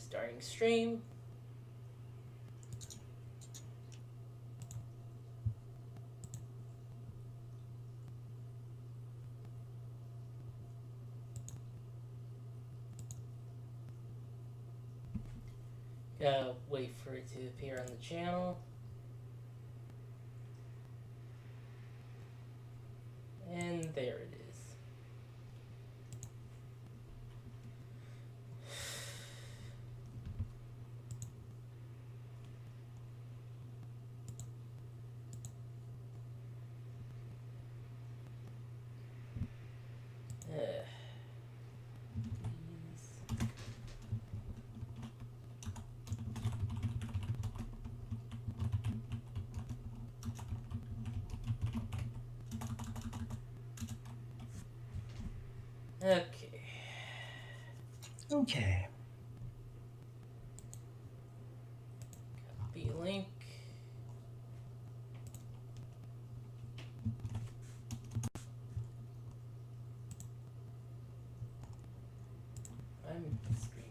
Starting stream. Wait for it to appear on the channel. And there it is. Okay. Okay. Copy link. I'm streaming.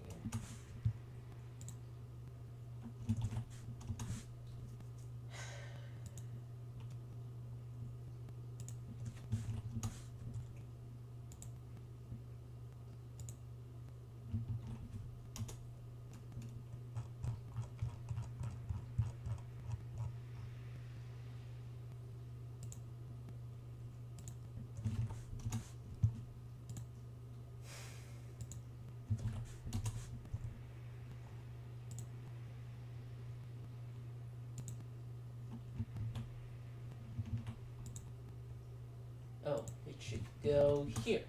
Oh, it should go here.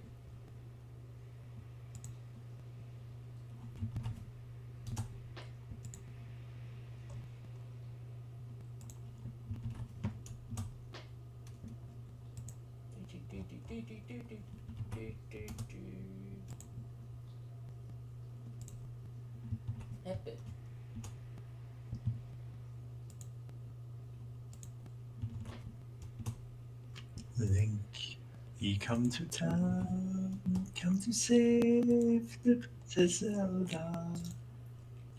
Epic. Link, you come to town, come to save the Princess Zelda.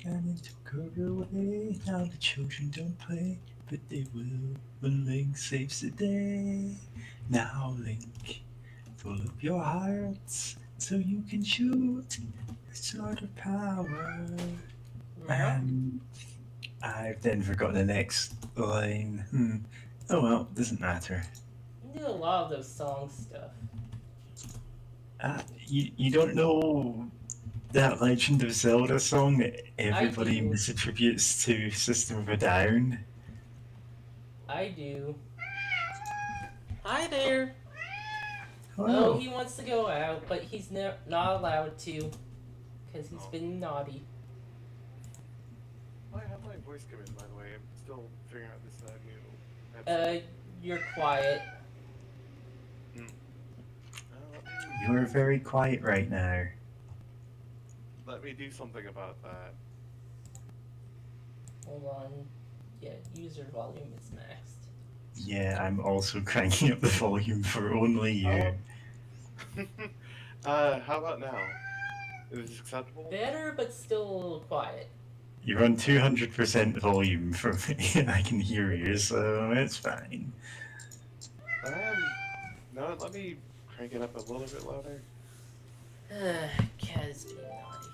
Ganon took her away, now the children don't play, but they will when Link saves the day. Now Link, full up your hearts, so you can shoot your sword of power. And I've then forgotten the next line. Oh well, doesn't matter. You do a lot of those song stuff. You don't know that Legend of Zelda song that everybody do. misattributes to System of a Down? I do. Hi there. Hello. Oh, he wants to go out, but he's not allowed to, because he's been naughty. I have my voice come in, by the way. I'm still figuring out this new headset. You're quiet. You're very quiet right now. Let me do something about that. Hold on. Yeah, user volume is maxed. Yeah, I'm also cranking up the volume for only you. How about now? Is this acceptable? Better, but still a little quiet. You're on 200% volume for me, and I can hear you, so it's fine. No, let me crank it up a little bit louder. Cat is being naughty.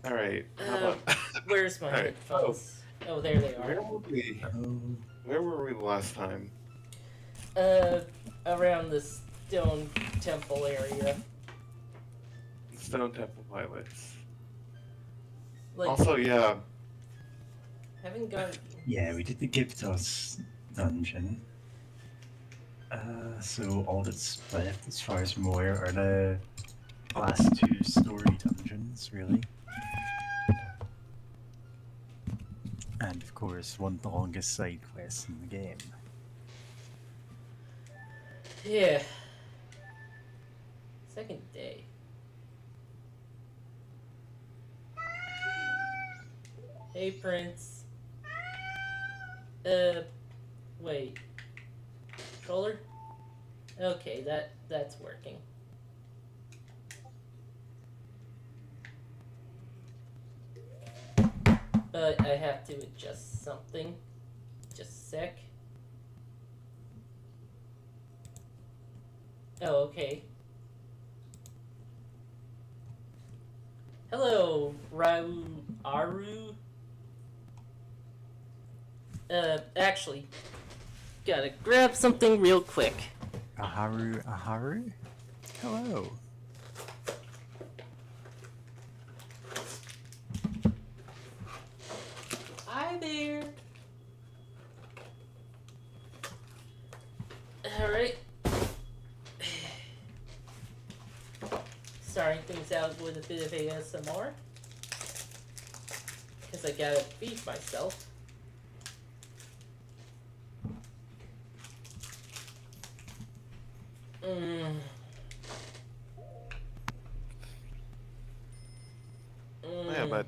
Alright, how about... Where's my headphones? Oh, there they are. Where were we the last time? Around the Stone Temple area. Stone Temple Pilots. Like, also, yeah. Haven't got... Yeah, we did the Gyptos dungeon. So all that's left, as far as I'm aware, are the last two story dungeons, really. And of course, one of the longest side quests in the game. Yeah. Second day. Hey, Prince. Wait. Controller? Okay, that's working. But I have to adjust something. Just a sec. Oh, okay. Hello, Aru. Actually, gotta grab something real quick. Aharu? Hello. Hi there. Alright. Starting things out with a bit of ASMR. Because I gotta feed myself. Yeah, but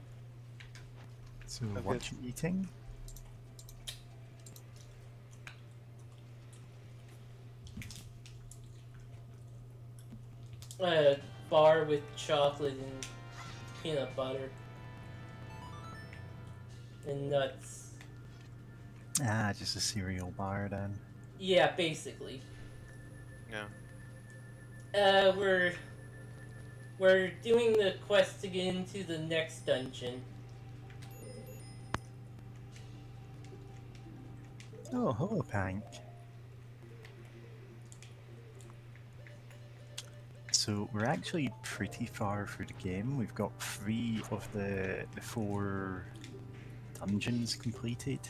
So Okay. what you eating? A bar with chocolate and peanut butter. And nuts. Ah, just a cereal bar then. Yeah, basically. yeah. We're doing the quest to get into the next dungeon. Oh, hello, Pank. So we're actually pretty far through the game. We've got 3 of the 4 dungeons completed.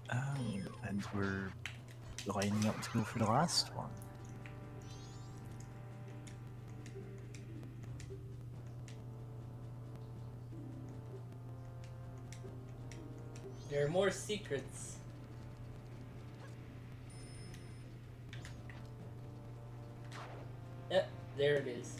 And we're lining up to go for the last one. There are more secrets. Yep, there it is.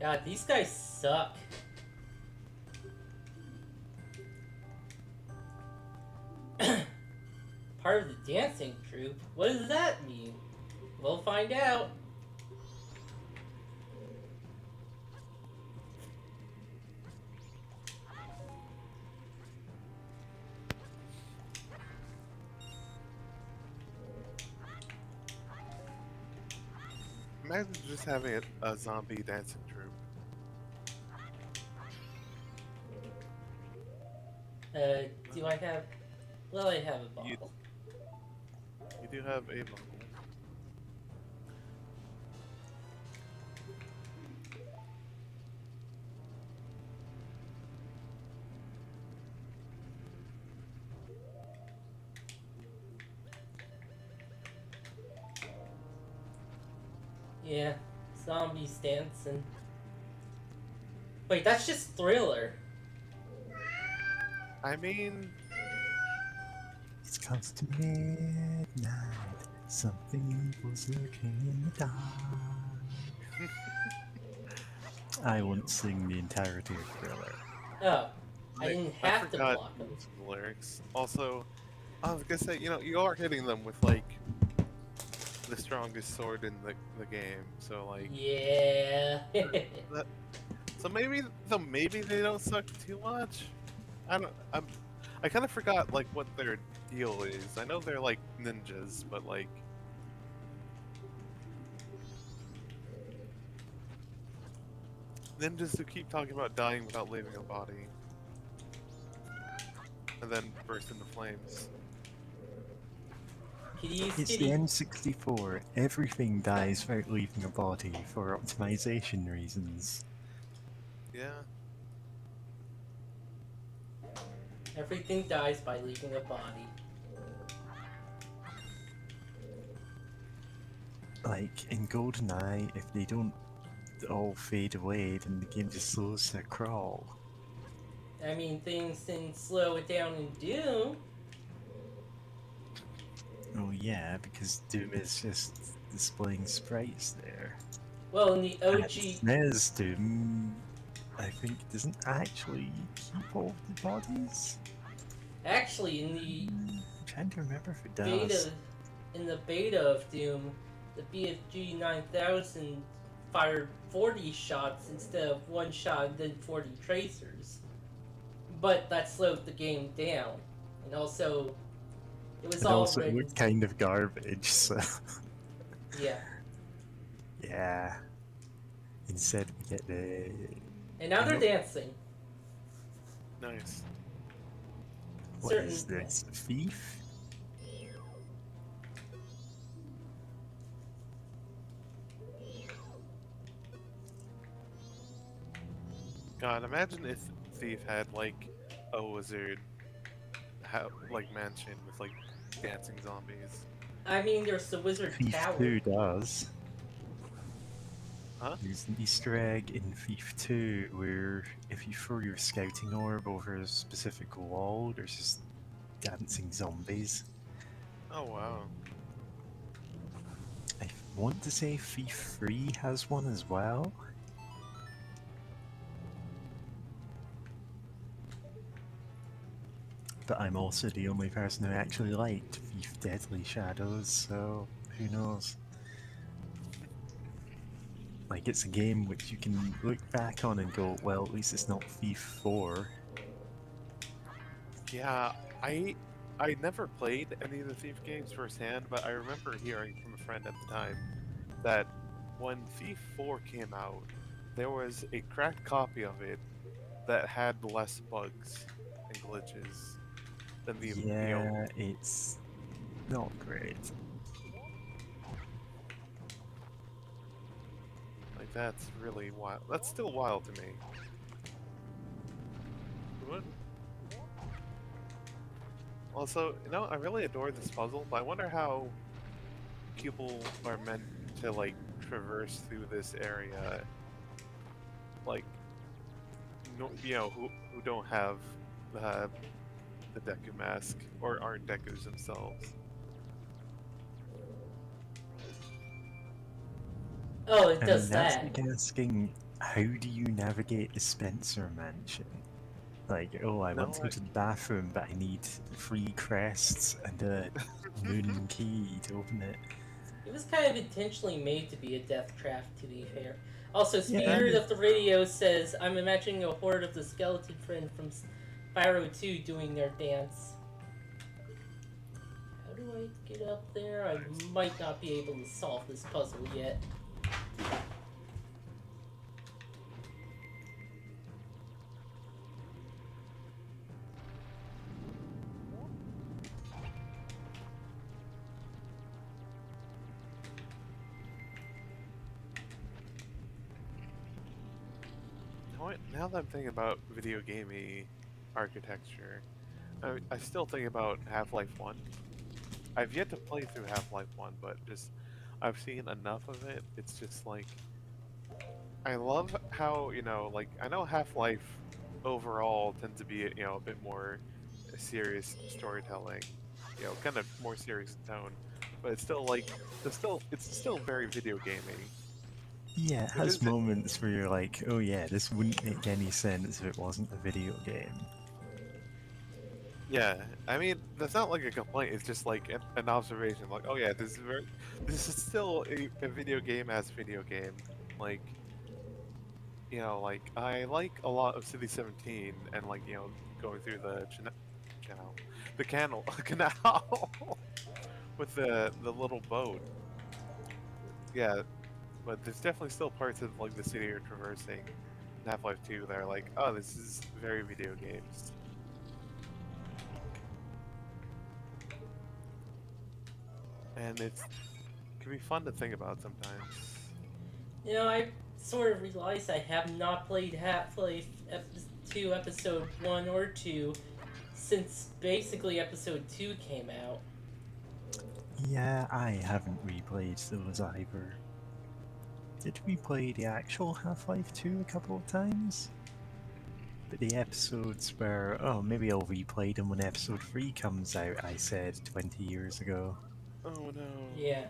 God, these guys suck. Part of the dancing troupe? What does that mean? We'll find out. Imagine just having a zombie dancing troupe. Do I have... Well, I have a bottle. You do have a bubble. Yeah, zombies dancing. Wait, that's just Thriller. I mean, It's close to midnight. Something was lurking in the dark. I won't sing the entirety of Thriller. Oh, I didn't have to forgot block them. most of the lyrics. Also, I was gonna say, you are hitting them with like the strongest sword in the game. So like, Yeah. so maybe they don't suck too much. I kind of forgot like what their deal is. I know they're like ninjas, but like. Ninjas who keep talking about dying without leaving a body. And then burst into flames. It's the N64. Everything dies without leaving a body for optimization reasons. Yeah. Everything dies by leaving a body. Like in GoldenEye, if they don't all fade away, then the game just slows to a crawl. I mean, things didn't slow it down in Doom. Oh yeah, because Doom is just displaying sprites there. Well, in the And OG... SNES Doom, I think, doesn't actually keep all the bodies. Actually, in the I'm trying to remember if it beta... does. In the beta of Doom, the BFG 9000 fired 40 shots instead of one shot and then 40 tracers. But that slowed the game down. And also, it was And all also, it written. looked kind of garbage, so. Yeah. Yeah. Instead, we get the. And now they're dancing. Nice. What is this? Thief? God, imagine if Thief had like a wizard, like mansion with like dancing zombies. I mean, there's the Wizard Thief Tower. 2 does. Huh? There's an Easter egg in Thief 2 where if you throw your scouting orb over a specific wall, there's just dancing zombies. Oh wow. I want to say Thief 3 has one as well. But I'm also the only person who actually liked Thief Deadly Shadows, so who knows? Like, it's a game which you can look back on and go, well, at least it's not Thief 4. Yeah, I never played any of the Thief games firsthand, but I remember hearing from a friend at the time that when Thief 4 came out, there was a cracked copy of it that had less bugs and glitches than the Yeah, it's not great. like that's really wild. That's still wild to me. What? Also, you know, I really adore this puzzle, but I wonder how people are meant to like traverse through this area, like, no, you know, who don't have the Deku mask or aren't Dekus themselves. Oh, it I does mean, that's that. like asking, how do you navigate the Spencer mansion? Like, oh, I want to go to the bathroom, but I need 3 crests and a moon key to open it. It was kind of intentionally made to be a death trap, to be fair. Also, Yeah. Spirit of the Radio says, I'm imagining a horde of the skeleton friend from Spyro 2 doing their dance. How do I get up there? I might not be able to solve this puzzle yet. Now that I'm thinking about video gamey architecture, I still think about Half-Life 1. I've yet to play through Half-Life 1, but just I've seen enough of it. It's just like I love how, you know, like I know Half-Life overall tends to be, you know, a bit more serious storytelling, you know, kind of more serious in tone, but it's still like it's still very video gamey. Yeah, it has moments where you're like, oh yeah, this wouldn't make any sense if it wasn't a video game. Yeah, I mean that's not like a complaint. It's just like an observation. Like, oh yeah, this is still a video game as video game. Like, you know, like I like a lot of City 17 and like, you know, going through the canal with the little boat. Yeah, but there's definitely still parts of like the city you're traversing in Half-Life 2 that are like, oh, this is very video games. And it can be fun to think about sometimes. You know, I sort of realized I have not played Half-Life 2 Episode 1 or 2 since basically Episode 2 came out. Yeah, I haven't replayed those either. Did we play the actual Half-Life 2 a couple of times? But the episodes where, oh, maybe I'll replay them when Episode 3 comes out, I said 20 years ago. Oh no. Yeah.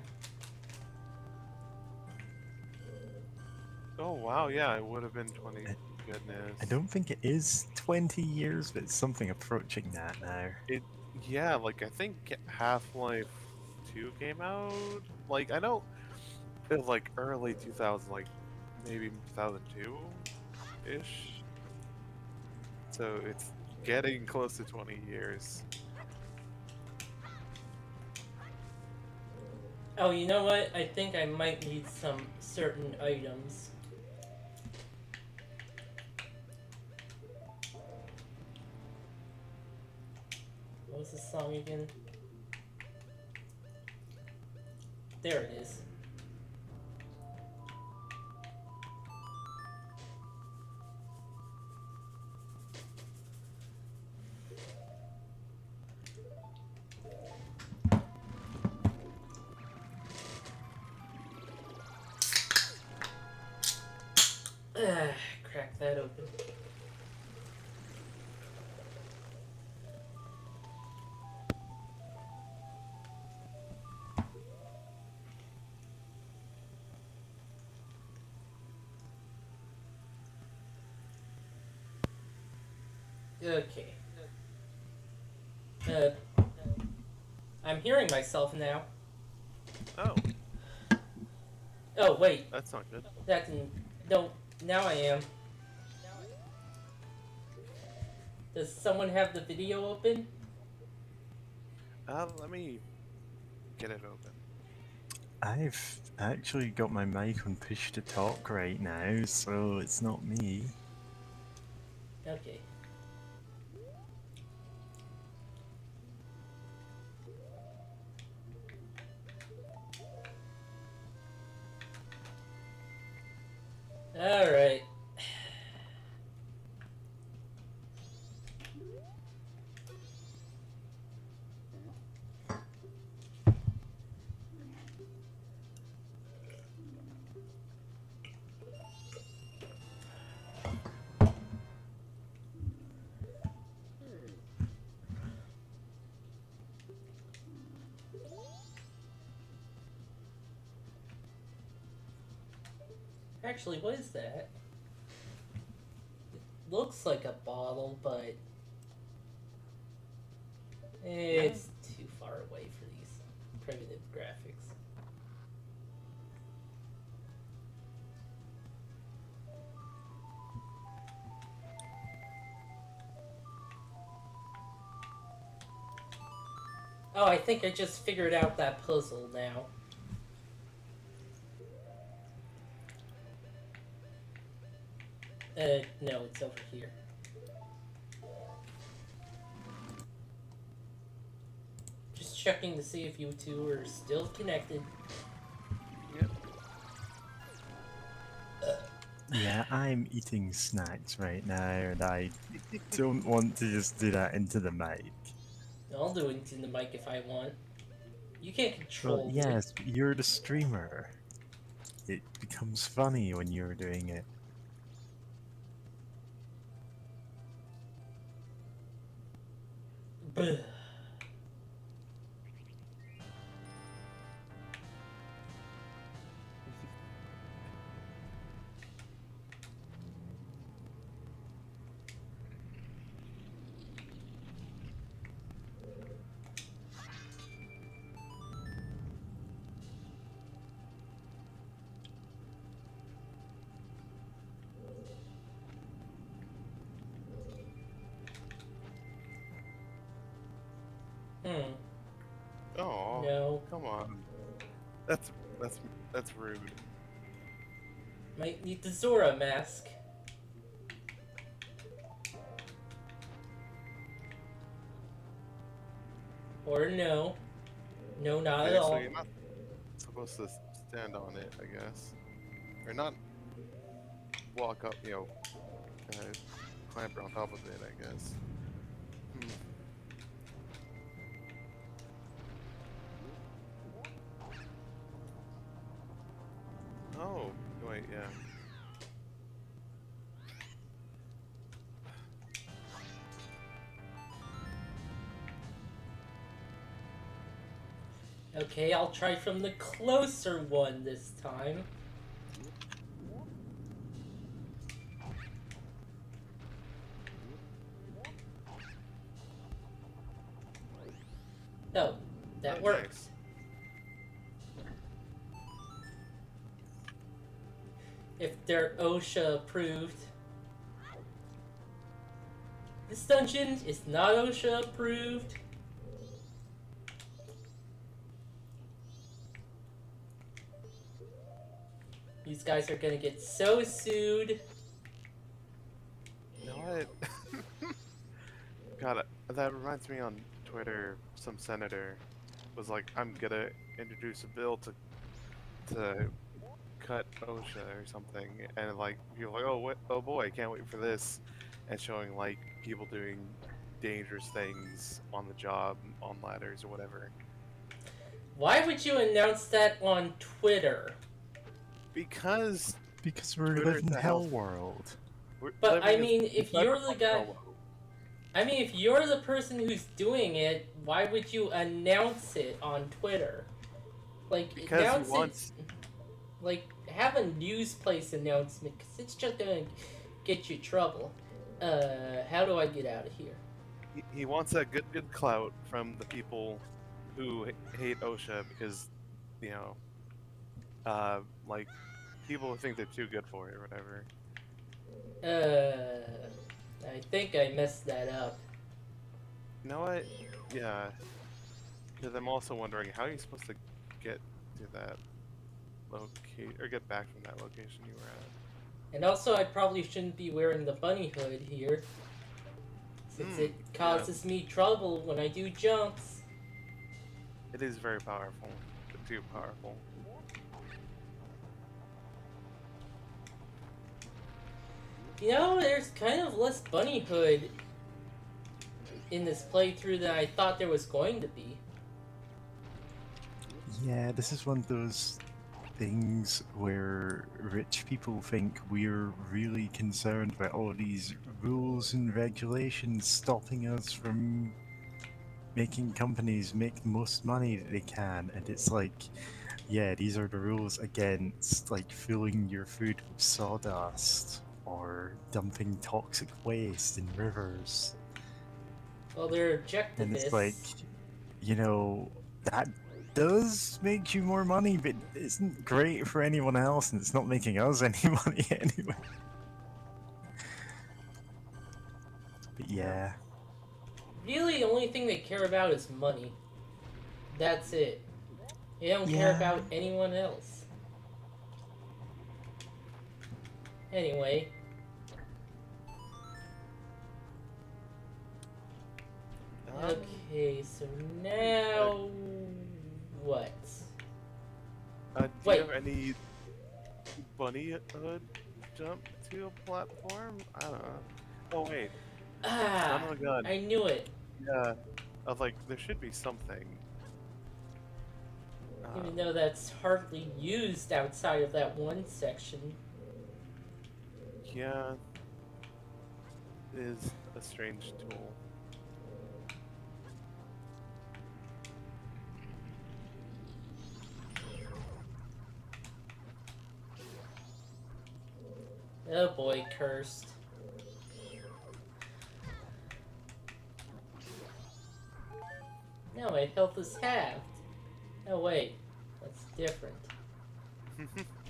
Oh wow, yeah, it would have been 20. Goodness. I don't think it is 20 years, but it's something approaching that now. Yeah, like I think Half-Life 2 came out. Like I know It was like early 2000, like maybe 2002-ish. So it's getting close to 20 years. Oh, you know what? I think I might need some certain items. What was the song again? There it is. Crack that open. Okay. I'm hearing myself now. Oh, Oh, wait. that's not good. That didn't... No, now I am. Does someone have the video open? Let me get it open. I've actually got my mic on push to talk right now, so it's not me. Okay. Alright. Actually, what is that? It looks like a bottle, but it's too far away for these primitive graphics. Oh, I think I just figured out that puzzle now. No, it's over here. Just checking to see if you two are still connected. Yep. Yeah, I'm eating snacks right now, and I don't want to just do that into the mic. I'll do it in the mic if I want. You can't Well, control me. yes, but you're the streamer. It becomes funny when you're doing it. Bleh. Oh, No. come on. That's rude. Might need the Zora mask. Or no. No, not Okay, at so all. you're not supposed to stand on it, I guess. Or not walk up, clamp on top of it, I guess. Oh, wait, yeah. Okay, I'll try from the closer one this time. Oh, that Oh, works. if they're OSHA approved. This dungeon is not OSHA approved. These guys are gonna get so sued. You know what? God, that reminds me on Twitter, some senator was like, I'm gonna introduce a bill to cut OSHA or something, and like you're like, oh what, oh boy, I can't wait for this, and showing like people doing dangerous things on the job, on ladders or whatever. Why would you announce that on Twitter? Because we're Twitter living is a hell health- world. But I mean, if you're the guy, I mean, if you're the person who's doing it, why would you announce it on Twitter? Like, Because announce he wants. like, have a news place announcement, because it's just gonna get you trouble. How do I get out of here? He wants that good clout from the people who hate OSHA because, you know, like people think they're too good for it or whatever. I think I messed that up. You know what? Yeah. Because I'm also wondering how are you supposed to get to that location or get back from that location you were at. And also, I probably shouldn't be wearing the bunny hood here, since it causes me trouble when I do jumps. It is very powerful, but too powerful. You know, there's kind of less bunny hood in this playthrough than I thought there was going to be. Yeah, this is one of those things where rich people think we're really concerned about all these rules and regulations stopping us from making companies make the most money that they can, and it's like, yeah, these are the rules against like filling your food with sawdust or dumping toxic waste in rivers. Well, they're objectivists. And it's like, you know, that does make you more money, but it isn't great for anyone else, and it's not making us any money anyway. But yeah. Really, the only thing they care about is money. That's it. They don't care about anyone else. Anyway. Okay, so now... what? Do Wait. you have any bunny hood jump to a platform? I don't know. Oh wait. Ah, Son of a gun. I knew it. Yeah. I was like, there should be something. Even though that's hardly used outside of that one section. Yeah. It is a strange tool. Oh boy, cursed. Now my health is halved. Oh wait, that's different.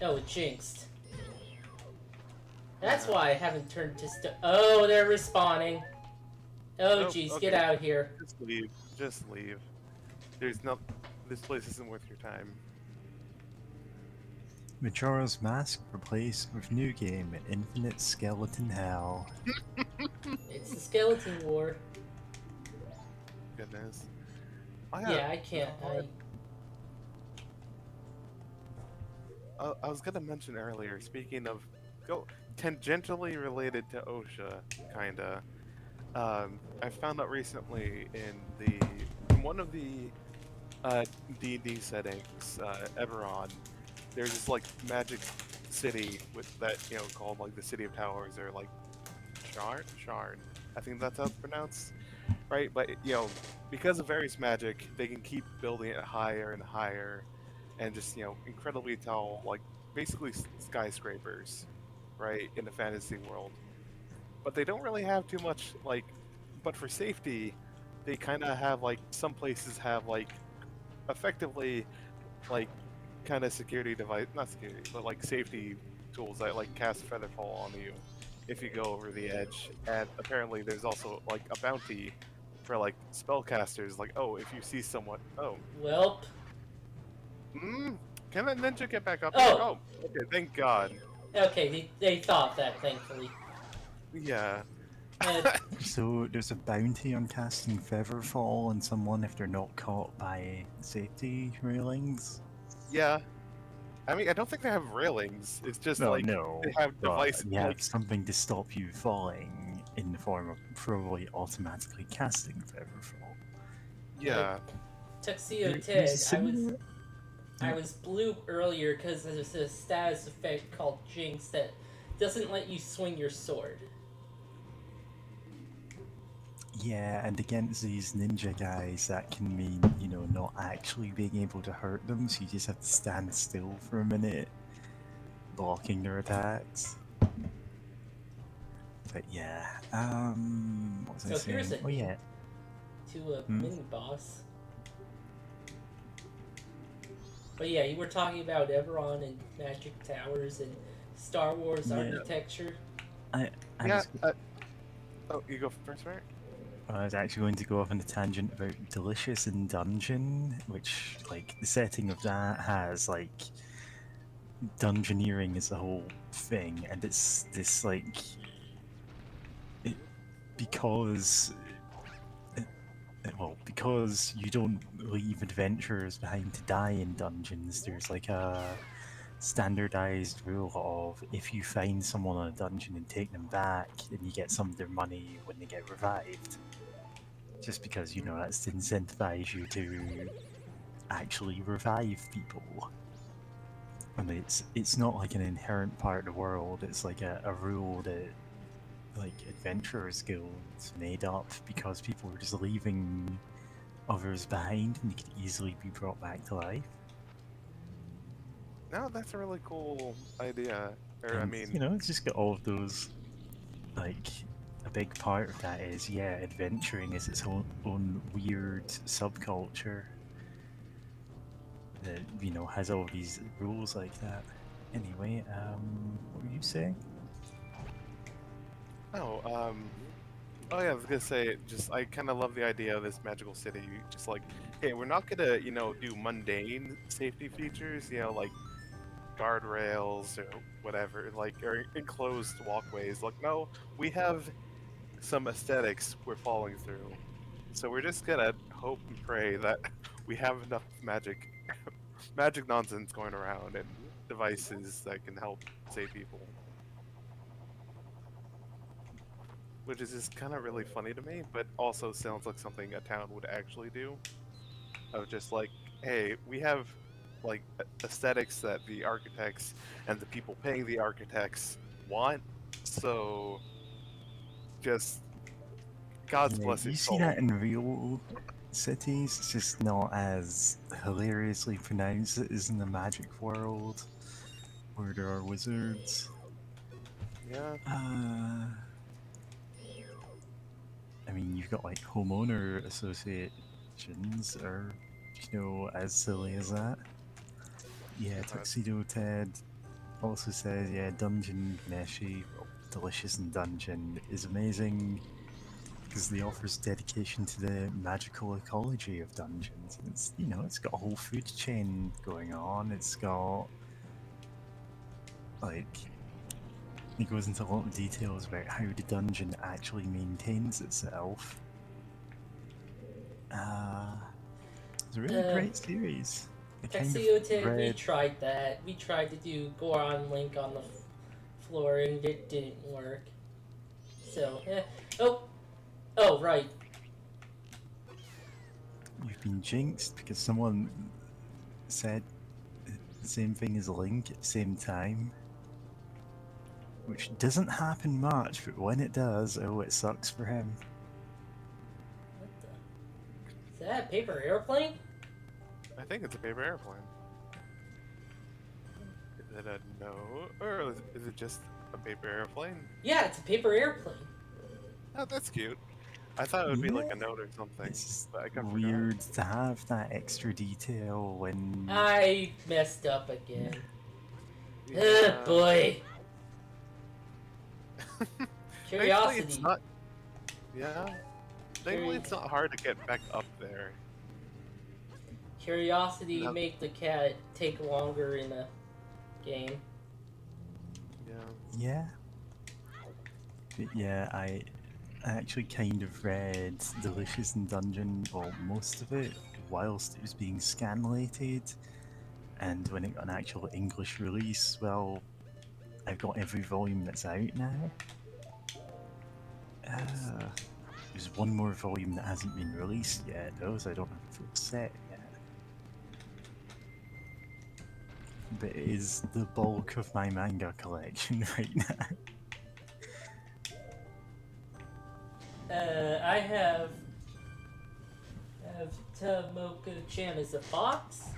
Oh, jinxed. That's why I haven't turned to oh, they're respawning. Oh jeez, okay. get out of here. Just leave. Just leave. There's no. This place isn't worth your time. Majora's Mask replaced with new game Infinite Skeleton Hell. It's the skeleton war. Goodness. Yeah, I can't. I was gonna mention earlier. Speaking of, tangentially related to OSHA, kinda. I found out recently in one of the D&D settings, Everon, there's this like magic city with that, you know, called like the City of Towers, or like Sharn. I think that's how it's pronounced, right? But you know, because of various magic, they can keep building it higher and higher, and just, you know, incredibly tall, like basically skyscrapers, right, in the fantasy world. But they don't really have too much like. But for safety, they kind of have like some places have like effectively like kind of security device, not security, but like safety tools that like cast Featherfall on you if you go over the edge. And apparently there's also like a bounty for like spellcasters. Like, oh, if you see someone, oh, Welp. can that ninja get back up Oh. here? Oh, okay, thank God. Okay, they thought that, thankfully. Yeah. So there's a bounty on casting Featherfall on someone if they're not caught by safety railings. Yeah. I mean, I don't think they have railings. It's just No, like no. they have but devices. You have Like, something to stop you falling in the form of probably automatically casting Featherfall. yeah. Tuxedo There's Ted, a similar- I was blue earlier because there's a status effect called Jinx that doesn't let you swing your sword. Yeah, and against these ninja guys, that can mean, you know, not actually being able to hurt them, so you just have to stand still for a minute, blocking their attacks. But yeah, what was I So saying? here's a Oh yeah, to a mini boss. But yeah, you were talking about Everon and Magic Towers and Star Wars architecture. I Yeah. was, Oh, you go first, right? I was actually going to go off on a tangent about Delicious in Dungeon, which, like, the setting of that has, like, dungeoneering is the whole thing, and it's this, like, because you don't leave adventurers behind to die in dungeons, there's like a standardized rule of if you find someone in a dungeon and take them back, then you get some of their money when they get revived. Just because, you know, that's to incentivize you to actually revive people. And it's not like an inherent part of the world, it's like a rule that like adventurers guilds made up because people were just leaving others behind and they could easily be brought back to life. No, that's a really cool idea. Or, And, I mean, you know, it's just got all of those, like, a big part of that is, yeah, adventuring is its own weird subculture that, you know, has all these rules like that. Anyway, what were you saying? oh, oh yeah, I was gonna say, just, I kind of love the idea of this magical city. Just like, hey, we're not gonna, you know, do mundane safety features, you know, like guardrails or whatever, like, or enclosed walkways. Like, no, we have some aesthetics we're following through. So we're just gonna hope and pray that we have enough magic nonsense going around and devices that can help save people. Which is just kind of really funny to me, but also sounds like something a town would actually do. Of just like, hey, we have like aesthetics that the architects and the people paying the architects want, so just God's bless You his see soul. that in real cities, it's just not as hilariously pronounced as in the magic world, where there are wizards. Yeah. I mean, you've got like homeowner associations, or, you know, as silly as that. Yeah, Tuxedo Ted also says, yeah, Dungeon Meshi, Delicious in Dungeon, is amazing because they offers dedication to the magical ecology of dungeons. It's, you know, it's got a whole food chain going on. It's got, like, it goes into a lot of details about how the dungeon actually maintains itself. It's a really great series. Tuxedo Ted, we tried that. We tried to do Goron Link on the floor and it didn't work. So, yeah. Oh, right. You've been jinxed because someone said the same thing as Link at the same time. Which doesn't happen much, but when it does, oh, it sucks for him. What the? Is that a paper airplane? I think it's a paper airplane. Is it a note, or is it just a paper airplane? Yeah, it's a paper airplane. Oh, that's cute. I thought it would be like a note or something. It's just but I kinda weird to have that extra detail when... I messed up again. forgot. Boy. Curiosity. It's not. Yeah. Thankfully, it's not hard to get back up there. Curiosity No. make the cat take longer in a game. Yeah. Yeah. But yeah, I actually kind of read Delicious in Dungeon, well, most of it, whilst it was being scanlated. And when it got an actual English release, well, I've got every volume that's out now. There's one more volume that hasn't been released yet, though, so I don't have a full set yet. But it is the bulk of my manga collection right now. I have Tomoko-chan as a fox.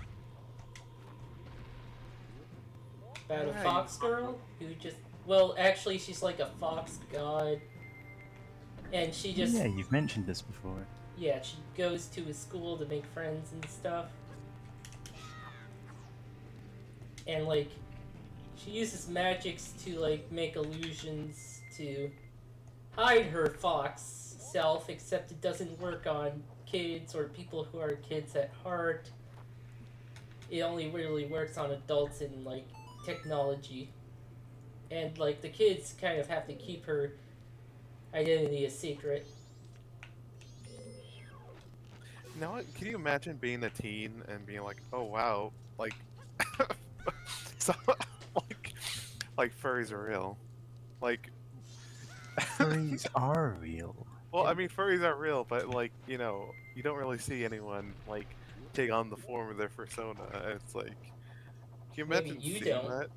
About a fox girl who just, well, actually she's like a fox god. And she just... Yeah, you've mentioned this before. Yeah, she goes to a school to make friends and stuff. And, like, she uses magics to, like, make illusions to hide her fox self, except it doesn't work on kids or people who are kids at heart. It only really works on adults in, like, technology. And, like, the kids kind of have to keep her identity a secret. Now, can you imagine being a teen and being like, oh wow, like, so, like furries are real, like. Furries are real. Well, I mean, furries are real, but like, you know, you don't really see anyone like take on the form of their persona. And it's like, can you imagine Maybe you seeing don't. that?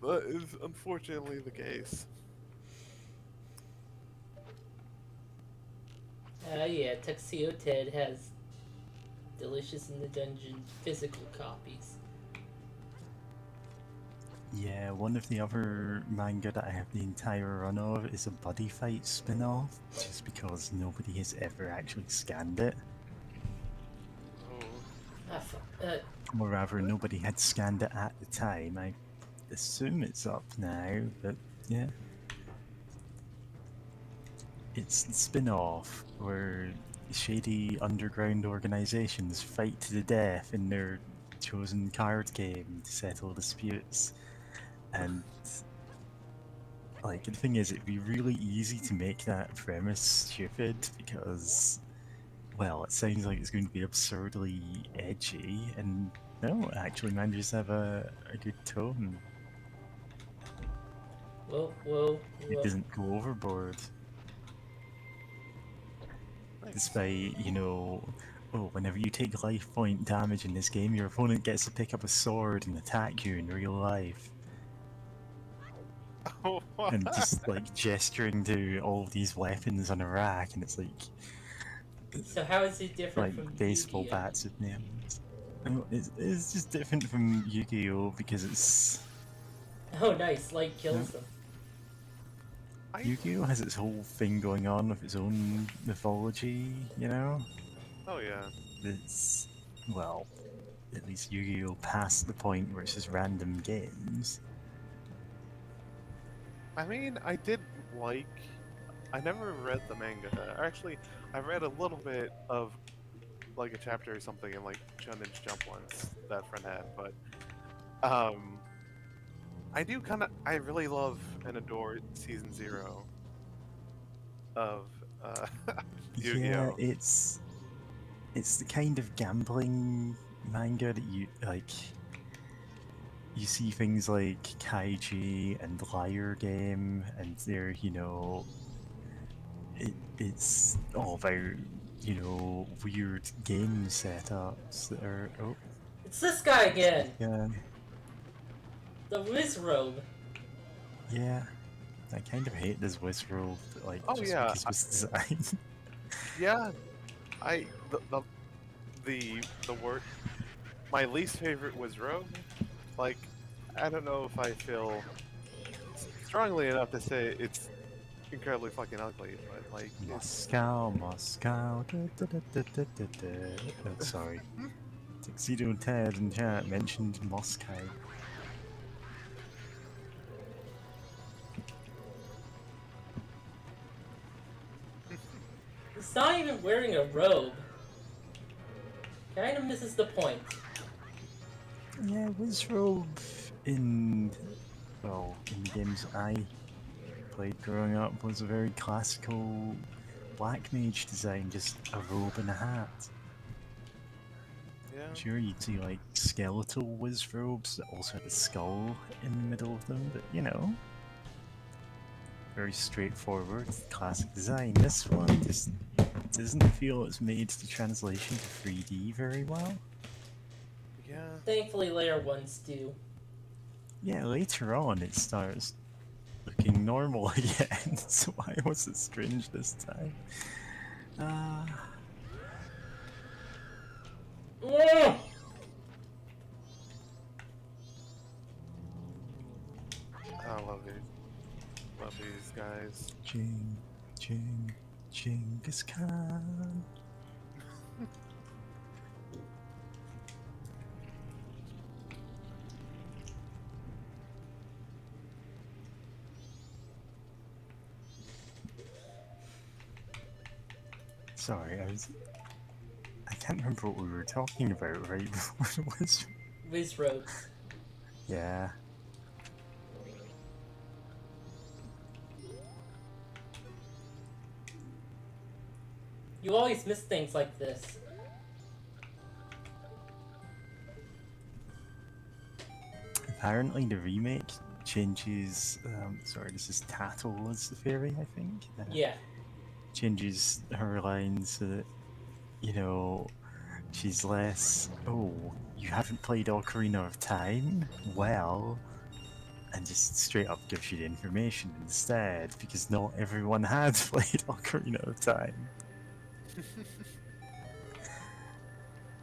That is unfortunately the case. Yeah, Tuxedo Ted has Delicious in the Dungeon physical copies. Yeah, one of the other manga that I have the entire run of is a buddy fight spin-off, just because nobody has ever actually scanned it. Or rather, nobody had scanned it at the time. I assume it's up now, but yeah. It's a spin-off where shady underground organizations fight to the death in their chosen card game to settle disputes. And like, the thing is, it'd be really easy to make that premise stupid because, well, it sounds like it's going to be absurdly edgy, and no, it actually manages to have a good tone. Whoa. It doesn't go overboard. Despite, you know, oh, whenever you take life point damage in this game, your opponent gets to pick up a sword and attack you in real life. And just like gesturing to all these weapons on a rack, and it's like. So how is it different like from baseball Yu-Gi-Oh? bats with names? Oh, it's just different from Yu-Gi-Oh because it's. Oh, nice. Light kills them. Yu-Gi-Oh has its whole thing going on with its own mythology, you know? Oh yeah. It's, well, at least Yu-Gi-Oh past the point where it's just random games. I mean, I never read the manga. Actually, I read a little bit of like a chapter or something in like Shonen's Jump once that friend had, but I really love and adore Season 0 of Yu-Gi-Oh! Yeah, it's the kind of gambling manga that you like. You see things like Kaiji and Liar Game, and they're, you know, it's all about, you know, weird game setups that are. Oh, It's this guy again! yeah. The Wizrobe! Yeah. I kind of hate this Wizrobe, like, Oh, just yeah, because of his design. Yeah, the word. My least favorite was Rogue. Like, I don't know if I feel strongly enough to say it's incredibly fucking ugly, but like. Moscow. Oh, sorry. Tuxedo Ted in chat mentioned Moscow. He's not even wearing a robe. Kind of misses the point. Yeah, Wizrobe in the games I played growing up was a very classical black mage design, just a robe and a hat. Yeah. Sure, you'd see like skeletal Wizrobes that also had a skull in the middle of them, but you know, very straightforward, classic design. This one just doesn't feel it's made the translation to 3D very well. Yeah. Thankfully, layer ones do. Yeah, later on it starts looking normal again, so why was it strange this time? Mm! I love these guys. Genghis Khan. Sorry, I can't remember what we were talking about right before it was. Wizrobes. Yeah. You always miss things like this. Apparently the remake changes, sorry, this is Tattle as the fairy, I think? Yeah. Changes her lines so that, you know, she's less, oh, you haven't played Ocarina of Time? Well, and just straight up gives you the information instead, because not everyone had played Ocarina of Time.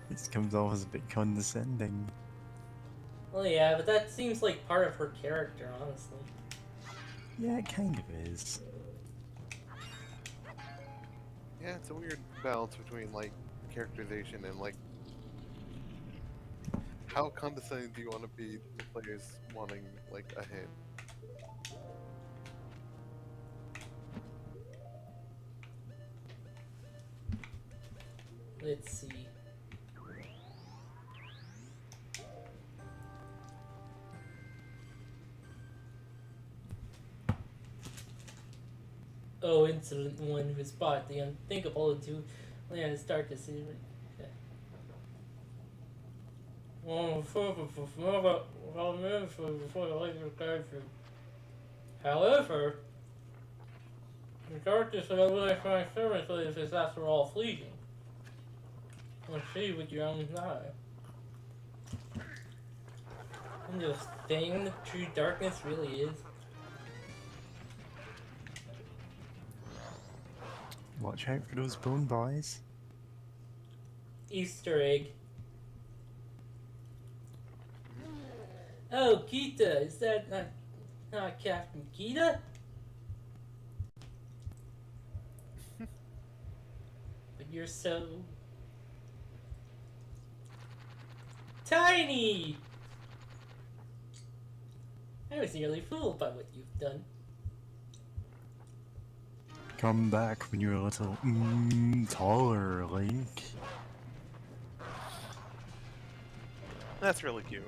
It comes off as a bit condescending. Well, yeah, but that seems like part of her character, honestly. Yeah, it kind of is. Yeah, it's a weird balance between like characterization and like how condescending do you want to be to players wanting like a hint. Let's see. Oh, Incident 1 was bought the unthinkable into land start to see. However, the darkness of my service is after all fleeting. You'll see with your own eye. And the thing the true darkness really is. Watch out for those bone boys. Easter egg. Oh, Kita, is that not Captain Kita? But you're so tiny! I was nearly fooled by what you've done. Come back when you're a little taller, Link. That's really cute.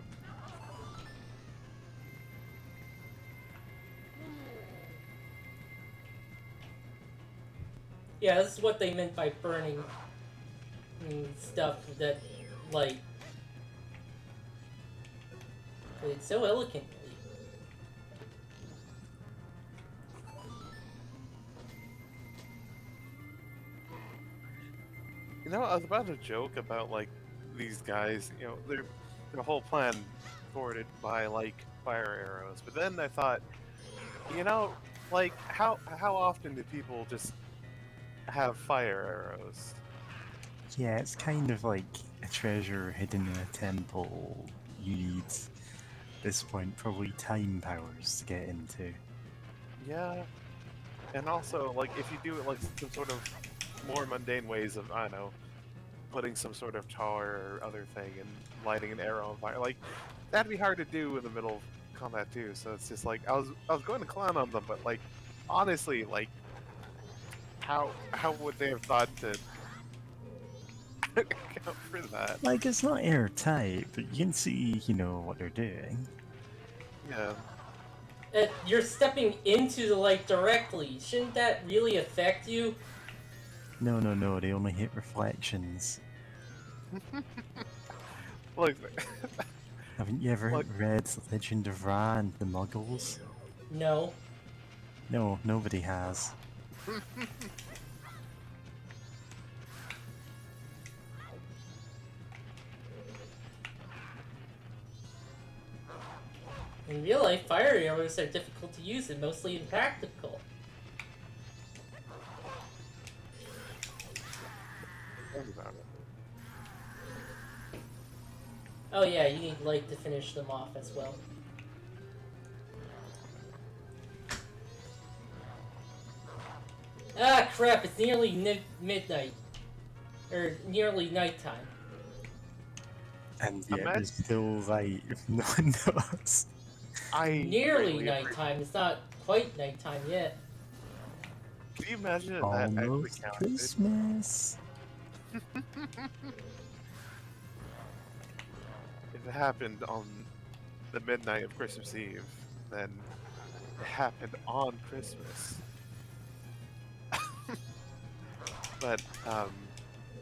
Yeah, this is what they meant by burning stuff that, like, it's so elegantly. You know, I was about to joke about like these guys, you know, their whole plan thwarted by like fire arrows. But then I thought, you know, like how often do people just have fire arrows? Yeah, it's kind of like a treasure hidden in a temple. You need, at this point, probably time powers to get into. Yeah. And also, like, if you do it like some sort of more mundane ways of, I don't know, putting some sort of tar or other thing and lighting an arrow on fire. Like, that'd be hard to do in the middle of combat too. So it's just like I was going to clown on them, but like honestly, like how would they have thought to account for that? Like, it's not airtight, but you can see, you know, what they're doing. Yeah. You're stepping into the light directly. Shouldn't that really affect you? No, no, no, they only hit reflections. Look, Haven't you ever Look. read The Legend of Ra and the Muggles? No. No, nobody has. In real life, fire arrows are difficult to use and mostly impractical. think about it. Oh yeah, you need light to finish them off as well. Ah crap, it's nearly midnight. Or nearly nighttime. And yet Imagine- there's still light if no one knows. Nearly really nighttime, it's not quite nighttime yet. Can you imagine if that actually Almost counted? Christmas. If it happened on the midnight of Christmas Eve, then it happened on Christmas. But,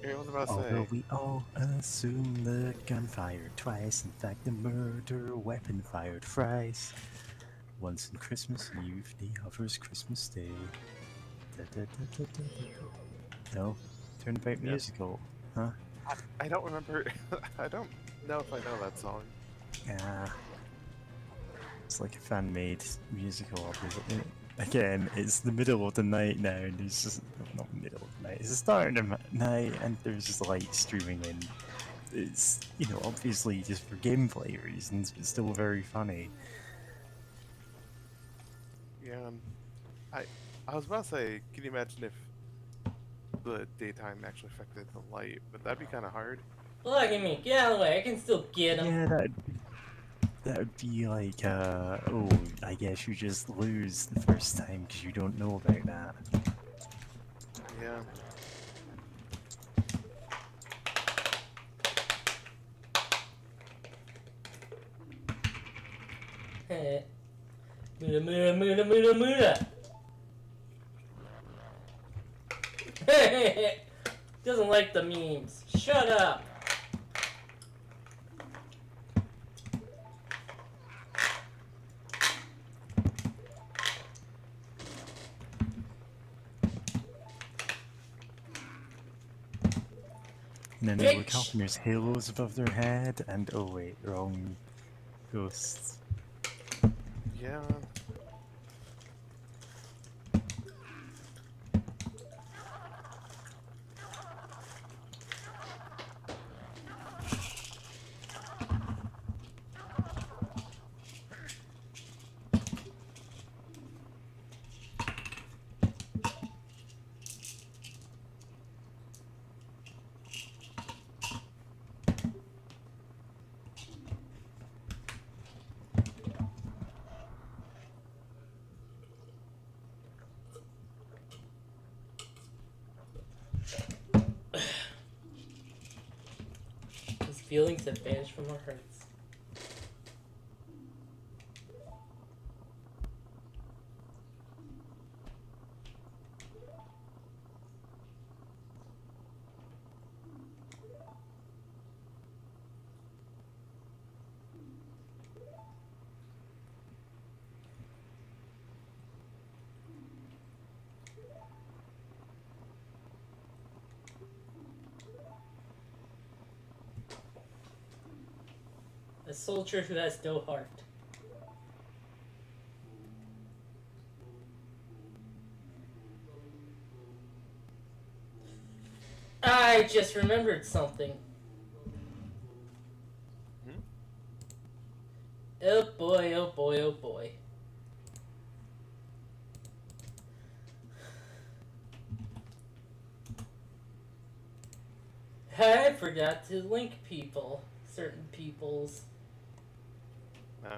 here, what was I about to Although say? we all assume the gun fired twice, in fact the murder weapon fired thrice. Once in Christmas Eve, the other's Christmas Day. Da, da, da, da, da, da. No? Turnabout Yeah. musical, huh? I don't remember. I don't know if I know that song. Yeah. It's like a fan-made musical, obviously. Again, it's the middle of the night now, and there's just not middle of the night. It's the start of the night, and there's just light streaming in. It's, you know, obviously just for gameplay reasons, but still very funny. Yeah, I was about to say, can you imagine if the daytime actually affected the light? But that'd be kind of hard. Look at me, get out of the way, I can still get him. Yeah, that would be like, oh, I guess you just lose the first time because you don't know about that. Yeah. Muda, muda, muda, muda, muda. Doesn't like the memes. Shut up. And then they look Bitch. up and there's halos above their head, and oh wait, wrong ghosts. Yeah. His feelings have vanished from our hearts. A soldier who has no heart. I just remembered something. Hmm? Oh boy, oh boy, oh boy. I forgot to link people. Certain people's. Uh,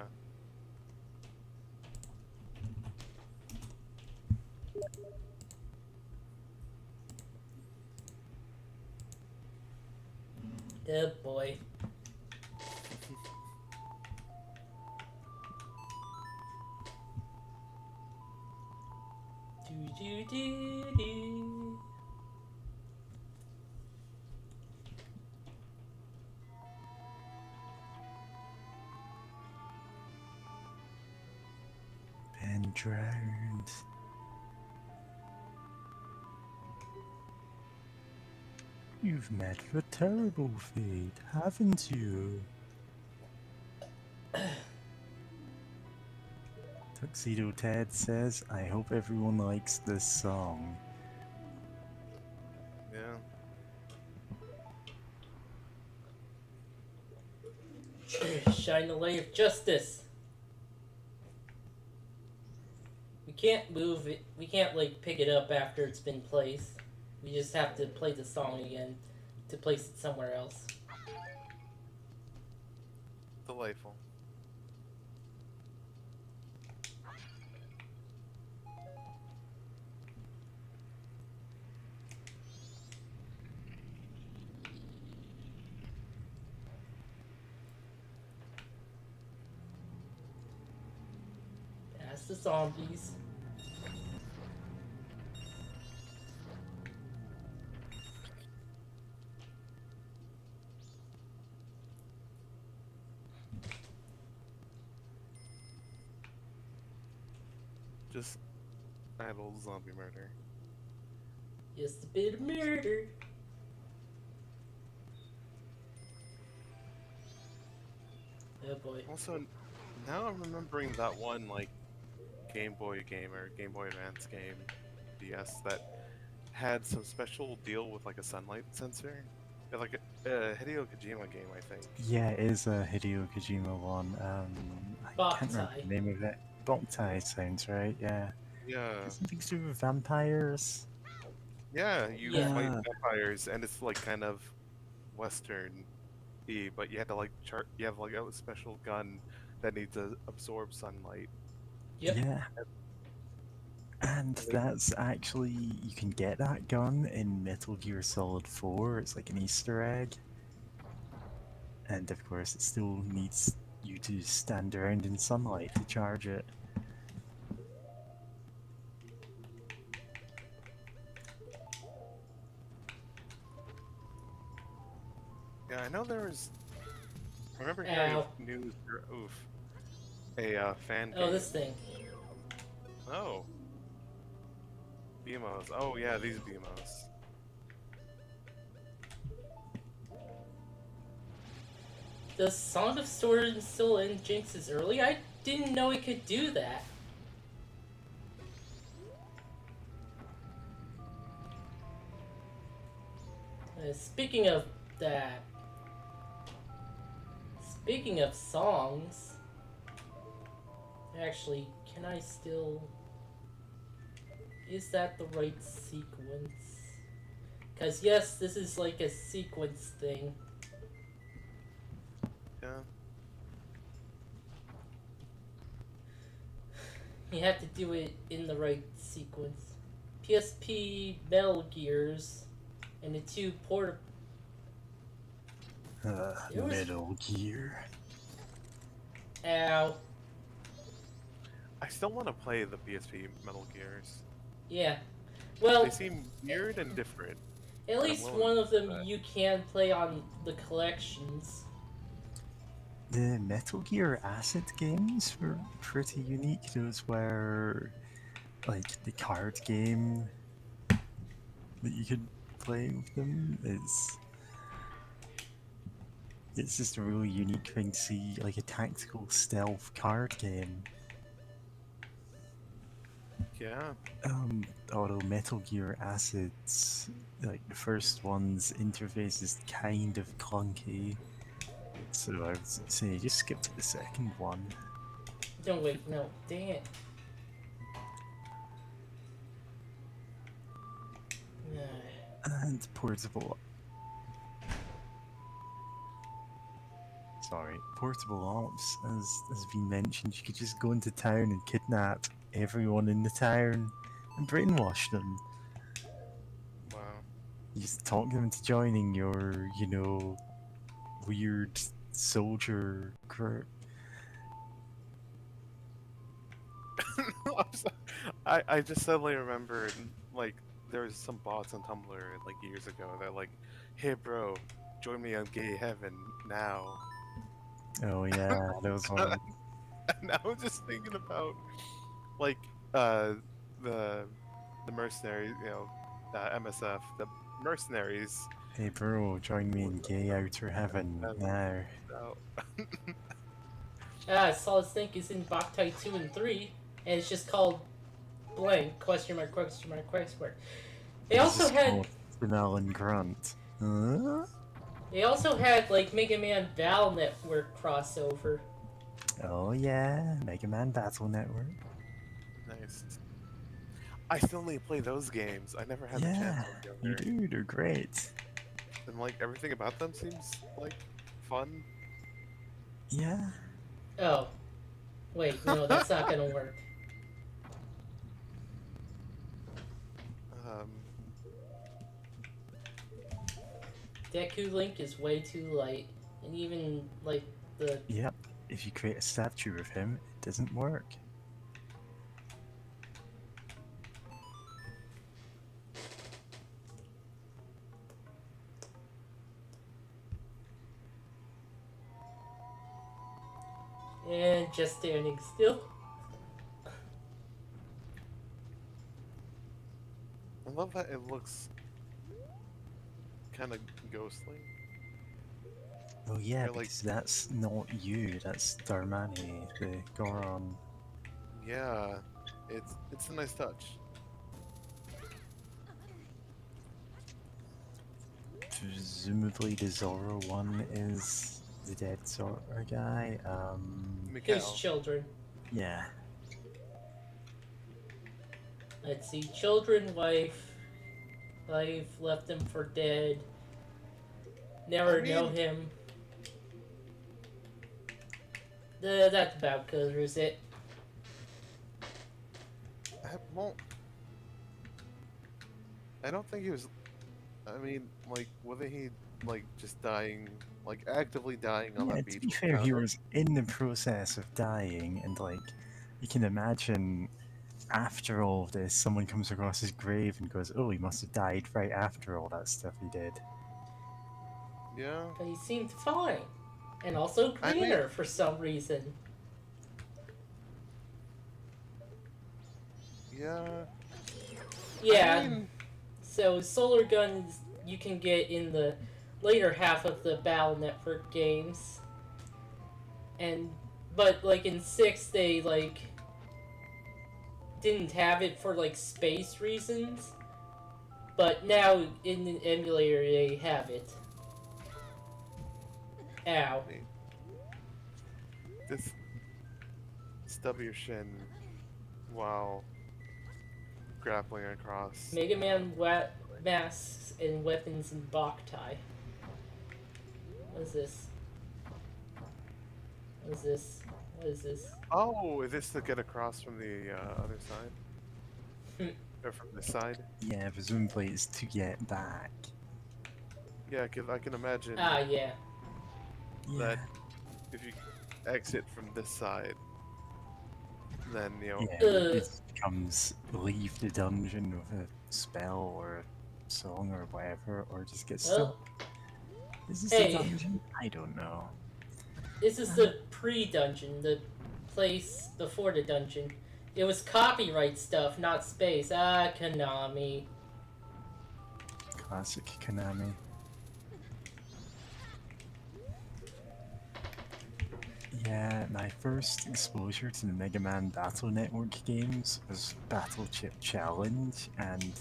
Oh boy. Do. Been drowned. You've met a terrible fate, haven't you? Tuxedo Ted says, I hope everyone likes this song. yeah. Shine the light of justice. We can't move it. We can't like pick it up after it's been placed. We just have to play the song again to place it somewhere else. Delightful. Ask the zombies. Just idle zombie murder. Just a bit of murder. Oh boy. Also, now I'm remembering that one like Game Boy game or Game Boy Advance game, DS, that had some special deal with like a sunlight sensor. Yeah, like a Hideo Kojima game, I think. Yeah, it is a Hideo Kojima one. I can't remember the name of it. Boktai sounds right, yeah. Yeah. Something to do with vampires. Yeah, you Yeah. fight vampires, and it's like kind of Western-y, but you had to like you have like a special gun that needs to absorb sunlight. Yep. Yeah. And that's actually, you can get that gun in Metal Gear Solid 4. It's like an Easter egg. And of course, it still needs you to stand around in sunlight to charge it. Yeah, I know there was. I remember hearing news. Oof. A fan game. Oh, this thing. Oh. BMOs. Oh yeah, these BMOs. The Song of Sword and still in Jinx's early? I didn't know it could do that. Speaking of that, speaking of songs, actually, can I still... Is that the right sequence? Because yes, this is like a sequence thing. Yeah. You have to do it in the right sequence. PSP Metal Gears and the two Metal Gear. Ow. I still want to play the PSP Metal Gears. Yeah. Well, They seem weird and different. at least one of them you can play on the collections. The Metal Gear Acid games were pretty unique. Those were like the card game that you could play with them. It's just a really unique thing to see, like a tactical stealth card game. Yeah. Although Metal Gear Acid's, like the first one's interface is kind of clunky, so I would say just skip to the second one. Don't wait, no, dang it. And portable sorry, portable ops, as has been mentioned, you could just go into town and kidnap everyone in the town and brainwash them. Wow. You just talk them into joining your, weird soldier group. I'm I just suddenly remembered, like, there was some bots on Tumblr like years ago that like, hey bro, join me on Gay Heaven now. Oh yeah, those ones. And I was just thinking about like uh the the mercenaries, MSF, the mercenaries. Hey bro, join me in gay outer heaven And, now. Solid Snake is in Boktai 2 and 3, and it's just called blank, question mark, question mark, question mark. They It's also just had called Spinel and Grunt. Huh? like Mega Man Battle Network crossover. Oh yeah, Mega Man Battle Network. Nice. I still need to play those games. I never had the Yeah, chance when you younger. do, they're great. And like everything about them seems like fun. Yeah. Oh, wait, no, that's not gonna work. Um, Deku Link is way too light, and even like the Yep. If you create a statue of him, it doesn't work. and just standing still. I love that it looks kind of ghostly. Oh yeah, Or, like, because that's not you, that's Darmani, the Goron. yeah, it's a nice touch. Presumably the Zoro one is the dead Zoro guy. His Mikhail. children. Yeah. Let's see, children, wife left him for dead. Never know him. That's about covers it. Well, I don't think he was. I mean, like, wasn't he like just dying, like actively dying on Yeah, that to beach? be when we fair, found he him? was in the process of dying, and like, you can imagine after all of this, someone comes across his grave and goes, oh, he must have died right after all that stuff he did. Yeah. But he seemed fine. And also I mean- greener for some reason. Yeah. Yeah, I mean, so solar guns you can get in the later half of the Battle Network games. But like in 6 they like didn't have it for like space reasons. But now in the emulator they have it. Ow. this stub your shin while grappling across. Mega Man masks and weapons in Boktai. What is this? What is this? What is this? Oh, is this to get across from the other side? Or from this side? Yeah, presumably it's to get back. Yeah, cause I can imagine Ah, yeah. Yeah. that if you exit from this side, then Yeah, Ugh. it becomes leave the dungeon with a spell or a song or whatever, or just get stuck. Well, Is this hey. the dungeon? I don't know. this is the pre-dungeon, the place before the dungeon. It was copyright stuff, not space. Ah, Konami. Classic Konami. Yeah, my first exposure to the Mega Man Battle Network games was Battle Chip Challenge, and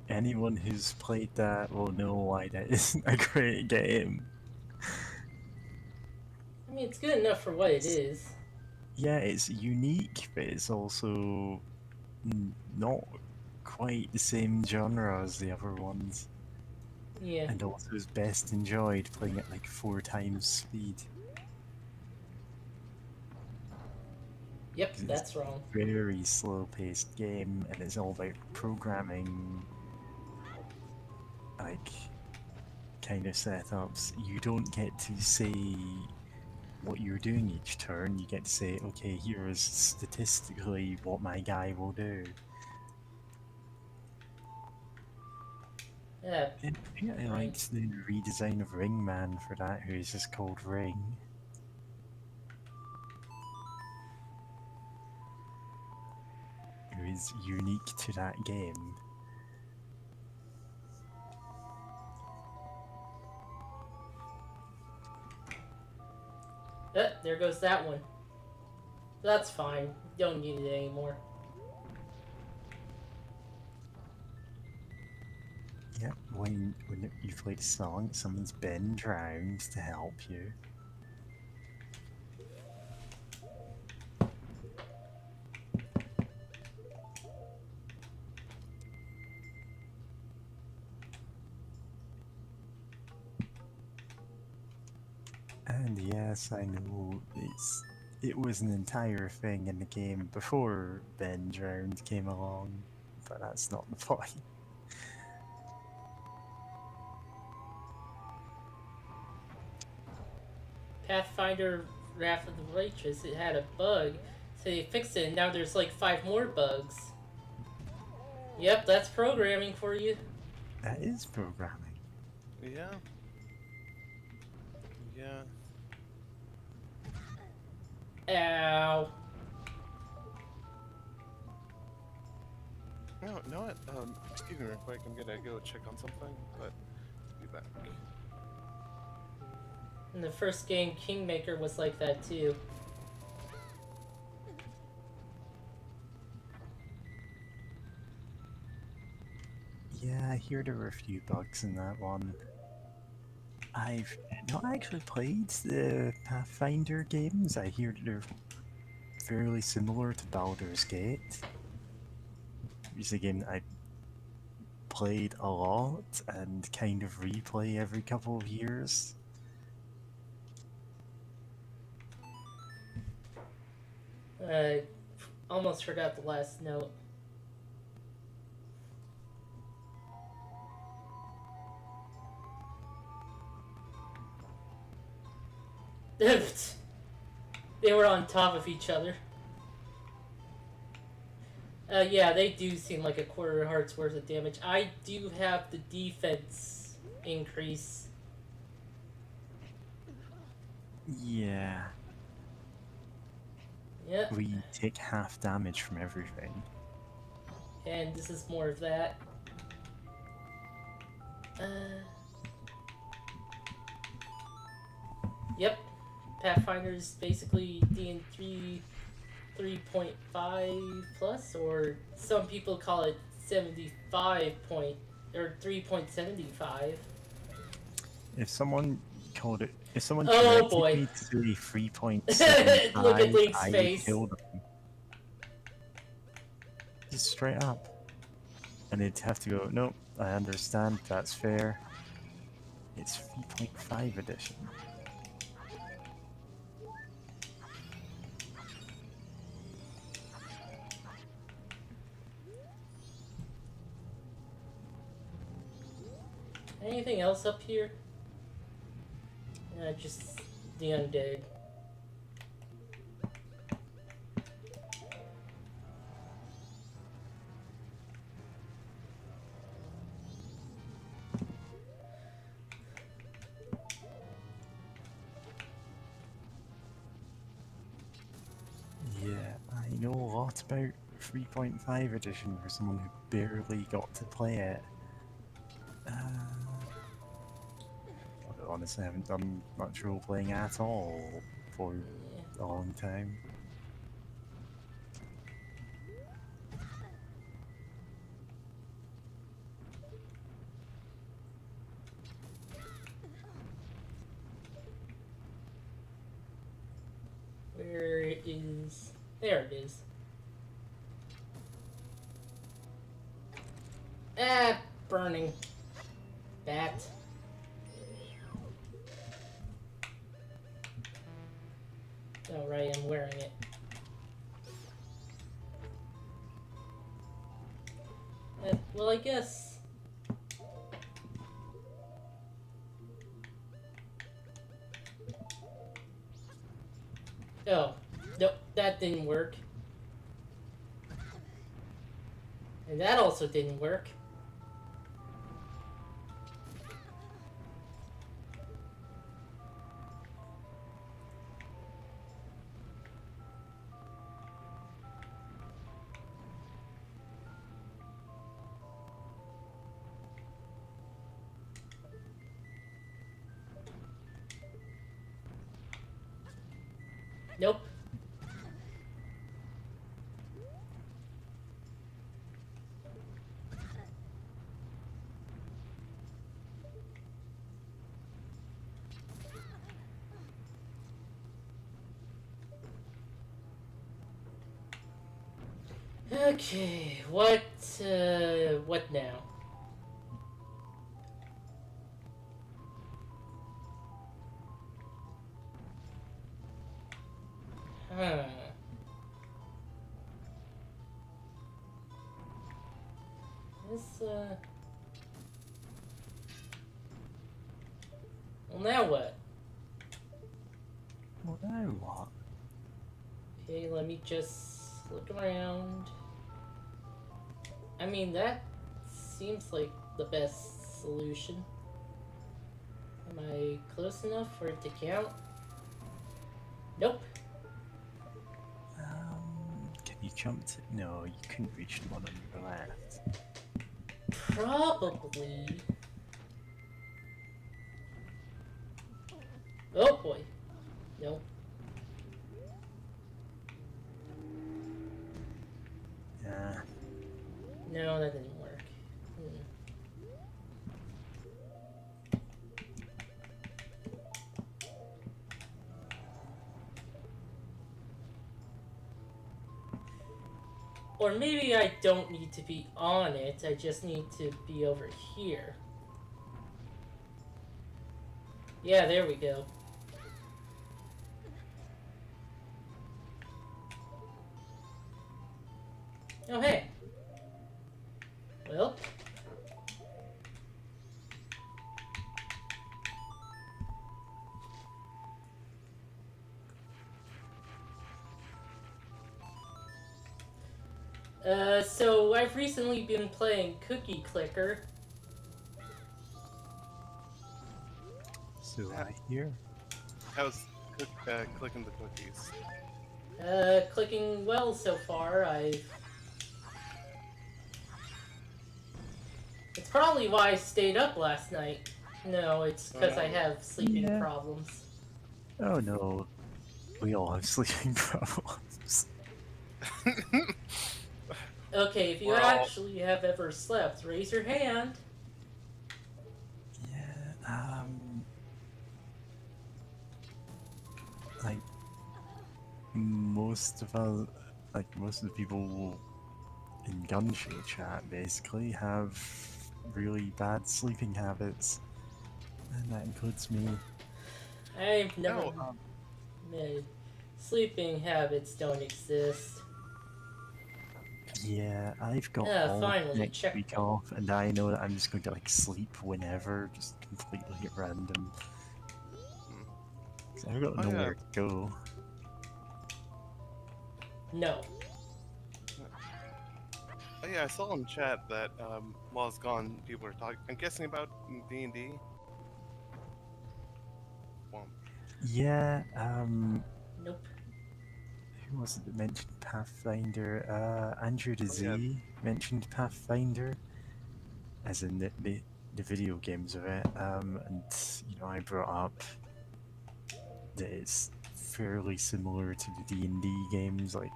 anyone who's played that will know why that isn't a great game. I mean, it's good enough for what it is. Yeah, it's unique, but it's also not quite the same genre as the other ones. Yeah. And also is best enjoyed playing at like 4 times speed. Yep, 'Cause that's it's wrong. a very slow-paced game, and it's all about programming, like, kind of setups. You don't get to say what you're doing each turn. You get to say, okay, here is statistically what my guy will do. Yeah, And I right. liked the redesign of Ringman for that, who is just called Ring. Who is unique to that game. There goes that one. That's fine. Don't need it anymore. Yep, when you play the song, someone's been drowned to help you. And yes, I know it was an entire thing in the game before Ben drowned came along, but that's not the point. Pathfinder Wrath of the Righteous, it had a bug, so they fixed it, and now there's like 5 more bugs. Yep, that's programming for you. That is programming. Yeah. Yeah. Ow. No, what? Excuse me real quick. I'm gonna go check on something, but be back. In the first game, Kingmaker was like that too. Yeah, I hear there were a few bugs in that one. I've not actually played the Pathfinder games. I hear they're fairly similar to Baldur's Gate. It's a game that I played a lot and kind of replay every couple of years. I almost forgot the last note. They were on top of each other. Yeah, they do seem like a quarter heart's worth of damage. I do have the defense increase. Yeah. Yep, We take half damage from everything. and this is more of that. Yep, Pathfinder's basically D&3 3.5 plus, or some people call it 75 point or 3.75. If someone called it, if someone Oh corrected boy! me to say 3.75, Look at Link's I would face. kill them. Just straight up. And they'd have to go, nope, I understand, that's fair. It's 3.5 edition. Anything else up here? Just the undead. Yeah, I know a lot about 3.5 edition for someone who barely got to play it. Honestly, I haven't done much role playing at all for a long time. Where is... There it is. Ah, burning. Bat. Oh right, I'm wearing it. Well, I guess. Oh, nope, that didn't work. And that also didn't work. Nope. Okay, what now? Huh. This, well, now what? Well, now what? Okay, let me just look around. I mean, that seems like the best solution. Am I close enough for it to count? Nope. Can you jump to... No, you couldn't reach the one on your left. Probably. Oh boy. Nope. Yeah. No, that didn't work. Or maybe I don't need to be on it, I just need to be over here. Yeah, there we go. Oh, hey. Well. So I've recently been playing Cookie Clicker. So I hear. How's clicking the cookies? Clicking well so far. It's probably why I stayed up last night. No, it's because I have sleeping problems. Oh no. We all have sleeping problems. Okay, if you actually have ever slept, raise your hand. Yeah, like most of the people in Gunshare chat basically have really bad sleeping habits, and that includes me. I've never made sleeping habits don't exist. Yeah, I've got all finally, next week off, and I know that I'm just going to like sleep whenever, just completely at random. 'Cause I've got nowhere to go. No. Oh yeah, I saw in chat that while it's gone, people are talking. I'm guessing about D&D. Well, Yeah, Nope. who was it that mentioned Pathfinder? Andrew DeZ mentioned Pathfinder, as in the video games of it. And you know, I brought up that it's fairly similar to the D&D games like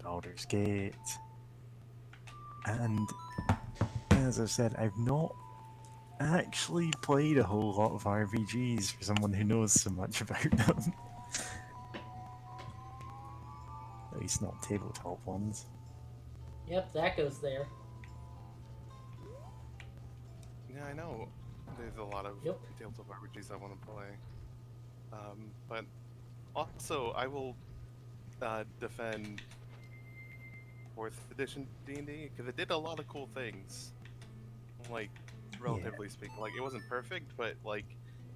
Baldur's Gate. And as I've said, I've not actually played a whole lot of RPGs for someone who knows so much about them. At least not tabletop ones. Yep, that goes there. yeah, I know. There's a lot of tabletop RPGs I want to play. But also, I will defend 4th edition D&D because it did a lot of cool things. like relatively speaking. Like it wasn't perfect, but like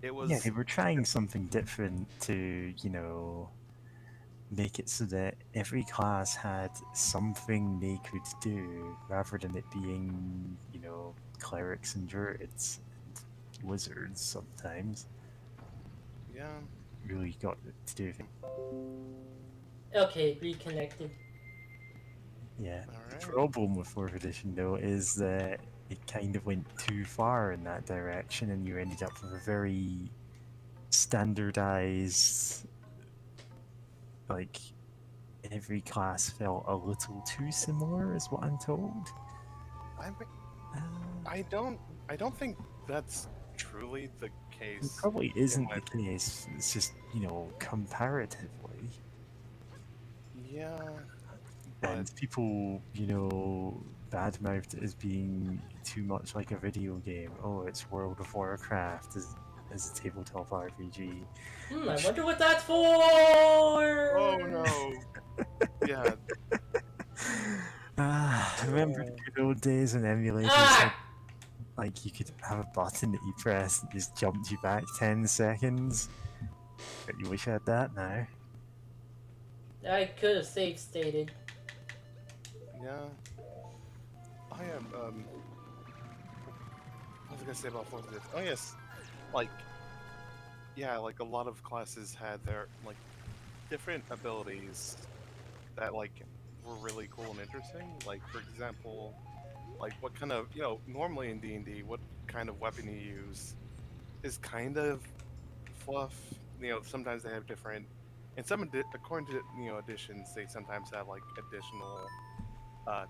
it Yeah, was. they were trying something different to, make it so that every class had something they could do rather than it being, clerics and druids and wizards sometimes. Yeah. Really got to do things. Okay, reconnected. Yeah. All The right. problem with 4th edition, though, is that it kind of went too far in that direction and you ended up with a very standardized, like, every class felt a little too similar, is what I'm told. I mean, Uh, I don't. I don't think that's truly the it case. probably In isn't my the case. It's just, comparatively. Yeah, but And people, badmouthed it as being too much like a video game. Oh, it's World of Warcraft as a tabletop RPG. I Which, wonder what that's for! oh no. Yeah. remember the good old days when emulators had, Ah! like, you could have a button that you pressed that just jumped you back 10 seconds? But you wish I had that now. I could have save stated. Yeah. I am. What was I gonna say about fourth edition? Oh yes, like yeah, like a lot of classes had their like different abilities that like were really cool and interesting. Like for example, like what kind of normally in D&D, what kind of weapon you use is kind of fluff. Sometimes they have different, and according to editions, they sometimes have like additional uh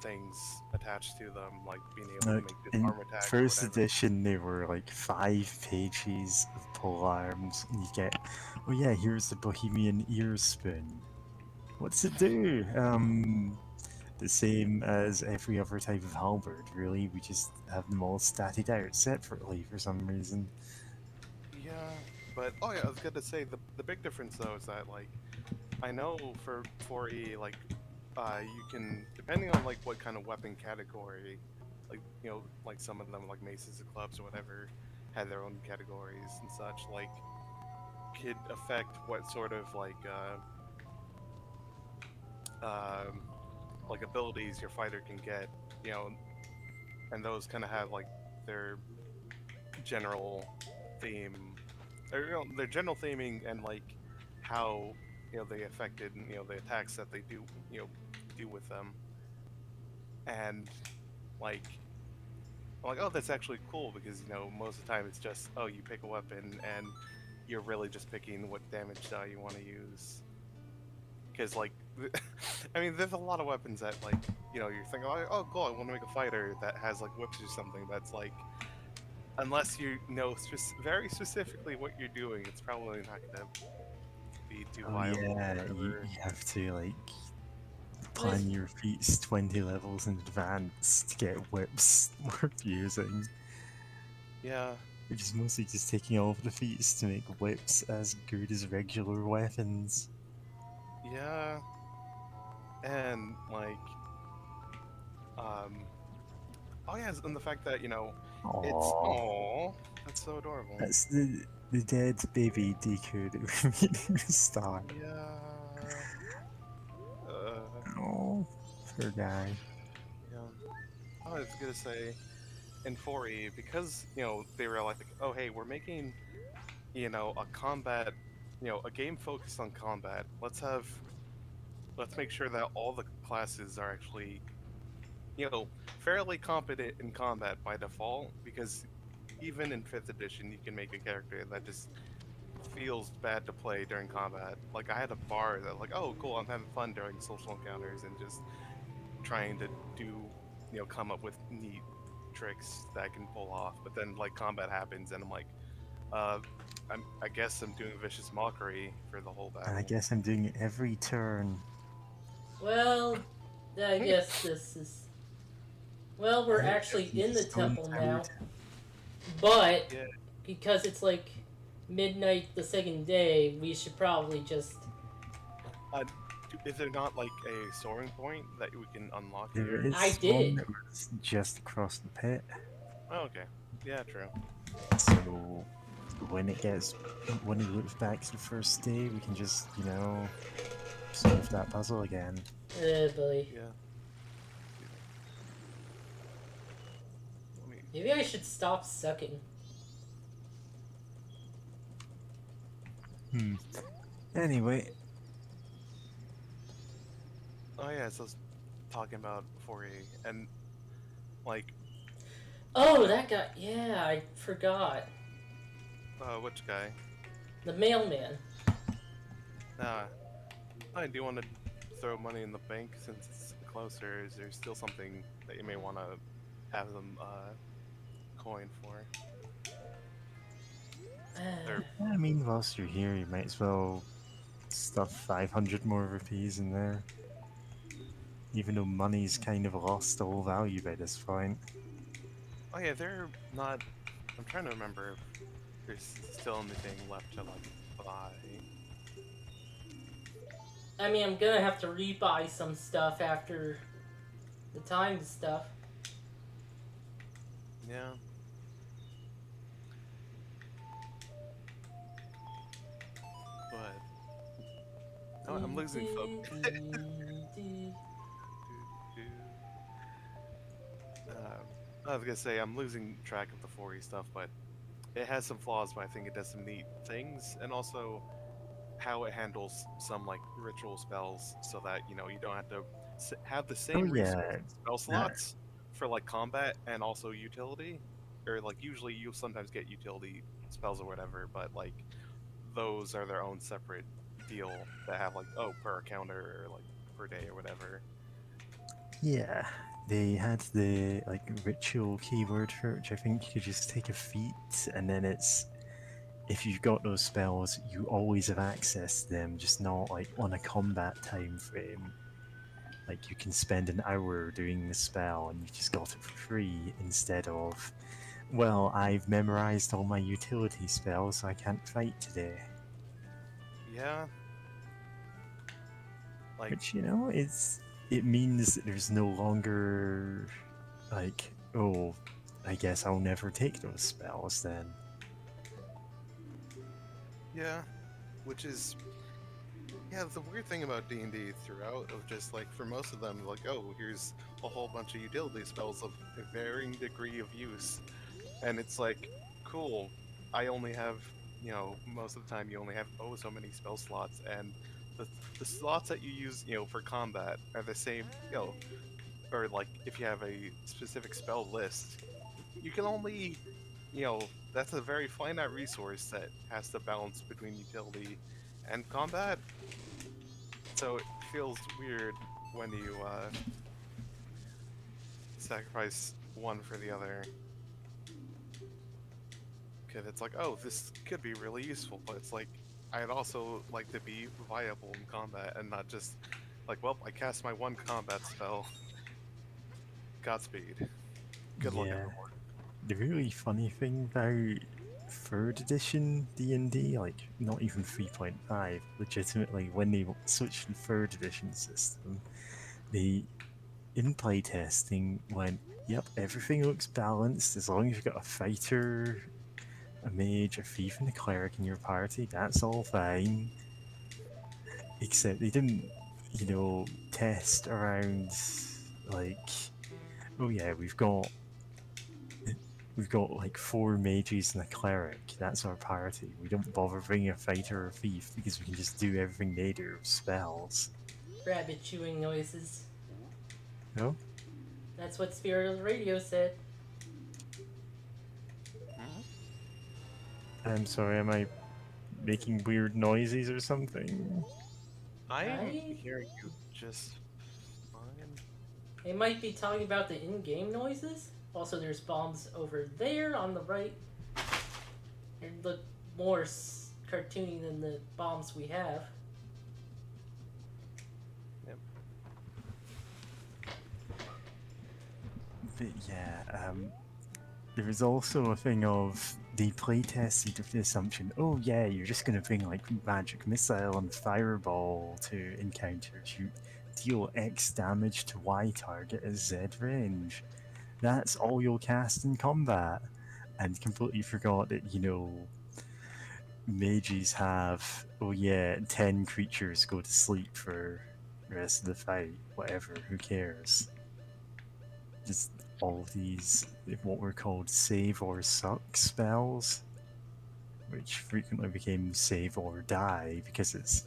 things attached to them, like being able to Like, make in disarm attacks or first whatever. edition, there were like 5 pages of polearms, and you get, oh yeah, here's the Bohemian ear spoon. What's it do? The same as every other type of halberd, really. We just have them all statted out separately for some reason. Yeah, but oh yeah, I was gonna say the big difference though is that like I know for 4E like you can depending on like what kind of weapon category, like like some of them like maces or clubs or whatever had their own categories and such, like could affect what sort of um like abilities your fighter can get, you know, and those kind of have like their general theme, or their general theming and like how they affected the attacks that they do with them, and like I'm like, oh, that's actually cool because most of the time it's just, oh, you pick a weapon and you're really just picking what damage die you want to use, because like I mean there's a lot of weapons that like you're thinking, oh cool, I want to make a fighter that has like whips or something, that's like unless you know very specifically what you're doing, it's probably not going to be too Oh viable or yeah, you whatever. have to like Nice. plan your feats 20 levels in advance to get whips worth using. Yeah, Which is mostly just taking all of the feats to make whips as good as regular weapons. yeah, and like, um, oh yeah, and the fact that it's Aww. oh, that's so adorable. That's the dead baby Deku that we meet in the start. Yeah, Oh, poor guy. yeah. Oh, I was gonna say in 4E because they were like, oh hey, we're making a combat, a game focused on combat. Let's make sure that all the classes are actually, fairly competent in combat by default, because even in 5th edition, you can make a character that just feels bad to play during combat. Like, I had a bar that, like, oh, cool, I'm having fun during social encounters and just trying to do, come up with neat tricks that I can pull off. But then, like, combat happens, and I'm like, uh, I guess I'm doing vicious mockery for the whole And I battle. guess I'm doing it every turn. Well, I guess this is. Well, we're actually in the Stone temple Toad. now. But, Yeah. because it's like midnight the second day, we should probably just. Is there not like a soaring point that we can unlock There here? I is did. one that was just across the pit. Oh, okay. Yeah, true. So when he looks back to the first day, we can just, solve that puzzle again. Oh boy. Yeah. Let me. Maybe I should stop sucking. Anyway, Oh yeah, so I was talking about 4A and like Oh, that guy. Yeah, I forgot. which guy? The mailman. I do want to throw money in the bank since it's closer. Is there still something that you may want to have them coin for? Or, I mean, whilst you're here, you might as well stuff 500 more rupees in there. Even though money's kind of lost all value by this point. oh yeah, they're not. I'm trying to remember if there's still anything left to like buy. I mean, I'm gonna have to rebuy some stuff after the time stuff. Yeah. But oh, I'm losing focus. I was gonna say I'm losing track of the 4E stuff, but it has some flaws, but I think it does some neat things, and also how it handles some like ritual spells, so that you don't have to have the same yeah, spell slots for like combat and also utility, or like usually you'll sometimes get utility spells or whatever, but like those are their own separate deal that have like per counter or like per day or whatever. Yeah, they had the ritual keyword for it, which I think you could just take a feat, and then it's if you've got those spells, you always have access to them, just not like on a combat time frame. Like you can spend an hour doing the spell and you just got it for free instead of, well, I've memorized all my utility spells, so I can't fight today. Yeah. Like, Which, it means that there's no longer like, oh, I guess I'll never take those spells then. yeah, which is the weird thing about D&D throughout of just like for most of them like, oh, here's a whole bunch of utility spells of a varying degree of use, and it's like, cool, I only have most of the time you only have so many spell slots, and the slots that you use for combat are the same, or like if you have a specific spell list, you can only that's a very finite resource that has to balance between utility and combat. So it feels weird when you sacrifice one for the other. Because it's like, oh, this could be really useful, but it's like, I'd also like to be viable in combat and not just like, well, I cast my one combat spell. Godspeed. Good luck, everyone. The really funny thing about 3rd edition D&D, like not even 3.5, legitimately, when they switched to the 3rd edition system, they, in playtesting, went, yep, everything looks balanced, as long as you've got a fighter, a mage, a thief, and a cleric in your party, that's all fine. Except they didn't, test around, like, oh yeah, we've got like 4 mages and a cleric. That's our party. We don't bother bringing a fighter or a thief because we can just do everything they do with spells. Rabbit chewing noises. No? That's what Spirit of the Radio said. I'm sorry, am I making weird noises or something? I'm hearing you just fine. They might be talking about the in-game noises. Also, there's bombs over there on the right. They look more cartoony than the bombs we have. Yep. But yeah, there was also a thing of they playtested with the assumption, oh yeah, you're just gonna bring like magic missile and fireball to encounters. You deal X damage to Y target at Z range. That's all you'll cast in combat. And completely forgot that, mages have, oh yeah, 10 creatures go to sleep for the rest of the fight. Whatever, who cares? Just all of these, what were called save or suck spells, which frequently became save or die because it's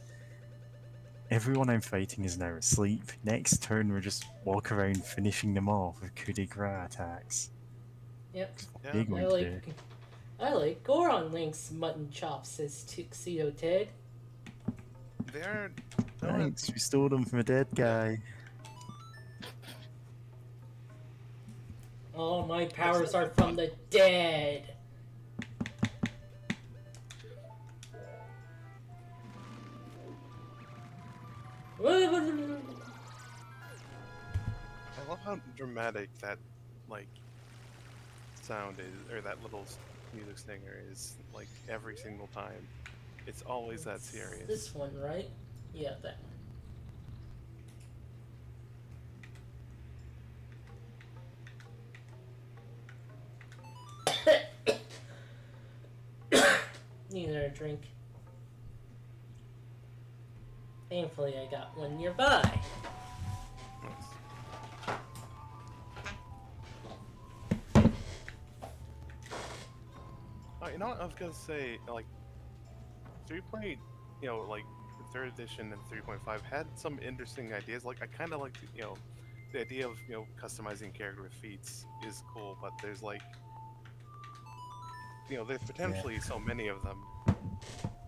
everyone I'm fighting is now asleep. Next turn, we're just walk around finishing them off with coup de grace attacks. Yep. What are they going to do? I like gore on Link's mutton chops, says Tuxedo Ted. They're Thanks, we stole them from a dead guy. All my powers are from the dead. I love how dramatic that like sound is, or that little music stinger is. Like every single time, it's always that serious. This one, right? Yeah, that one. Need another drink. Thankfully, I got one nearby. Oh, you know what I was gonna say? Like, 3. Like the 3rd edition and 3.5 had some interesting ideas. Like, I kind of like, the idea of customizing character with feats is cool, but there's like, there's potentially so many of them,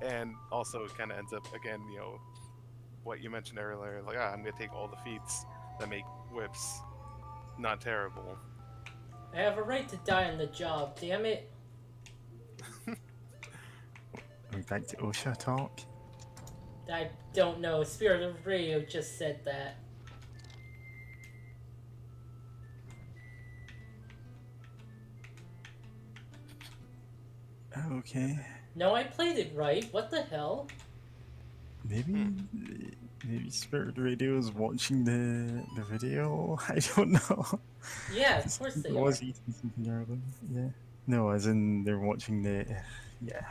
and also it kind of ends up again, what you mentioned earlier, like, I'm gonna take all the feats that make whips not terrible. I have a right to die on the job, damn it. Are we back to OSHA talk? I don't know. Spirit of Radio just said that. Okay. No, I played it right. What the hell? Maybe Spirit Radio is watching the video. I don't know. Yeah, of course they are. Was eating something earlier. Yeah. No, as in they're watching the. Yeah.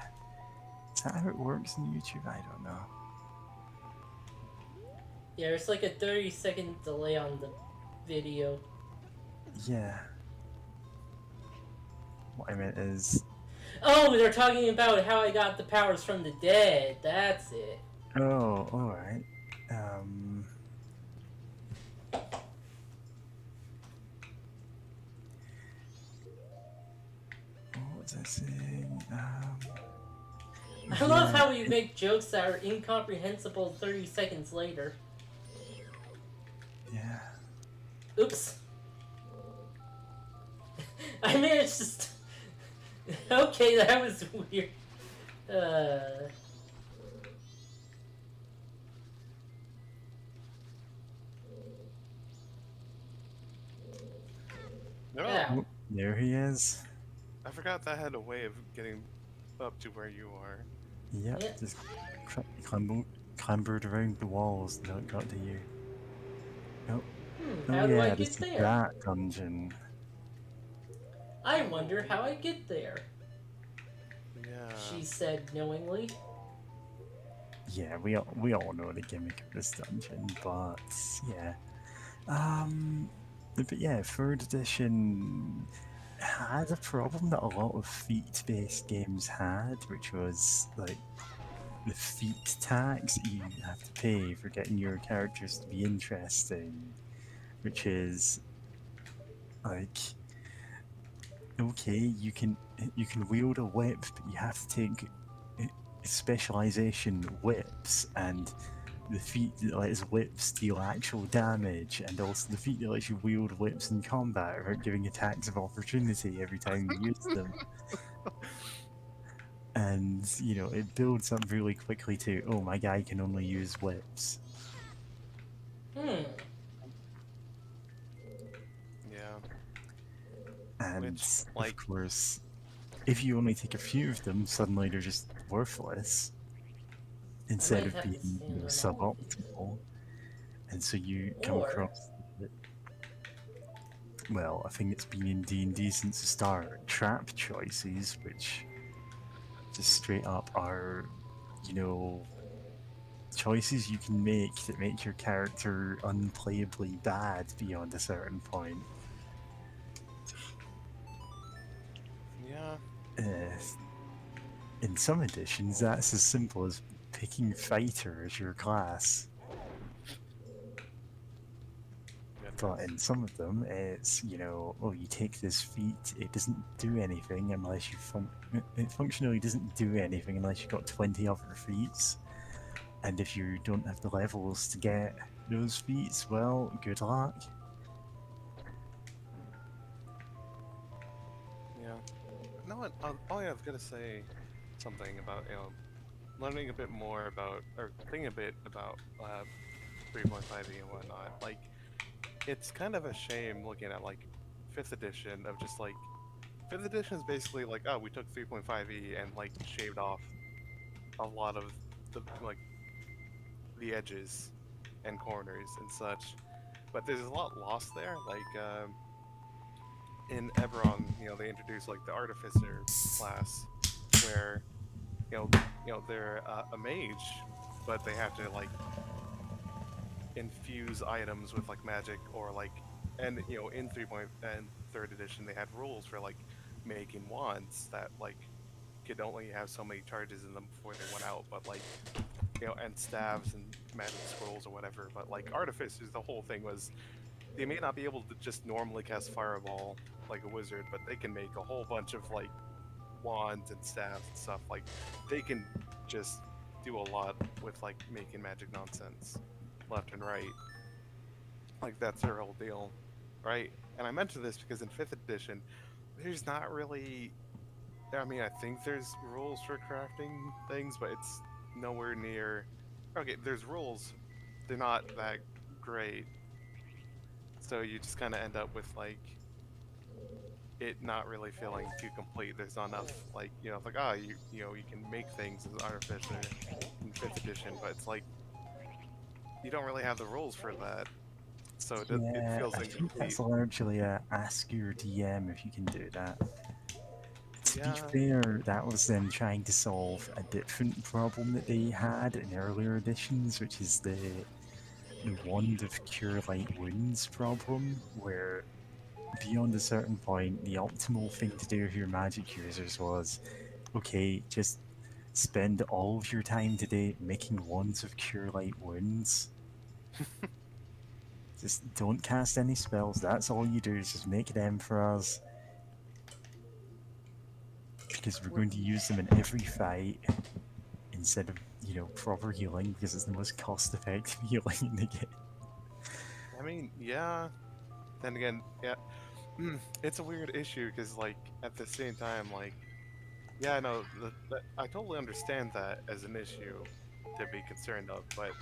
Is that how it works in YouTube? I don't know. Yeah, there's like a 30-second delay on the video. Yeah. What I meant is. Oh, they're talking about how I got the powers from the dead. That's it. Oh, alright. What was I saying? I love how we make jokes that are incomprehensible 30 seconds later. Yeah. Oops. I managed to okay, that was weird. No, Yeah. Oh, there he is. I forgot that had a way of getting up to where you are. Yep, Yeah. just clambered around the walls until it got to you. Oh, How do yeah, I this get is there? that dungeon. I wonder how I get there, Yeah. she said knowingly. Yeah, we all know the gimmick of this dungeon, but yeah. But yeah, 3rd edition had a problem that a lot of feat-based games had, which was like the feat tax that you have to pay for getting your characters to be interesting, which is like, okay, you can wield a whip, but you have to take specialization whips, and the feat that lets whips deal actual damage, and also the feat that lets you wield whips in combat without giving attacks of opportunity every time you use them. And, it builds up really quickly to, oh, my guy can only use whips. Yeah. And Which, of like, course, if you only take a few of them, suddenly they're just worthless I instead might of have to being, stand on all of these. suboptimal. And so you come Or across, well, I think it's been in D&D since the start, trap choices, which just straight up are, you know, choices you can make that make your character unplayably bad beyond a certain point. yeah, Uh, in some editions, that's as simple as picking fighter as your class. But goodness. in some of them, it's, oh, you take this feat, it doesn't do anything unless you it functionally doesn't do anything unless you've got 20 other feats. And if you don't have the levels to get those feats, well, good luck. Yeah. No, oh yeah, I was gonna say something about learning a bit more about or thinking a bit about 3.5e and whatnot. Like, it's kind of a shame looking at like fifth edition of just like fifth edition is basically like, oh, we took 3.5e and like shaved off a lot of the edges and corners and such. But there's a lot lost there. Like in Eberron, they introduced like the artificer class, where they're a mage, but they have to like infuse items with like magic or like, and in 3. And third edition they had rules for like making wands that like could only have so many charges in them before they went out, but like and staves and magic scrolls or whatever. But like artificers, the whole thing was they may not be able to just normally cast fireball like a wizard, but they can make a whole bunch of like wands and staves and stuff. Like they can just do a lot with like making magic nonsense left and right. Like that's their whole deal, right? And I mention this because in 5th edition, there's not really. I mean, I think there's rules for crafting things, but it's nowhere near. Okay, there's rules. They're not that great. So you just kind of end up with like it not really feeling too complete. There's not enough like it's like you can make things as an artificer in 5th edition, but it's like you don't really have the rules for that, so it Yeah, feels I think incomplete. that's largely a ask your DM if you can do that. To be Yeah, fair, that was them trying to solve a different problem that they had in earlier editions, which is the Wand of Cure Light Wounds problem, where beyond a certain point, the optimal thing to do with your magic users was, okay, just spend all of your time today making wands of Cure Light Wounds. Just don't cast any spells, that's all you do, is just make them for us. Because we're going to use them in every fight instead of, proper healing, because it's the most cost effective healing in the game. I mean, yeah. Then again, yeah, it's a weird issue because like at the same time, like yeah, no, I totally understand that as an issue to be concerned of, but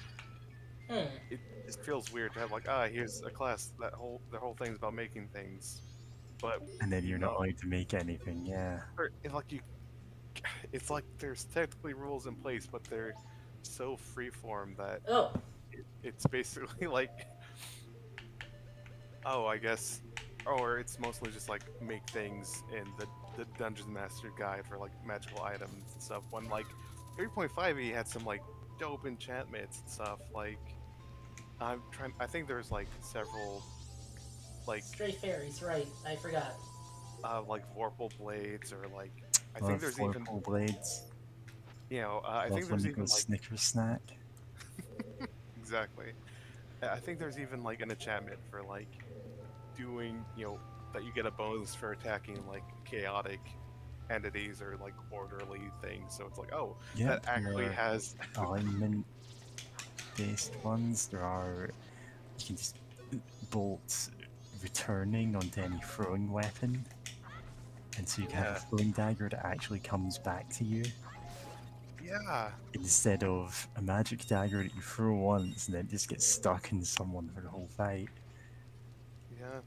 hmm. it just feels weird to have like here's a class that their whole thing's about making things, but And then you're not no, allowed to make anything, yeah. or like it's like there's technically rules in place, but they're so freeform that Oh, it's basically like oh, I guess, or it's mostly just like make things in the Dungeon Master Guide for like magical items and stuff. When like 3.5e had some like dope enchantments and stuff. Like I think there's like several like stray fairies, right? I forgot. like Vorpal blades or like I think Love there's even Vorpal Blades. I think Love when there's it even goes like Snickers snack. exactly. I think there's even like an enchantment for like doing that you get a bonus for attacking like chaotic entities or like orderly things. So it's like, oh, that Yep, there actually are has. alignment based ones. There are, you can just bolt returning onto any throwing weapon. And so you can have a Yeah, throwing dagger that actually comes back to you. yeah, Instead of a magic dagger that you throw once and then just gets stuck in someone for the whole fight. yeah.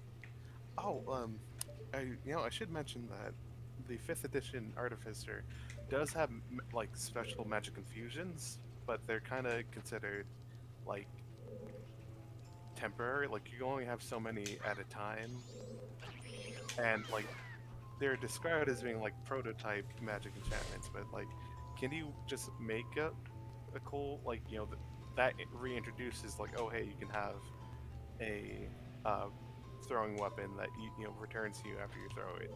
Oh, I should mention that the 5th edition Artificer does have like special magic infusions, but they're kind of considered like temporary. Like you only have so many at a time, and like they're described as being like prototype magic enchantments. But like, can you just make a cool like that reintroduces like, oh hey, you can have a throwing weapon that returns to you after you throw it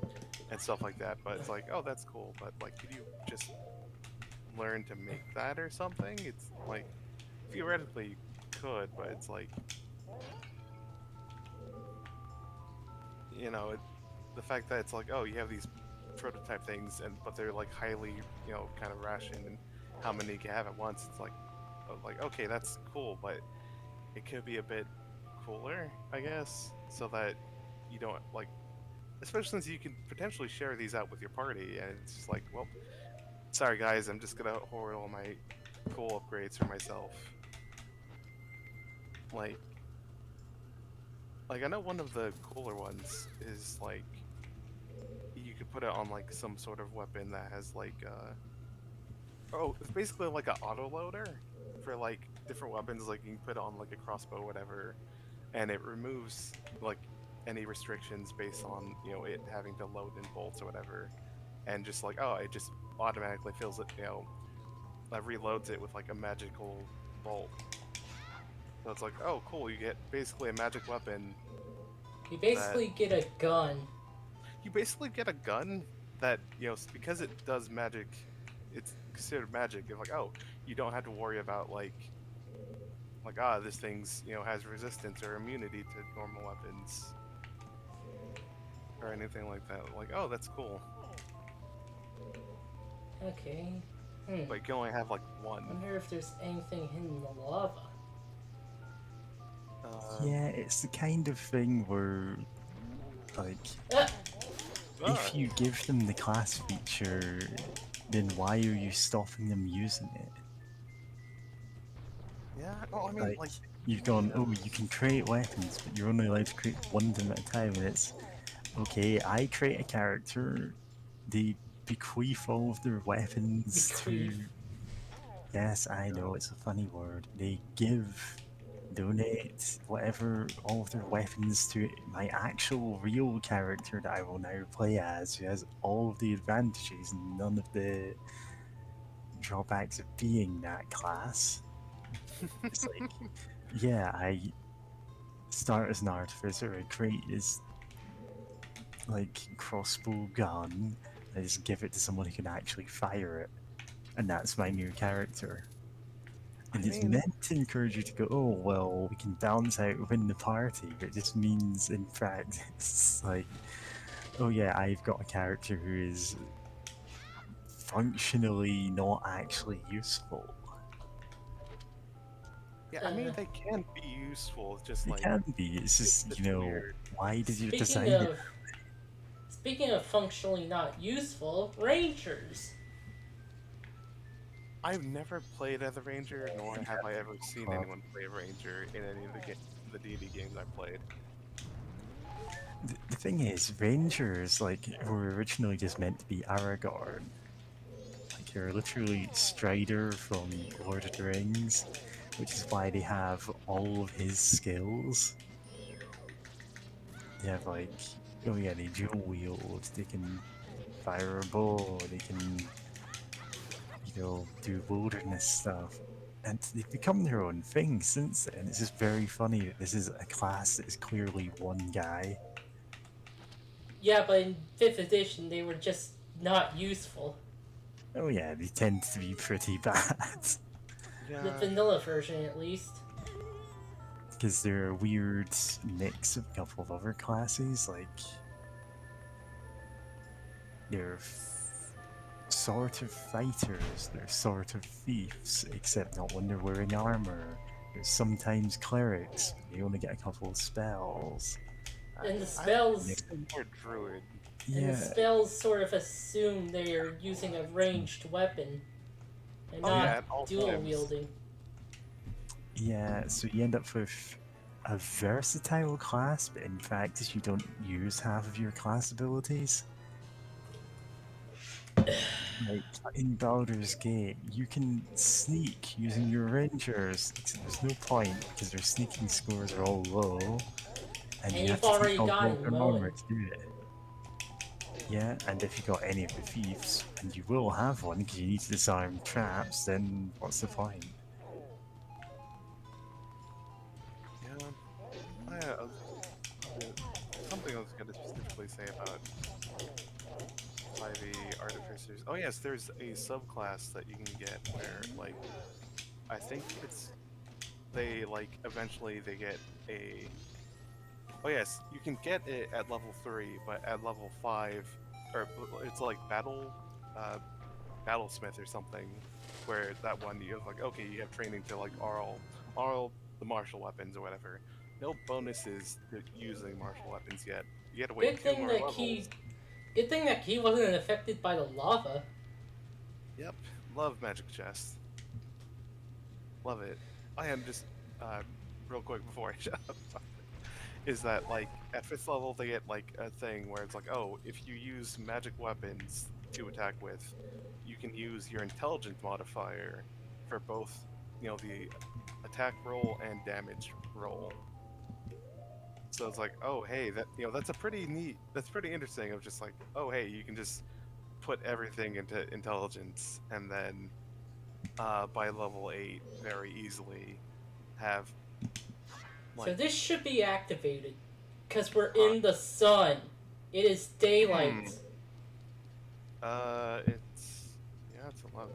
and stuff like that. But it's like, oh, that's cool, but like, could you just learn to make that or something? It's like theoretically you could, but it's like the fact that it's like, oh, you have these prototype things, but they're like highly kind of rationed and how many you can have at once. It's like okay, that's cool, but it could be a bit cooler, I guess, so that you don't like, especially since you can potentially share these out with your party, and it's just like, well, sorry guys, I'm just gonna hoard all my cool upgrades for myself. Like I know one of the cooler ones is like you could put it on like some sort of weapon that has like it's basically like an auto loader for like different weapons. Like you can put it on like a crossbow or whatever, and it removes like any restrictions based on it having to load in bolts or whatever, and just like, oh, it just automatically fills it, that reloads it with like a magical bolt. So it's like, oh cool, you get basically a magic weapon. You basically get a gun. You basically get a gun that because it does magic, it's considered magic. It's like, oh, you don't have to worry about like this thing's has resistance or immunity to normal weapons or anything like that. Like, oh, that's cool. Okay. But you can only have like one. I wonder if there's anything hidden in the lava. Yeah, it's the kind of thing where, like, if you give them the class feature, then why are you stopping them using it? Yeah, well, I mean, like you've gone, oh, you can create weapons, but you're only allowed to create one of them at a time, and it's, okay, I create a character, they bequeath all of their weapons to... Yes, I know, it's a funny word. They donate whatever, all of their weapons to my actual real character that I will now play as, who has all of the advantages and none of the drawbacks of being that class. It's like, yeah, I start as an artificer, I create this like crossbow gun, I just give it to someone who can actually fire it, and that's my new character. And it's meant to encourage you to go, oh, well, we can balance out within the party, but it just means, in fact, it's like, oh yeah, I've got a character who is functionally not actually useful. Yeah, I mean, they can be useful, just like... They can be, it's just, weird. Why did you decide it? Speaking of functionally not useful, Rangers! I've never played as a ranger, nor have I ever seen anyone play a ranger in any of the D&D games I've played. The thing is, rangers, like, were originally just meant to be Aragorn. Like, you're literally Strider from Lord of the Rings, which is why they have all of his skills. They have, like, oh yeah, they dual wield, they can fire a bow, they can... do wilderness stuff, and they've become their own thing since then. It's just very funny that this is a class that is clearly one guy. Yeah, but in 5th edition they were just not useful. Oh yeah, they tend to be pretty bad. Yeah. The vanilla version, at least. Because they're a weird mix of a couple of other classes, like... they're sort of fighters, they're sort of thieves, except not when they're wearing armor. They're sometimes clerics, but they only get a couple of spells. And the spells... druid. Yeah. And the spells sort of assume they are using a ranged weapon, and not dual wielding. Yeah, so you end up with a versatile class, but in practice you don't use half of your class abilities. Like in Baldur's Gate, you can sneak using your rangers, except there's no point because their sneaking scores are all low, and And you have you've to take already all gotten broken Moen. armor to do it. Yeah, and if you got any of the thieves, and you will have one because you need to disarm traps, then what's the point? Yeah. Something I was going to specifically say about 5e artificers. Oh yes, there's a subclass that you can get where, like, I think it's they like eventually they get a. Oh yes, you can get it at level 3, but at level 5, or it's like battlesmith or something, where that one you have like okay, you have training to like Arl the martial weapons or whatever. No bonuses to using martial weapons yet. You had to wait Good 2 thing more that levels. good thing that Key wasn't affected by the lava. Yep, love magic chest. Love it. I am just real quick before I shut up. Is that like at 5th level they get like a thing where it's like, oh, if you use magic weapons to attack with, you can use your intelligence modifier for both, the attack roll and damage roll. So it's like, oh, hey, that's a pretty neat, that's pretty interesting. Of just like, oh, hey, you can just put everything into intelligence, and then by level 8, very easily have So like, this should be activated. Because we're in the sun. It is daylight. it's 11.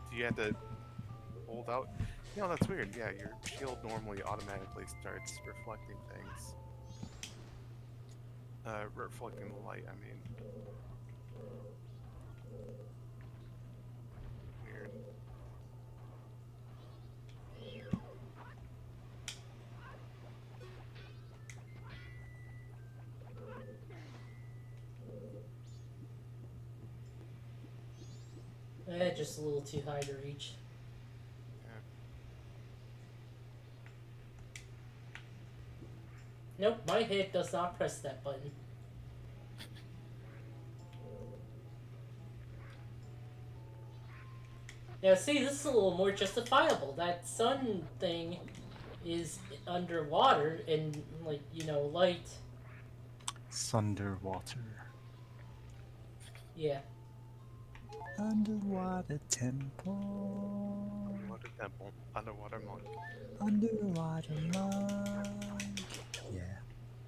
Do you have to hold out? That's weird. Yeah, your shield normally automatically starts reflecting things. Reflecting the light, I mean. Weird. Just a little too high to reach. Yeah. Nope, my hit does not press that button. Now see, this is a little more justifiable. That sun thing is underwater and, like, light. Sunderwater. Yeah. Underwater temple. Underwater temple. Underwater monk. Underwater monk. Yeah.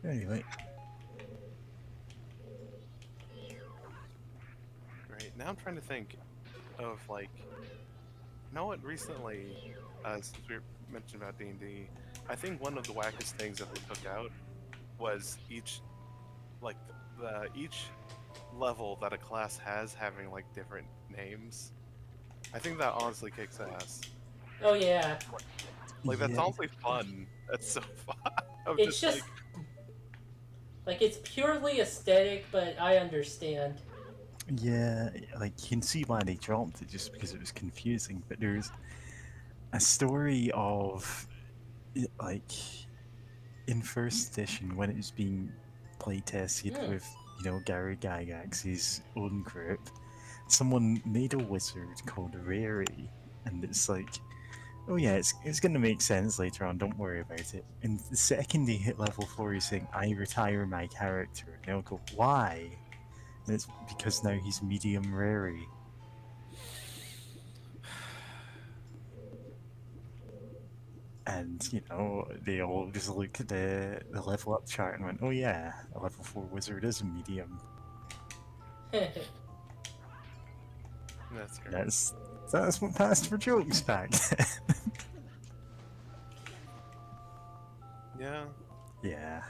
Anyway. Right, now I'm trying to think of, like, what, recently, since we mentioned about D&D, I think one of the wackest things that they took out was each level that a class has having, like, different names. I think that honestly kicks ass. Oh yeah. Like, that's Yeah. honestly fun. That's so fun. It's just like it's purely aesthetic, but I understand. Yeah, like you can see why they dropped it just because it was confusing, but there's a story of like in first edition when it was being playtested with, Gary Gygax's own group, someone made a wizard called Rary, and it's like, oh yeah, it's gonna make sense later on, don't worry about it. And the second he hit level 4, he's saying, I retire my character, and they'll go, why? And it's because now he's medium rarey. And, they all just looked at the level up chart and went, oh yeah, a level 4 wizard is a medium. That's great. That's what passed for jokes back then. Yeah. Yeah.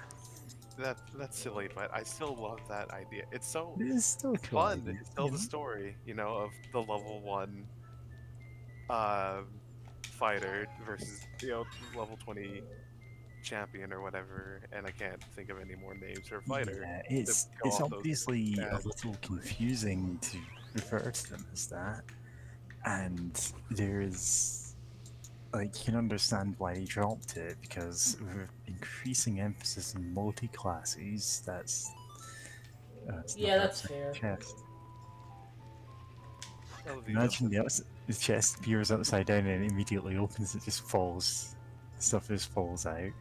That's silly, but I still love that idea. It's so It is still cool. fun to tell the story, of the level 1 fighter versus, level 20 champion or whatever, and I can't think of any more names for a fighter. Yeah, it's obviously a little confusing to refer to them as that. And there's like, you can understand why they dropped it, because with increasing emphasis on multi-classes, that's Yeah, never that's upside fair. chest. Oh, Imagine the chest appears upside down and it immediately opens, it just falls. Stuff just falls out.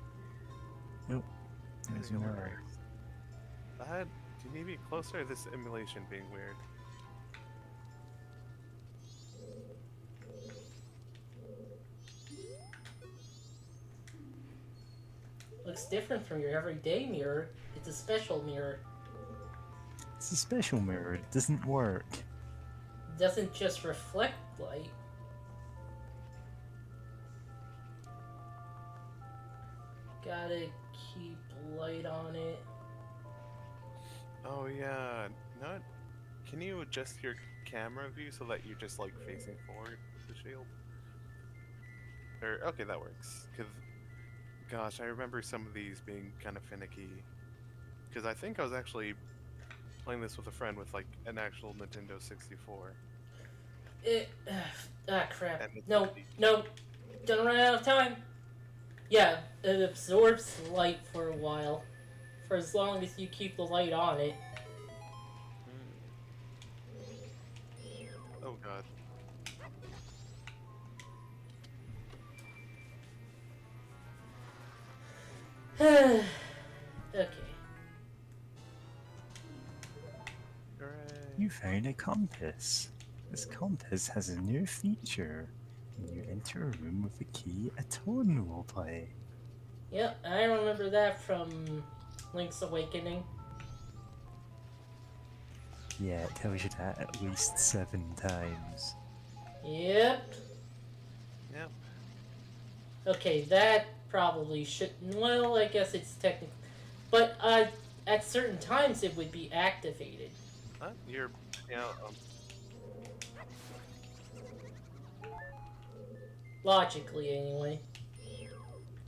Oh, there's real another. nice. Do you need me closer? This emulation being weird. Looks different from your everyday mirror. It's a special mirror. It's a special mirror, it doesn't work. It doesn't just reflect light. Gotta keep light on it. Oh yeah, not. Can you adjust your camera view so that you're just like facing forward with the shield? Or okay, that works. Cause gosh, I remember some of these being kind of finicky. Cause I think I was actually playing this with a friend with like an actual Nintendo 64. Crap. And it's No, like, no. Don't run out of time. Yeah, it absorbs light for a while. For as long as you keep the light on it. oh god. Okay. Hooray. You found a compass. This compass has a new feature. When you enter a room with a key, a tone will play. Yep, I remember that from Link's Awakening. Yeah, it tells you that at least 7 times. Yep. Yep. Okay, that probably shouldn't. Well, I guess it's technically. But at certain times it would be activated. Huh? You're, you know, Logically, anyway.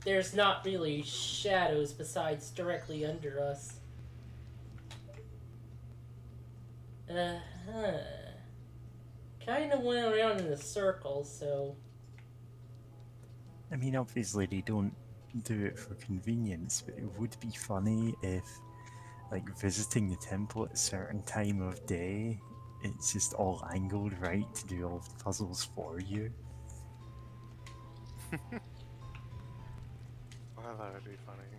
There's not really shadows besides directly under us. Uh-huh. Kinda went around in a circle, so... I mean, obviously they don't do it for convenience, but it would be funny if, like, visiting the temple at a certain time of day, it's just all angled right to do all of the puzzles for you. wow, that would be funny.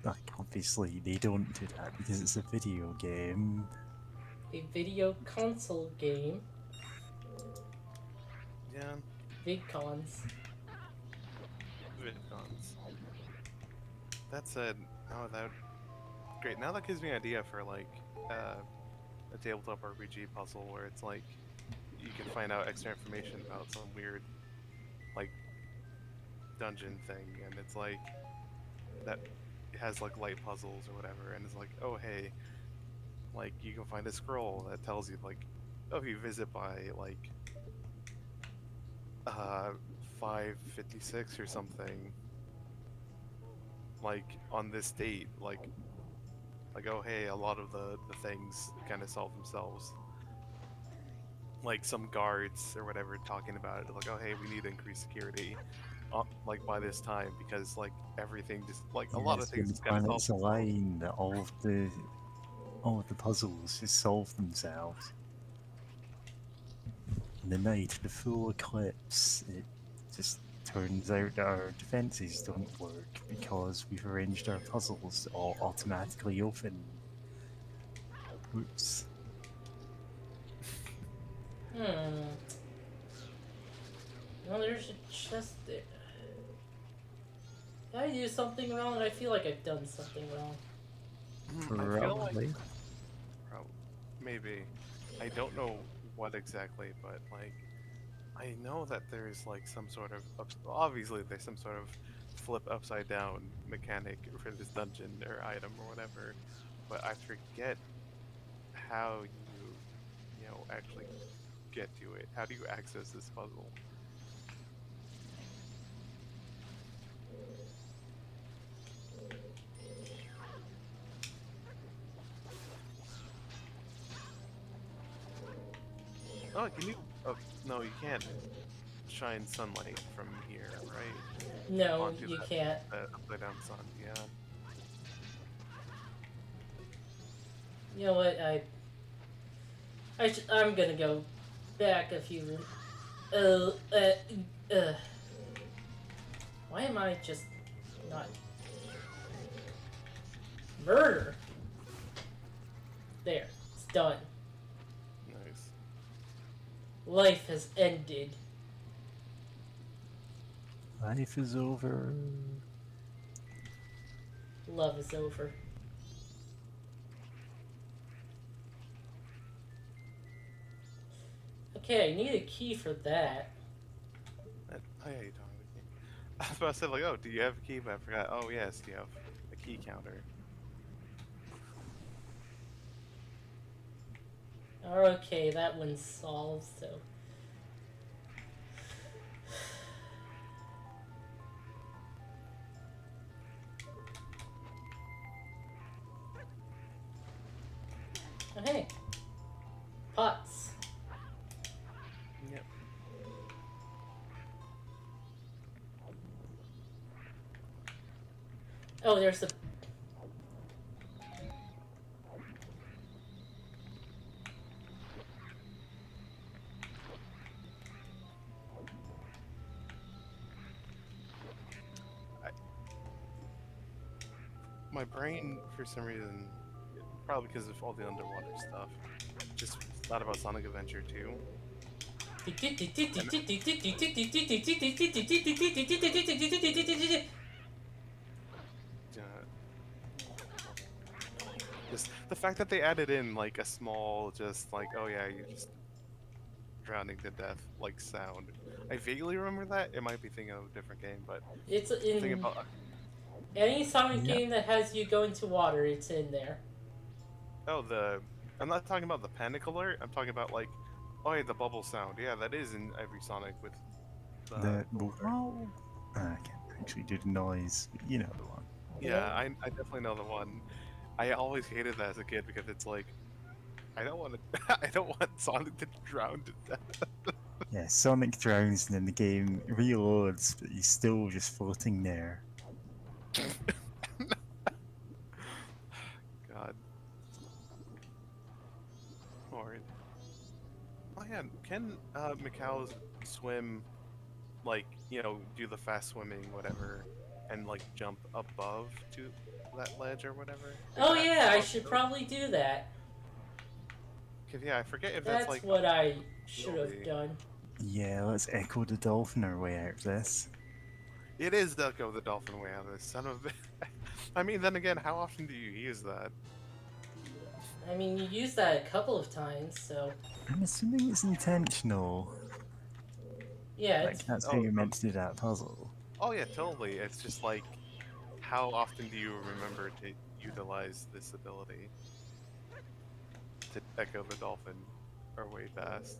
Like, obviously they don't do that because it's a video game. A video console game. Yeah, VidCons. VidCons. That said, oh, that great. Now that gives me an idea for like a tabletop RPG puzzle where it's like you can find out extra information about some weird like dungeon thing, and it's like that it has like light puzzles or whatever, and it's like, oh hey, like you can find a scroll that tells you like, oh, if you visit by like 556 or something, like on this date, like oh hey, a lot of the things kind of solve themselves. Like some guards or whatever talking about it, like, oh hey, we need to increase security, like by this time because like everything just like a lot of Yes, when things the just kind of solve planets themselves. align, all of the puzzles just solve themselves. In the night, the full eclipse, it just turns out that our defenses don't work because we've arranged our puzzles to all automatically open. Oops. Well, there's a chest there. Did I do something wrong? I feel like I've done something wrong. I feel like Probably. maybe I don't know what exactly, but like I know that there's like some sort of obviously there's some sort of flip upside down mechanic for this dungeon or item or whatever, but I forget how you know actually get to it. How do you access this puzzle? Oh, can you? Oh, no, you can't shine sunlight from here, right? No, Onto you that, can't. that upside down sun. Yeah. You know what? I'm gonna go back a few rooms. Why am I just not murder? There, it's done. Nice. Life has ended. Life is over. Love is over. Okay, I need a key for that. Oh yeah, you don't have a key. I was about to say like, oh, do you have a key? But I forgot. Oh yes, you have a key counter. Okay, that one's solved, so. Oh, hey. Pots. Yep. Oh, there's the. My brain, for some reason, probably because of all the underwater stuff, just thought about Sonic Adventure 2. Just the fact that they added in like a small, just like, oh yeah, you're just drowning to death, like sound. I vaguely remember that. It might be thinking of a different game, but It's thinking in about any Sonic Yeah. game that has you go into water, it's in there. I'm not talking about the panic alert. I'm talking about like, oh yeah, the bubble sound. Yeah, that is in every Sonic with The water. wow. I can't actually do the noise. But you know the one. Yeah, I definitely know the one. I always hated that as a kid because it's like, I don't want to, I don't want Sonic to drown to death. Yeah, Sonic drowns and then the game reloads, but he's still just floating there. God. Lord. Oh yeah, can Macau's swim, like, you know, do the fast swimming, whatever, and like jump above to that ledge or whatever? Is Oh that yeah, I should possible? probably do that. Cause yeah, I forget if that's That's like what I should have ability. done. Yeah, let's echo the dolphin our way out of this. It is Ducko the Dolphin way out of this son of a. I mean, then again, how often do you use that? I mean, you used that a couple of times, so I'm assuming it's intentional. yeah, Like, it's that's how Oh, you're meant to do that puzzle. oh yeah, totally. It's just like, how often do you remember to utilize this ability to echo the dolphin or way fast?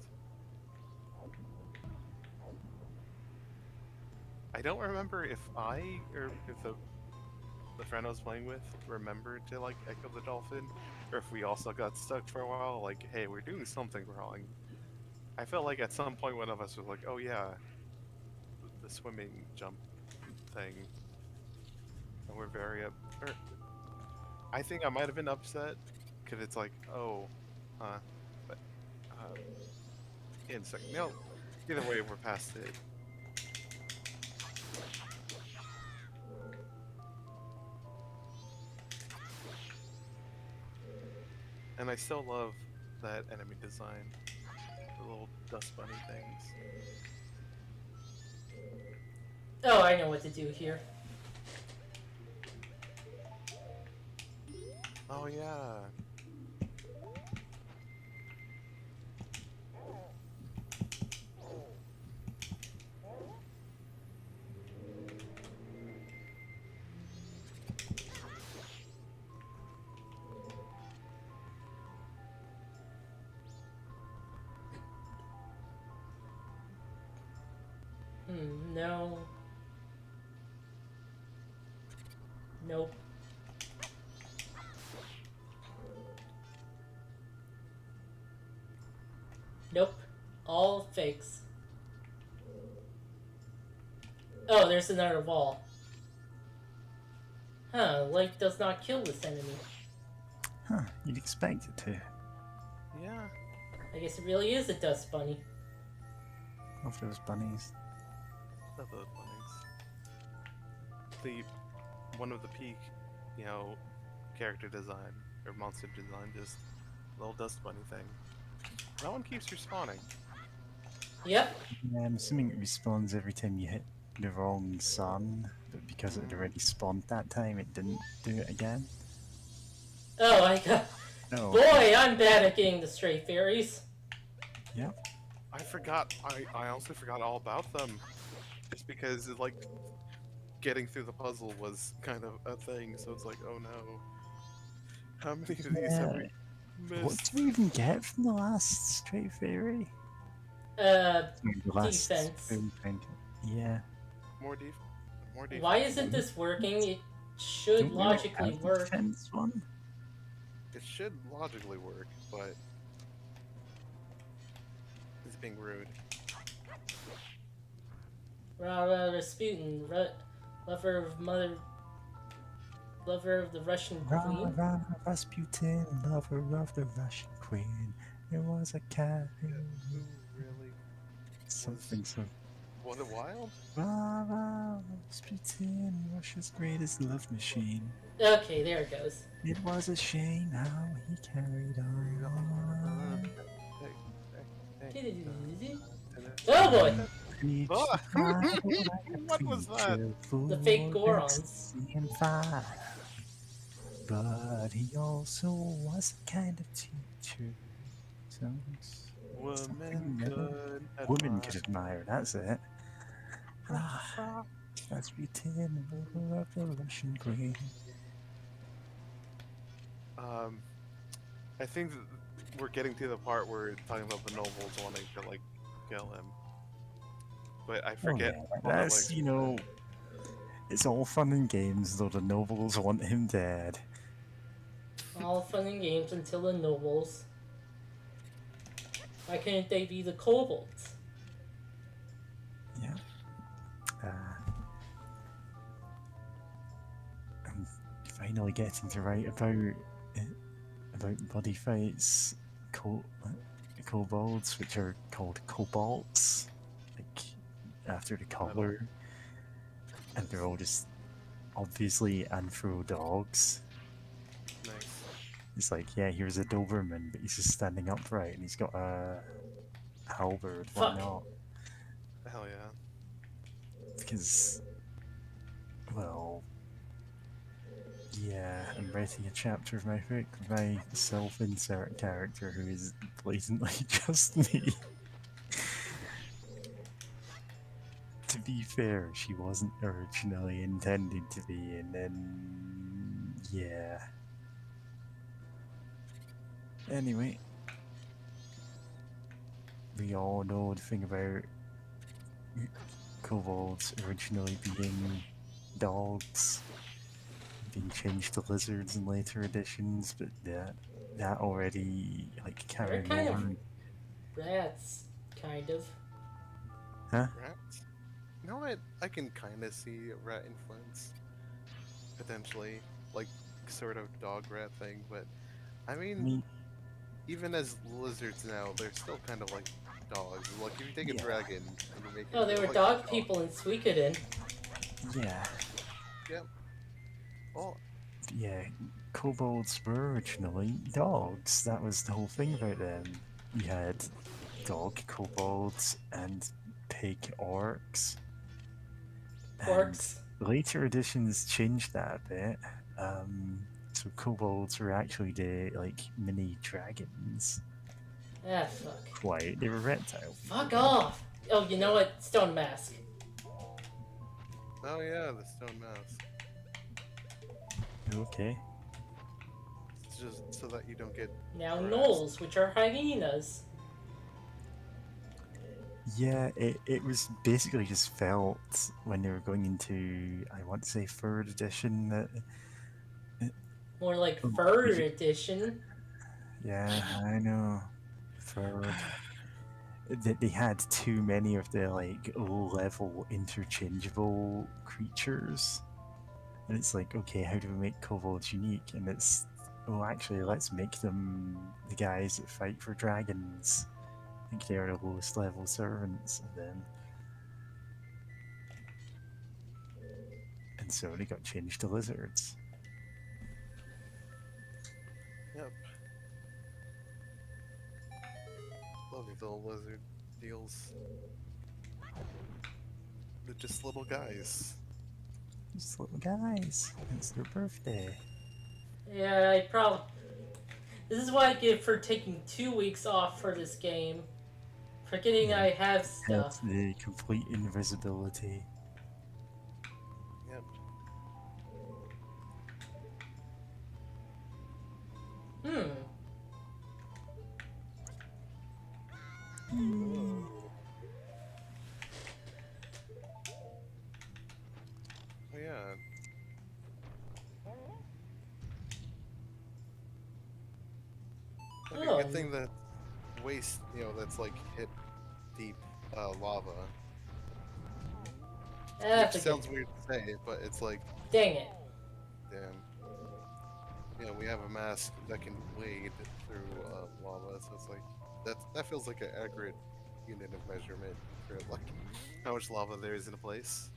I don't remember if I or if the friend I was playing with remembered to like echo the dolphin, or if we also got stuck for a while. Like, hey, we're doing something wrong. I felt like at some point one of us was like, oh yeah, the swimming jump thing, and we're very up. Or, I think I might have been upset because it's like, oh, but in second, no. Either way, we're past it. And I still love that enemy design. The little dust bunny things. oh, I know what to do here. Oh yeah. No. Nope. Nope. All fakes. Oh, there's another wall. Huh, life does not kill this enemy. Huh, you'd expect it to. Yeah. I guess it really is a dust bunny. Love those bunnies. Love those bunnies. One of the peak, character design or monster design, just little dust bunny thing. That one keeps respawning. Yep. Yeah, I'm assuming it respawns every time you hit the wrong sun, but because it had already spawned that time, it didn't do it again. Oh, I got... No. Boy, I'm bad at getting the stray fairies. Yep. I forgot. I honestly forgot all about them. Just because getting through the puzzle was kind of a thing. So it's like, oh no, how many of these have we missed? What do we even get from the last stray fairy? Defense. Yeah. More defense. Why isn't this working? It should logically work. Defense one? It should logically work, but it's being rude. Rasputin, lover of the Russian queen. Rasputin, lover of the Russian queen. There was a cat who Really? something so. Was it wild? Rasputin, Russia's greatest love machine. Okay, there it goes. It was a shame how he carried on. Oh boy! What was that? The fake Gorons. But he also was a kind of teacher. Women could admire, that's it. Rasputin, lover of the Russian queen. I think that we're getting to the part where we're talking about the nobles wanting to kill him. But I forget. Oh, yeah. That's, it's all fun and games, though the nobles want him dead. All fun and games until the nobles. Why couldn't they be the kobolds? Yeah. I'm finally getting to write about body fights, kobolds, which are called kobolds, after the color, and they're all just obviously anthro dogs. Nice. It's like, yeah, here's a Doberman, but he's just standing upright and he's got a halberd. Why not? Hell yeah. Because, well, yeah, I'm writing a chapter of my book with my self-insert character who is blatantly just me. To be fair, she wasn't originally intended to be, and then, yeah. Anyway, we all know the thing about kobolds originally being dogs, being changed to lizards in later editions, but that already carried They're kind over. of rats, kind of. Huh? Rats? No, I can kind of see a rat influence, potentially, sort of dog rat thing, but I mean, even as lizards now, they're still kind of like dogs. Like if you take a dragon and you make it. Oh, they were dog people in Suikoden. Yeah. Yep. Well, yeah, kobolds were originally dogs. That was the whole thing about them. You had dog kobolds and pig orcs. Orcs. And later editions changed that a bit. So kobolds were actually the mini dragons. Ah, fuck. Quite, they were reptile. Fuck off! Oh, you know what? Stone Mask. oh yeah, the stone mouse. Okay. It's just so that you don't get. Now harassed. gnolls, which are hyenas. Yeah, it was basically just felt when they were going into, I want to say, 3rd edition, that More like third edition. yeah, I know. 3rd. that they had too many of the like low-level interchangeable creatures, and it's like, okay, how do we make kobolds unique? And it's, oh, actually, let's make them the guys that fight for dragons. I think they are the lowest level servants, and so they got changed to lizards. Yep. Love these little lizard deals. They're just little guys. Just little guys. It's their birthday. Yeah, I probably. This is what I get for taking 2 weeks off for this game. Forgetting Yeah. I have That's stuff. the complete invisibility. Yep. Hmm. Oh yeah. Okay, Oh. good thing that waste, that's like hip deep lava. That's Which a sounds good. weird to say, but it's like, Dang it. damn. Yeah, we have a mask that can wade through lava, so it's like that feels like an accurate unit of measurement for like how much lava there is in a place.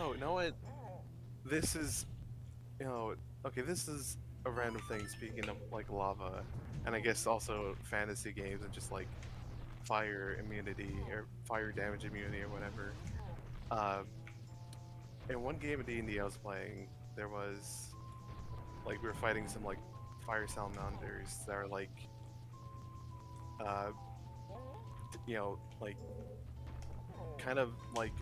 Oh, you know what? This is, okay, this is a random thing. Speaking of like lava, and I guess also fantasy games and just like fire immunity or fire damage immunity or whatever. In one game of D&D I was playing, there was like we were fighting some like fire salamanders that are like, uh, like kind of like,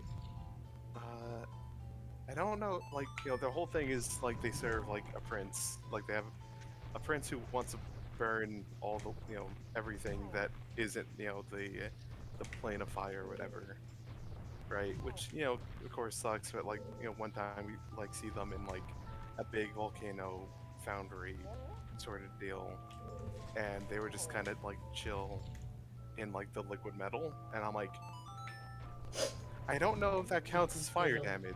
I don't know, like the whole thing is like they serve like a prince, like they have a prince who wants to burn all the everything that isn't the plane of fire or whatever, right? Which of course sucks, but like one time we like see them in like a big volcano foundry sort of deal, and they were just kind of like chill in like the liquid metal, and I'm like, I don't know if that counts as fire damage.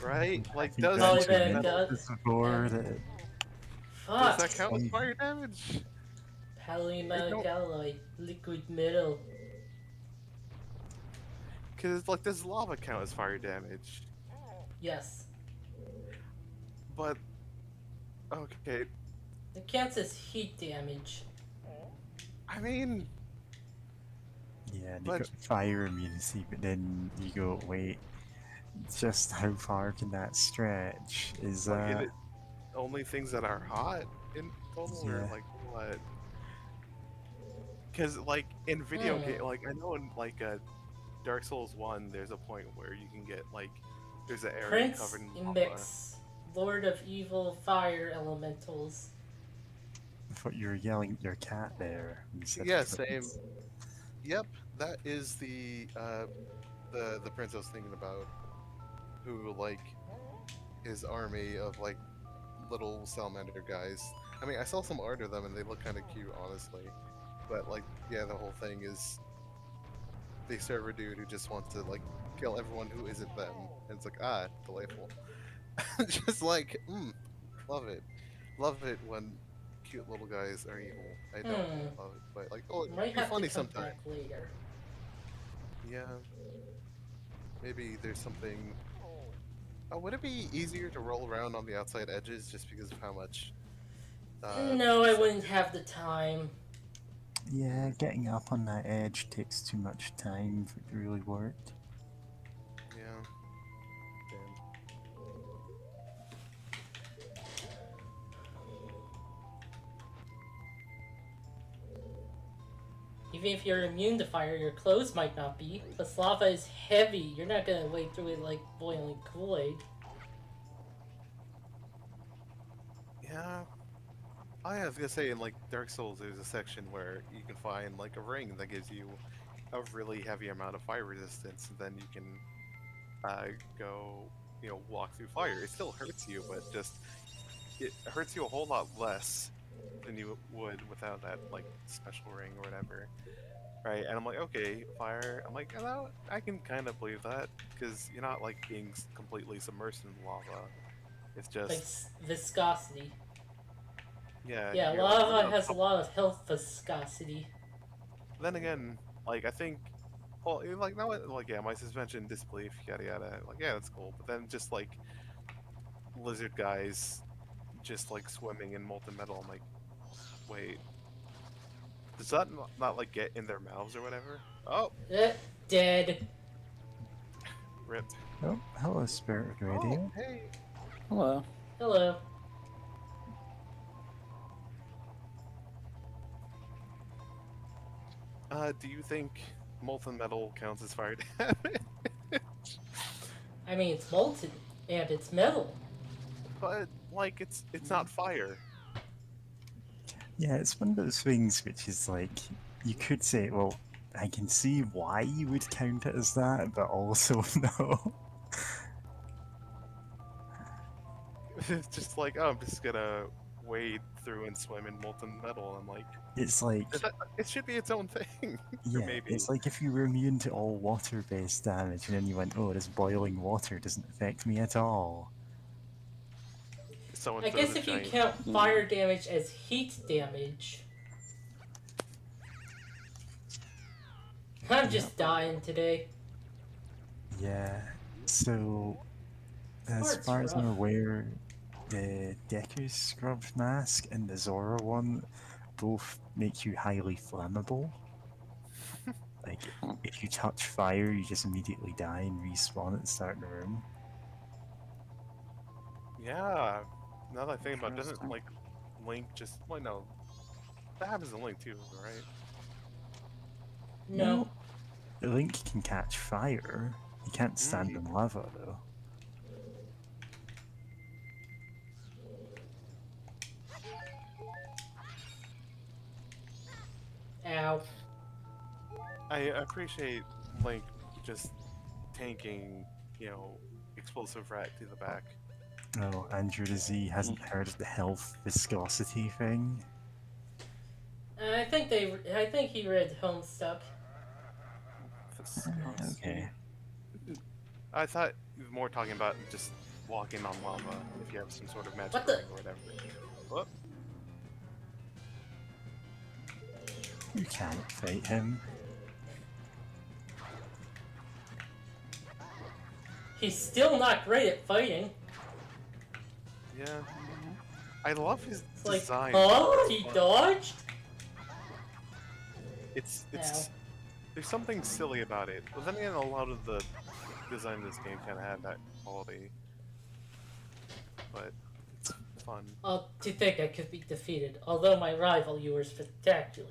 Right? Like, does Polymer metal, Fuck. that count as fire damage? Polymeric alloy, liquid metal. Because, like, does lava count as fire damage? Yes. But, okay. It counts as heat damage. I mean... Yeah, and you got fire immunity, but then you go, wait, just how far can that stretch? Is like, only things that are hot in total, or like what? Because like in video game, like I know in like Dark Souls 1, there's a point where you can get like there's an area covered in lava. Mix, Lord of Evil Fire Elementals. I thought you were yelling at your cat there. Yeah, same. Yep, that is the prince I was thinking about, who like his army of like little salamander guys. I mean, I saw some art of them and they look kind of cute, honestly. But like, yeah, the whole thing is they serve a dude who just wants to like kill everyone who isn't them, and it's like, ah, delightful. Just like, love it when cute little guys are evil. I don't love it, but like, oh, it's funny sometimes. Later. Yeah, maybe there's something. Oh, would it be easier to roll around on the outside edges just because of how much? No, I wouldn't have the time. Yeah, getting up on that edge takes too much time for it to really work. Yeah. Even if you're immune to fire, your clothes might not be. Plus, lava is heavy. You're not gonna wade through it like boiling Kool-Aid. Yeah. I was gonna say, in like Dark Souls, there's a section where you can find like a ring that gives you a really heavy amount of fire resistance, and then you can go walk through fire. It still hurts you, but just it hurts you a whole lot less than you would without that like special ring or whatever, right? And I'm like, okay, fire. I'm like, I can kind of believe that because you're not like being completely submersed in lava. It's Like just viscosity. yeah, Yeah, you're like, oh lava no. has a lot of health viscosity. Then again, like I think, well, like now, like yeah, my suspension disbelief, yada yada. Like yeah, that's cool. But then just like lizard guys, just like swimming in molten metal. I'm like, wait, does that not like get in their mouths or whatever? Oh, Dead. rip. Oh, hello, Spirit Oh, Radio. hey. Hello. Hello. Do you think molten metal counts as fire damage? I mean, it's molten and it's metal. But like, it's not fire. Yeah, it's one of those things which is like, you could say, well, I can see why you would count it as that, but also no. It's just like, oh, I'm just gonna wade through and swim in molten metal. I'm like, It's like, it should be its own thing. yeah, maybe. it's like if you were immune to all water-based damage, and then you went, oh, this boiling water doesn't affect me at all. Someone I throws guess a if you giant- count fire damage as heat damage. I'm just dying today. Yeah, so as Part's far as I'm rough. aware, the Deku Scrub Mask and the Zora one both make you highly flammable. Like, if you touch fire, you just immediately die and respawn at the start of the room. Yeah. Now that I think about it, doesn't Interesting. like Link just well no. That happens in Link too, right? No. The Link can catch fire. He can't stand in lava, though. Ow. I appreciate Link just tanking, explosive rat to the back. Oh, Andrew Z hasn't heard of the health viscosity thing. I think he read Homestuck. Okay. I thought you were more talking about just walking on lava if you have some sort of magic What the- ring or whatever. Whoop. You can't fight him. He's still not great at fighting. Yeah. I love his It's like, design. oh, he dodged? It's Ow. there's something silly about it. But then again, a lot of the design of this game kind of had that quality. But it's fun. To think I could be defeated, although my rival, you were spectacular.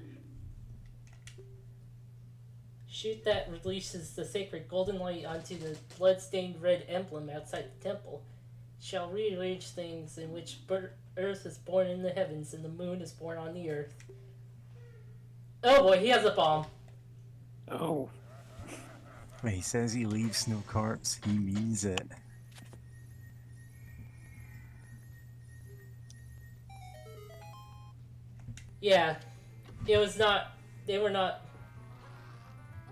Shoot that releases the sacred golden light onto the blood-stained red emblem outside the temple. It shall rearrange things in which Earth is born in the heavens and the moon is born on the earth. Oh boy, he has a bomb. Oh. When he says he leaves no corpse, he means it. Yeah, it was not. They were not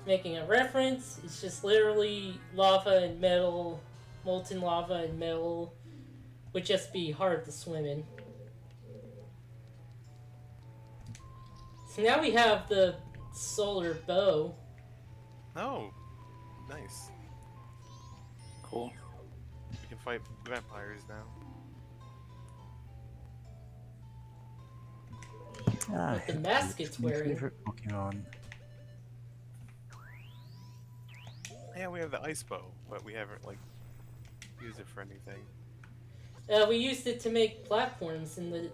making a reference. It's just literally lava and metal, molten lava and metal would just be hard to swim in. So now we have the solar bow. Oh, nice. Cool. We can fight vampires now. Ah, With the mask it's my wearing. favorite Pokemon. Yeah, we have the ice bow, but we haven't like used it for anything. We used it to make platforms in the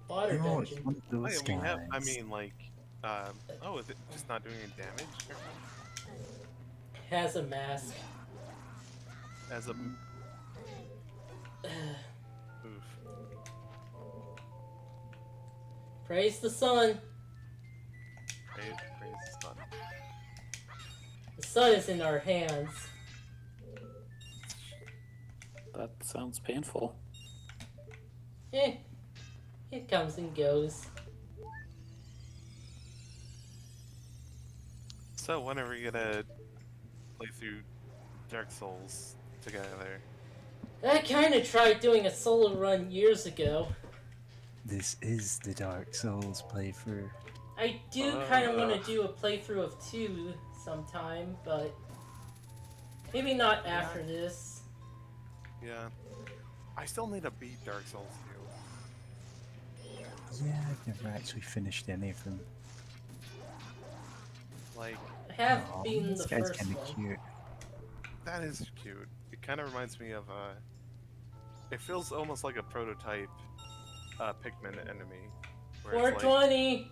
water Oh, it's dungeon. one of Oh, those yeah, we have. I guys. mean, like, oh, is it just not doing any damage? Has a mask. As a oof. Praise the sun. Praise the sun. The sun is in our hands. That sounds painful. Eh, it comes and goes. So when are we gonna play through Dark Souls together? I kind of tried doing a solo run years ago. This is the Dark Souls playthrough. I do kind of want to do a playthrough of 2 sometime, but maybe not after this. Yeah. I still need to beat Dark Souls 2. Yeah, I've never actually finished any of them. Like, I have Aw, beaten this the guy's first kinda one. cute. that is cute. It kind of reminds me of, it feels almost like a prototype Pikmin enemy. Where it's 420!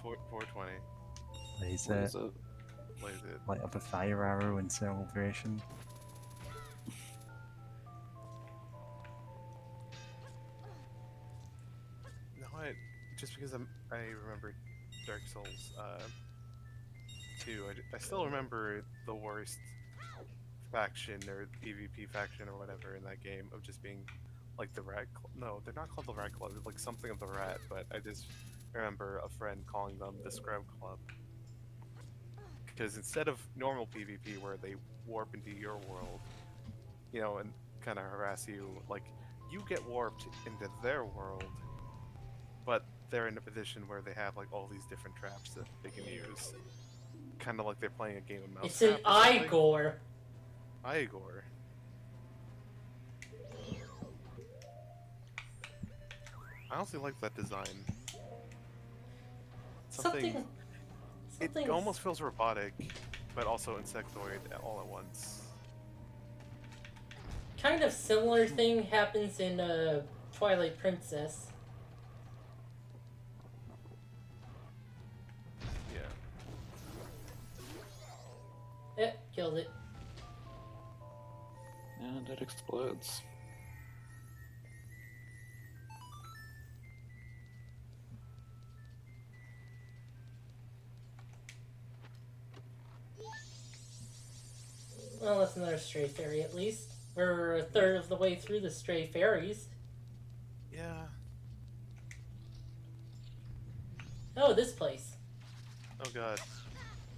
like 420. Plays What it, is it? Plays it. light up a fire arrow in celebration. No, just because I remember Dark Souls 2, I still remember the worst faction or PvP faction or whatever in that game of just being like the Rat Club. No, they're not called the Rat Club. It's like something of the Rat, but I just remember a friend calling them the Scrub Club. Because instead of normal PvP where they warp into your world, you know, and kind of harass you, like, you get warped into their world, but they're in a position where they have like all these different traps that they can use. Kind of like they're playing a game of mouse. It's an Igor. Igor. I honestly like that design. Something It almost feels robotic, but also insectoid all at once. kind of similar thing happens in Twilight Princess. Yeah. Killed it. And it explodes. Well, that's another stray fairy at least. We're a third of the way through the stray fairies. Yeah. Oh, this place. Oh god.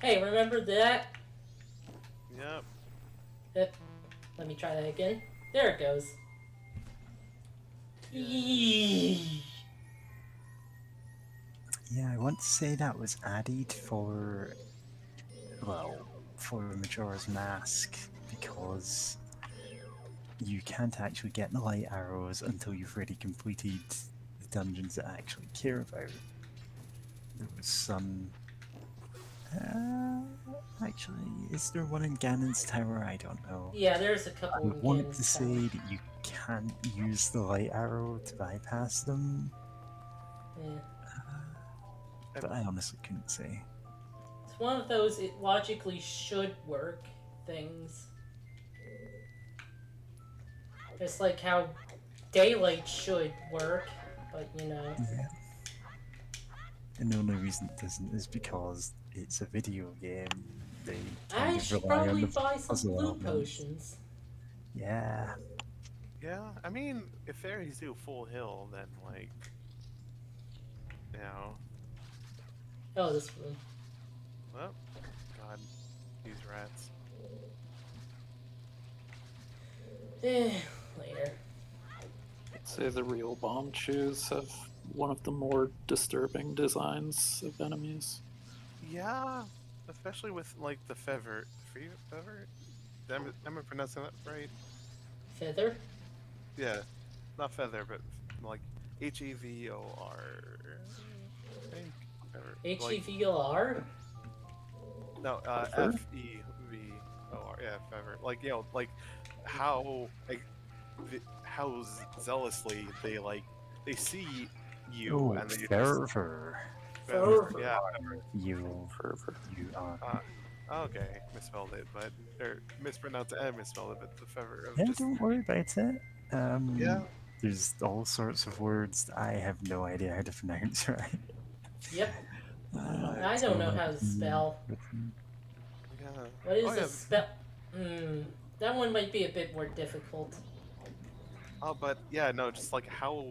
Hey, remember that? Yep. Let me try that again. There it goes. Eee. Yeah, I want to say that was added for, well, for Majora's Mask, because you can't actually get the light arrows until you've already completed the dungeons that I actually care about. There was some... actually, is there one in Ganon's Tower? I don't know. Yeah, there's a I couple would of want games to say that you can't use the light arrow to bypass them, Yeah. but I honestly couldn't say. It's one of those it logically should work things. Just like how daylight should work, but you know. Yeah. And the only reason it doesn't is because it's a video game. They kind I of should rely on probably the buy some puzzle blue elements. potions. Yeah. Yeah. I mean, if fairies do full hill, then like, you know. Oh, this room. Well, god, these rats. Later. I'd say the real bomb chews have one of the more disturbing designs of enemies. Yeah, especially with like the feather. Feather? Am I pronouncing that right? Feather? Yeah, not feather, but like H-E-V-O-R. I think. Feather. HEVLR? No, Feather? F-E-V-O-R. Yeah, feather. Like, you know, like how zealously they see you Oh, and they just fervor. Fervor. yeah. You, Fervor. you are. Okay, misspelled it, but or mispronounced it and misspelled it, but the feather of Yeah, just don't worry about it. yeah. There's all sorts of words that I have no idea how to pronounce, right? Yep. I So don't know how to written- spell. written. Yeah. What is Oh, a yeah. spell? That one might be a bit more difficult. Oh, but yeah, no, just like how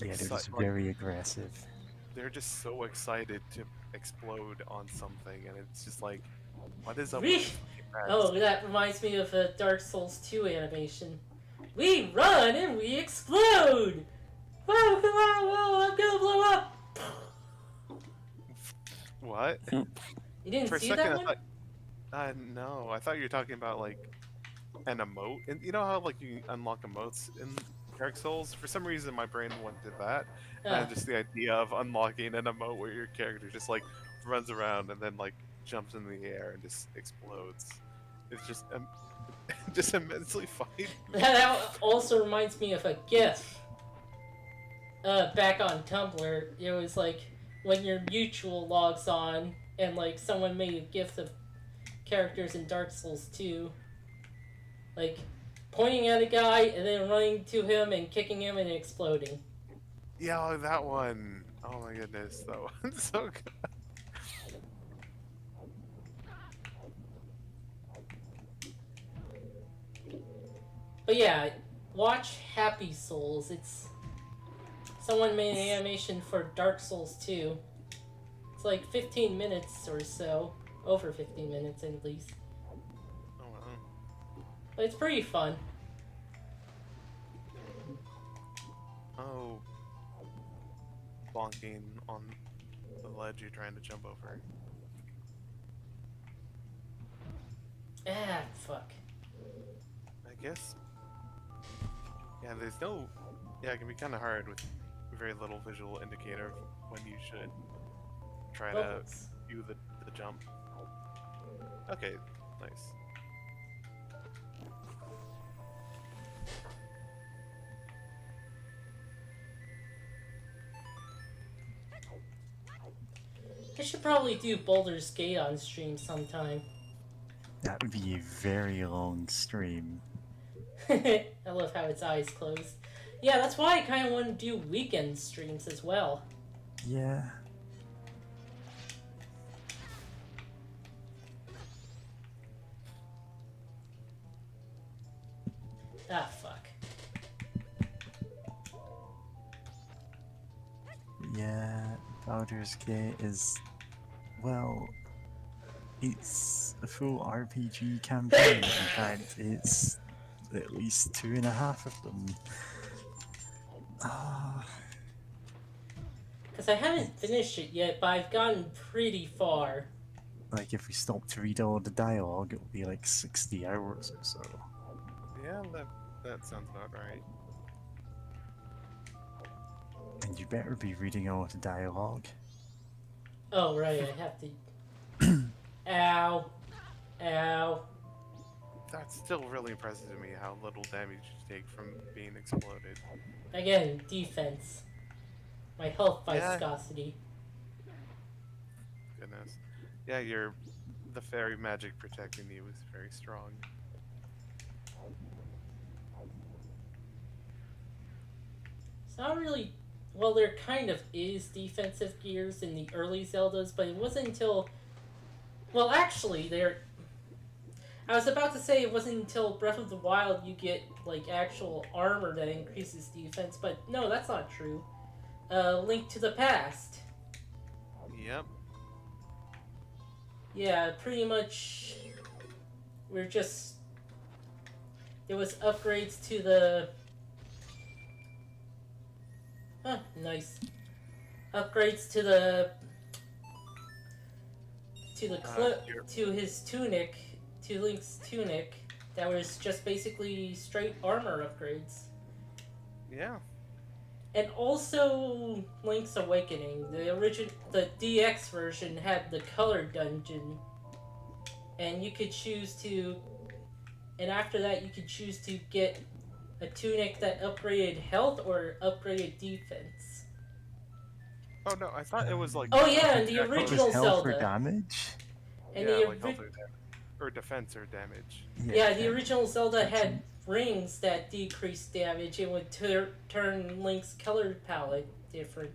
Yeah, it was like very aggressive. they're just so excited to explode on something, and it's just like, what is up with Whee! your fucking Oh, pets? that reminds me of a Dark Souls 2 animation. We run and we explode! Whoa, whoa, whoa, I'm gonna blow up! What? You didn't For a see second, that I one? thought, no, I thought you were talking about like an emote, and you know how like you unlock emotes in Dark Souls. For some reason, my brain went to that, and just the idea of unlocking an emote where your character just like runs around and then like jumps in the air and just explodes. It's just just immensely funny. That also reminds me of a GIF. Back on Tumblr, it was like when your mutual logs on and like someone made a GIF of characters in Dark Souls 2. Like pointing at a guy and then running to him and kicking him and exploding. Yeah, oh, that one. Oh my goodness, that one's so good. But yeah, watch Happy Souls. It's someone made an animation for Dark Souls 2. It's like 15 minutes or so. Over 15 minutes at least. Oh, wow. But it's pretty fun. Oh, bonking on the ledge you're trying to jump over. Ah, fuck. I guess. Yeah, there's no. Yeah, it can be kind of hard with very little visual indicator of when you should try to Bubbles. view the jump. Okay, nice. I should probably do Boulder's Gate on stream sometime. That would be a very long stream. I love how its eyes closed. Yeah, that's why I kind of want to do weekend streams as well. Yeah. Ah, fuck. Yeah, Baldur's Gate is, well, it's a full RPG campaign. In fact, it's at least 2.5 of them. Ah, Because I haven't finished it yet, but I've gotten pretty far. like if we stop to read all the dialogue, it'll be like 60 hours or so. Yeah, that sounds about right. And you better be reading all the dialogue. Oh, right, I have to. Ow. Ow. That's still really impressive to me how little damage you take from being exploded. Again, defense. My health Yeah. viscosity. Goodness. Yeah, the fairy magic protecting you is very strong. It's not really. Well, there kind of is defensive gears in the early Zeldas, but it wasn't until. Well, actually, I was about to say it wasn't until Breath of the Wild you get, like, actual armor that increases defense, but no, that's not true. Link to the Past. Yep. Yeah, pretty much. We're just. There was upgrades to the. Huh, nice. Upgrades to the. To his tunic, to Link's tunic, that was just basically straight armor upgrades. Yeah. And also Link's Awakening, the DX version had the color dungeon, and you could choose to, and after that you could choose to get a tunic that upgraded health or upgraded defense. Oh no, I thought it was like. Oh yeah, and the Yeah, It original was health or Zelda. damage? And yeah, the like health or damage. Or defense or damage. Yeah, the original Zelda had rings that decreased damage and would turn Link's color palette different.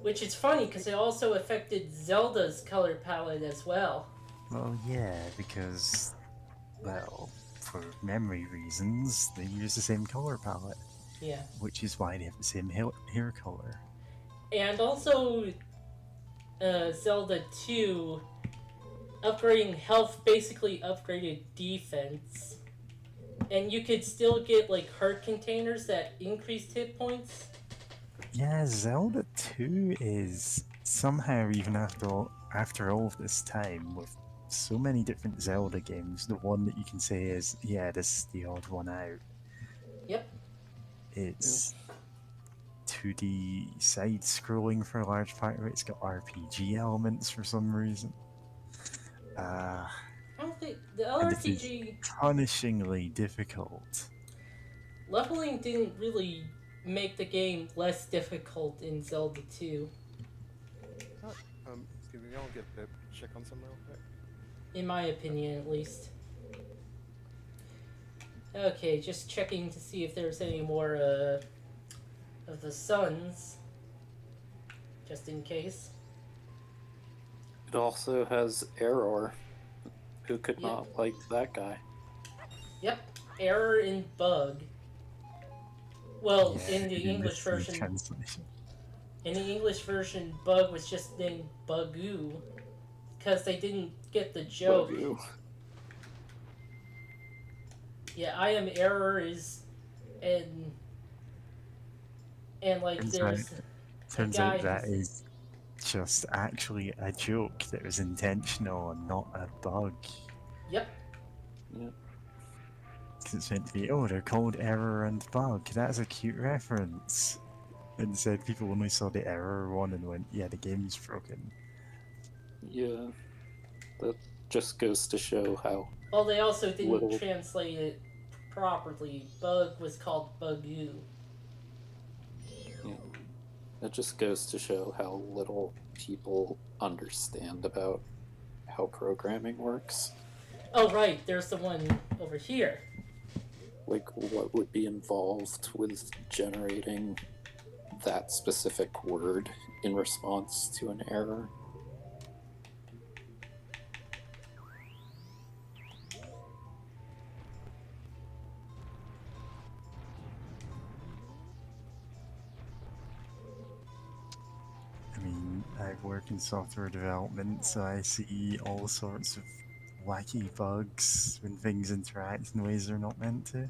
Which is funny because it also affected Zelda's color palette as well. Well, yeah, because well, for memory reasons, they use the same color palette, Yeah. which is why they have the same hair color. And also, Zelda 2, upgrading health basically upgraded defense. And you could still get, like, heart containers that increased hit points. Yeah, Zelda 2 is somehow, even after all of this time, with so many different Zelda games, the one that you can say is, yeah, this is the odd one out. Yep. It's 2D side-scrolling for a large part of it. It's got RPG elements for some reason. I don't think the And it is RPG punishingly difficult. leveling didn't really make the game less difficult in Zelda 2, Excuse me, I'll get to check on something real quick. in my opinion at least. Okay, just checking to see if there's any more of the suns, just in case. It also has Error. Who could Yep. not like that guy? Yep, error and bug. Well, Yeah, in the English the version, translation. bug was just named Bugoo, because they didn't get the joke. Love you. Yeah, I am error is, and like Turns there's Turns guy out that who's- is just actually a joke that was intentional and not a bug. Yep. Yeah. 'Cause it's meant to be, oh, they're called error and bug. That's a cute reference. Instead, people only saw the error one and went, yeah, the game's broken. Yeah. That just goes to show how Well, they also didn't Little- translate it properly. Bug was called Bugoo. it just goes to show how little people understand about how programming works. Oh right, there's the one over here. Like what would be involved with generating that specific word in response to an error. I mean, I work in software development, so I see all sorts of wacky bugs when things interact in ways they're not meant to.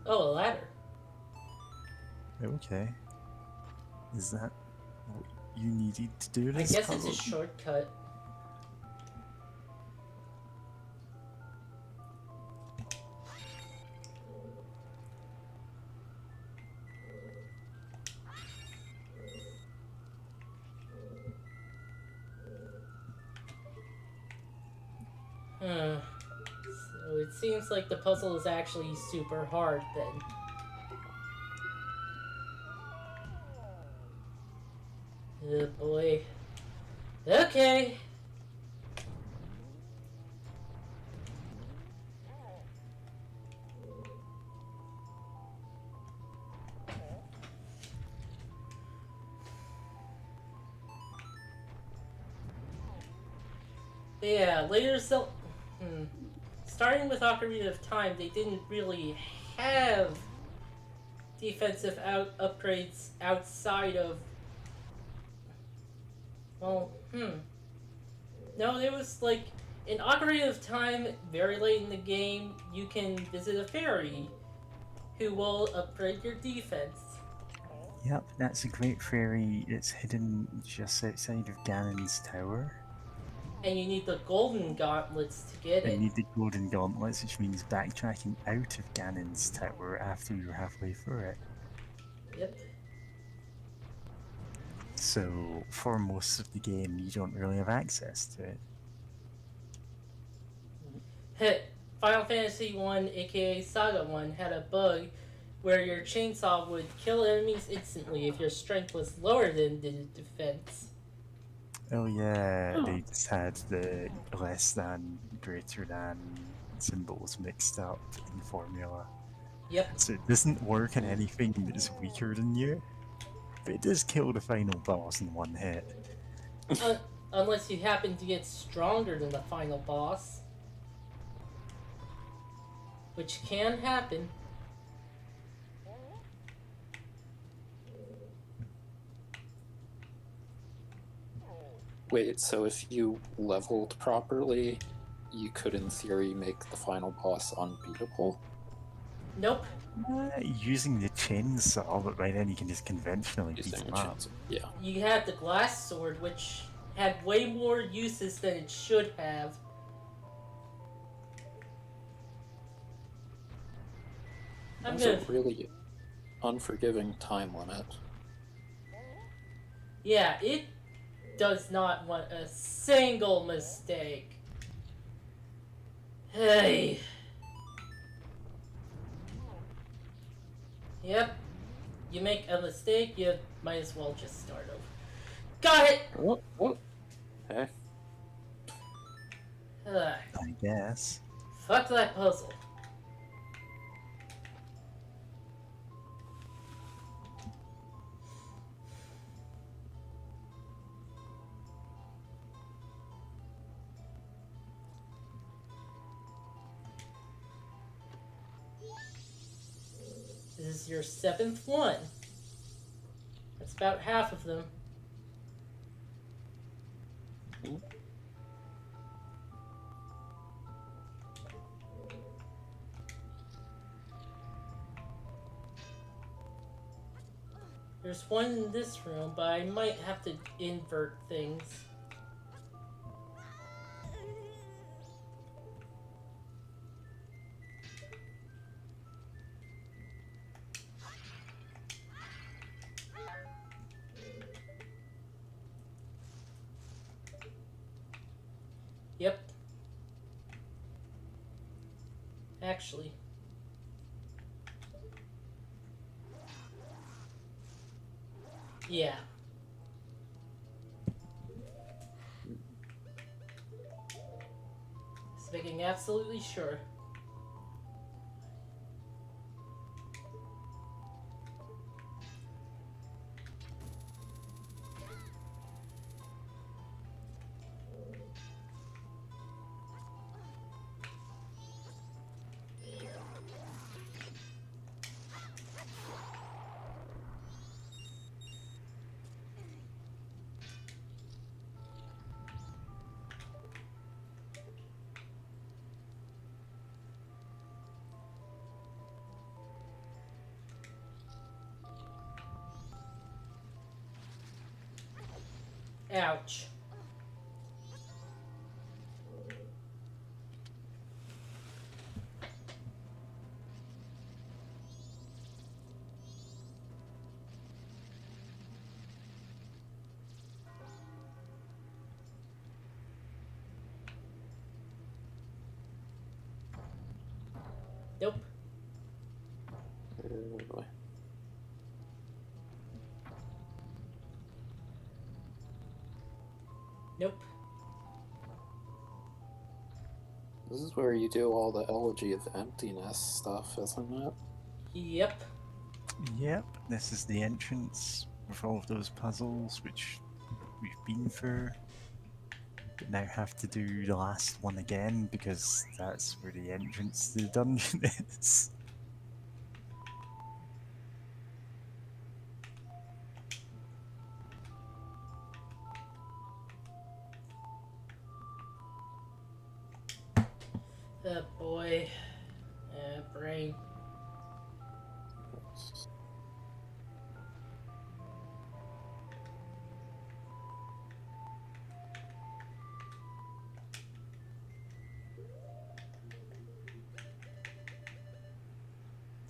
Oh, a ladder. Okay. Is that what you needed to do I this guess it's a puzzle? shortcut. So it seems like the puzzle is actually super hard then. Oh boy. Okay. Yeah, later starting with Ocarina of Time, they didn't really have defensive upgrades outside of... Well, No, there was like... In Ocarina of Time, very late in the game, you can visit a fairy who will upgrade your defense. Yep, that's a great fairy. It's hidden just outside of Ganon's tower. And you need the golden gauntlets to get And it. you need the golden gauntlets, which means backtracking out of Ganon's tower after you're halfway through it. Yep. So, for most of the game, you don't really have access to it. Final Fantasy 1, aka Saga 1, had a bug where your chainsaw would kill enemies instantly if your strength was lower than the defense. Oh yeah, Oh. they just had the less than, greater than symbols mixed up in formula. Yep. So it doesn't work on anything that's weaker than you, but it does kill the final boss in one hit. Unless you happen to get stronger than the final boss. Which can happen. Wait, so if you leveled properly, you could in theory make the final boss unbeatable? Nope. Using the chainsaw, but by then you can just conventionally beat Using him a up. chainsaw. Yeah. You had the glass sword, which had way more uses than it should have. There's a really unforgiving time limit. Yeah, it does not want a single mistake. Hey. Yep. You make a mistake, you might as well just start over. Got it! What? Hey. Ugh. I guess. Fuck that puzzle. This is your 7th one. That's about half of them. There's one in this room, but I might have to invert things. Yep. Actually. Yeah. Just making absolutely sure. Ouch. Nope. Nope. This is where you do all the Elegy of Emptiness stuff, isn't it? Yep. Yep, this is the entrance with all of those puzzles, which we've been through. But now have to do the last one again, because that's where the entrance to the dungeon is. Oh boy. Brain.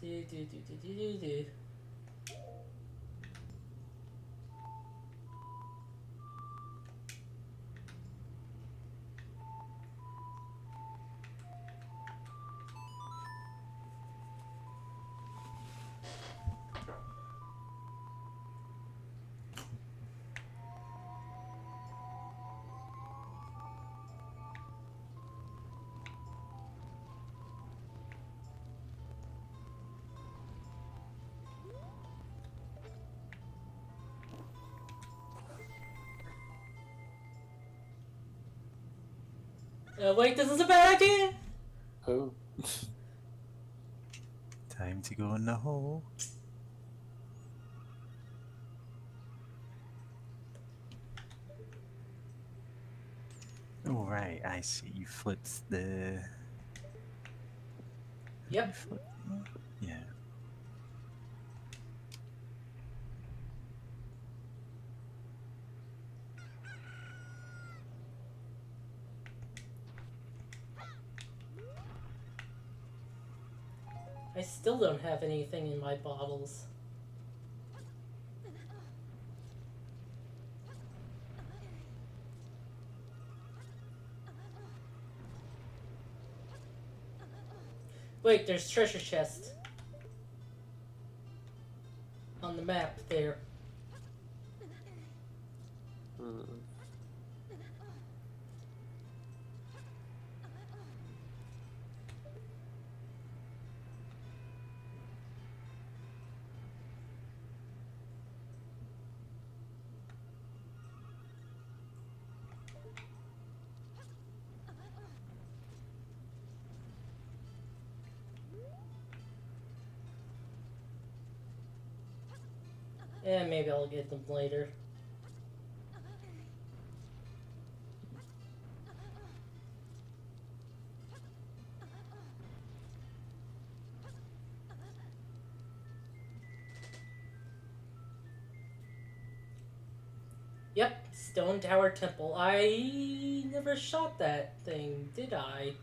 Do. Wait, this is a bad idea! Oh. Time to go in the hole. Oh, right, I see. You flipped the... Yep. You flipped the... Yeah. I still don't have anything in my bottles. Wait, there's treasure chest on the map there. Yeah, maybe I'll get them later. Yep, Stone Tower Temple. I never shot that thing, did I?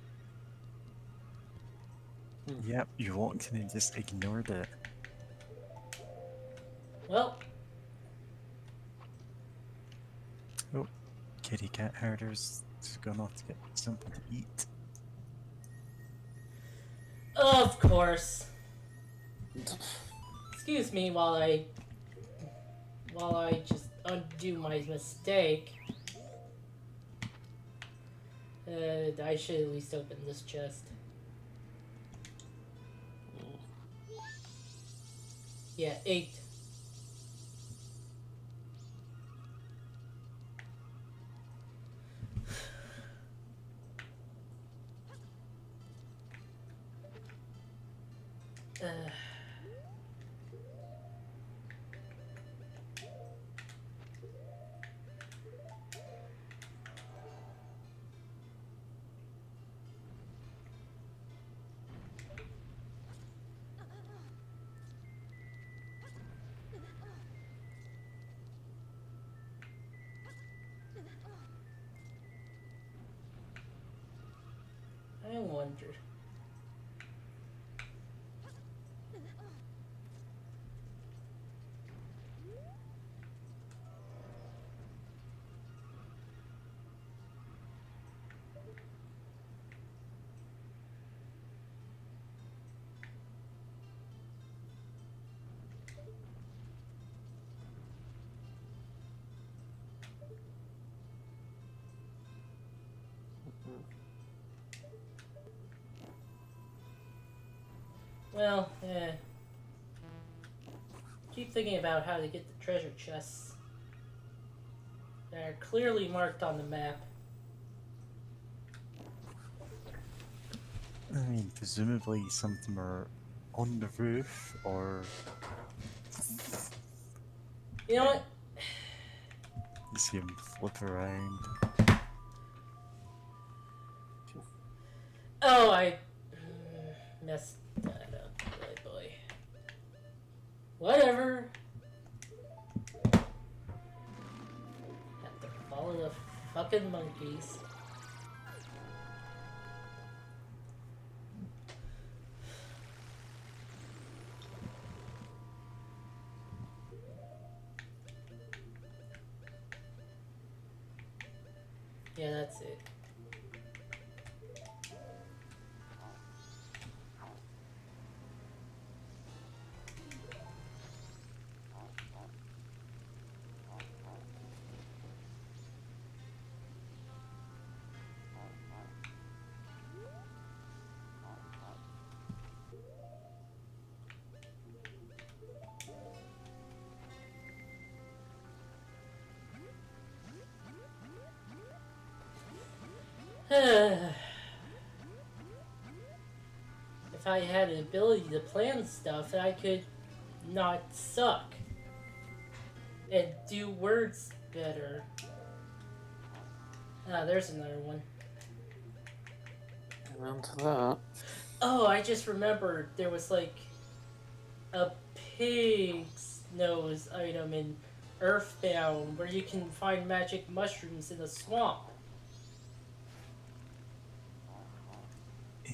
Yep, you walked in and just ignored it. Well, Oh, kitty cat herder's gone off to get something to eat. of course. Excuse me while I just undo my mistake. I should at least open this chest. Yeah, 8. I wonder. Well, keep thinking about how to get the treasure chests that are clearly marked on the map. I mean, presumably some of them are on the roof, or... You know what? You see them flip around. Oh, I messed that up, boy. Whatever. Have to follow the fucking monkeys. Yeah, that's it. If I had the ability to plan stuff, I could not suck and do words better. Ah, there's another one. Around to that. Oh, I just remembered there was like a pig's nose item in Earthbound where you can find magic mushrooms in a swamp.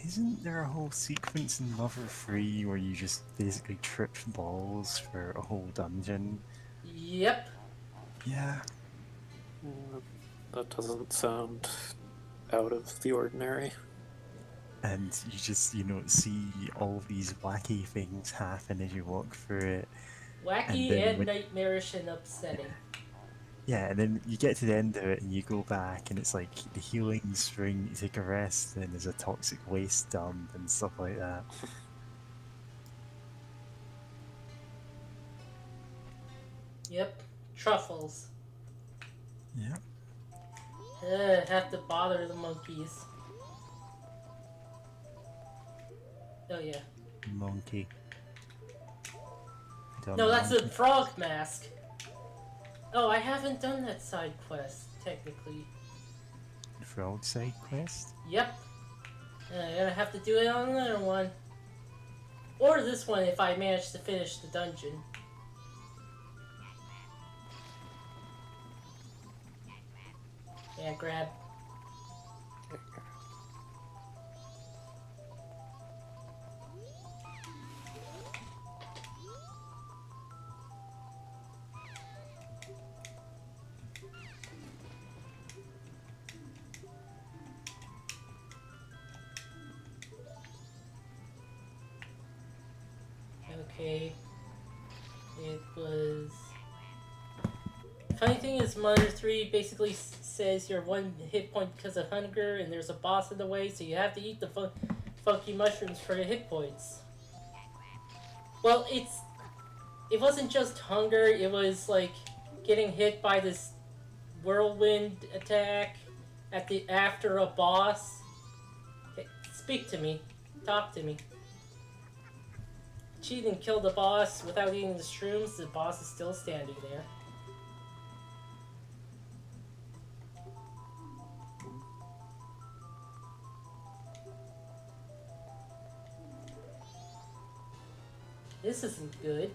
Isn't there a whole sequence in Lover 3 where you just basically trip balls for a whole dungeon? Yep. Yeah. That doesn't sound out of the ordinary. And you just, see all these wacky things happen as you walk through it. Wacky and nightmarish and upsetting. Yeah, and then you get to the end of it and you go back and it's like the healing spring, you take a rest, and there's a toxic waste dump and stuff like that. Yep. Truffles. Yeah. Have to bother the monkeys. Oh yeah. Monkey. No, that's a frog mask. Oh, I haven't done that side quest, technically. Frog side quest? Yep. I'm gonna have to do it on another one. Or this one if I manage to finish the dungeon. Yeah, grab. Okay. It was... Funny thing is, Mother 3 basically says you're one hit point because of hunger and there's a boss in the way, so you have to eat the funky mushrooms for the hit points. Well, it wasn't just hunger, it was like getting hit by this whirlwind attack after a boss. Hey, speak to me. Talk to me. Cheat and kill the boss without eating the shrooms, the boss is still standing there. This isn't good.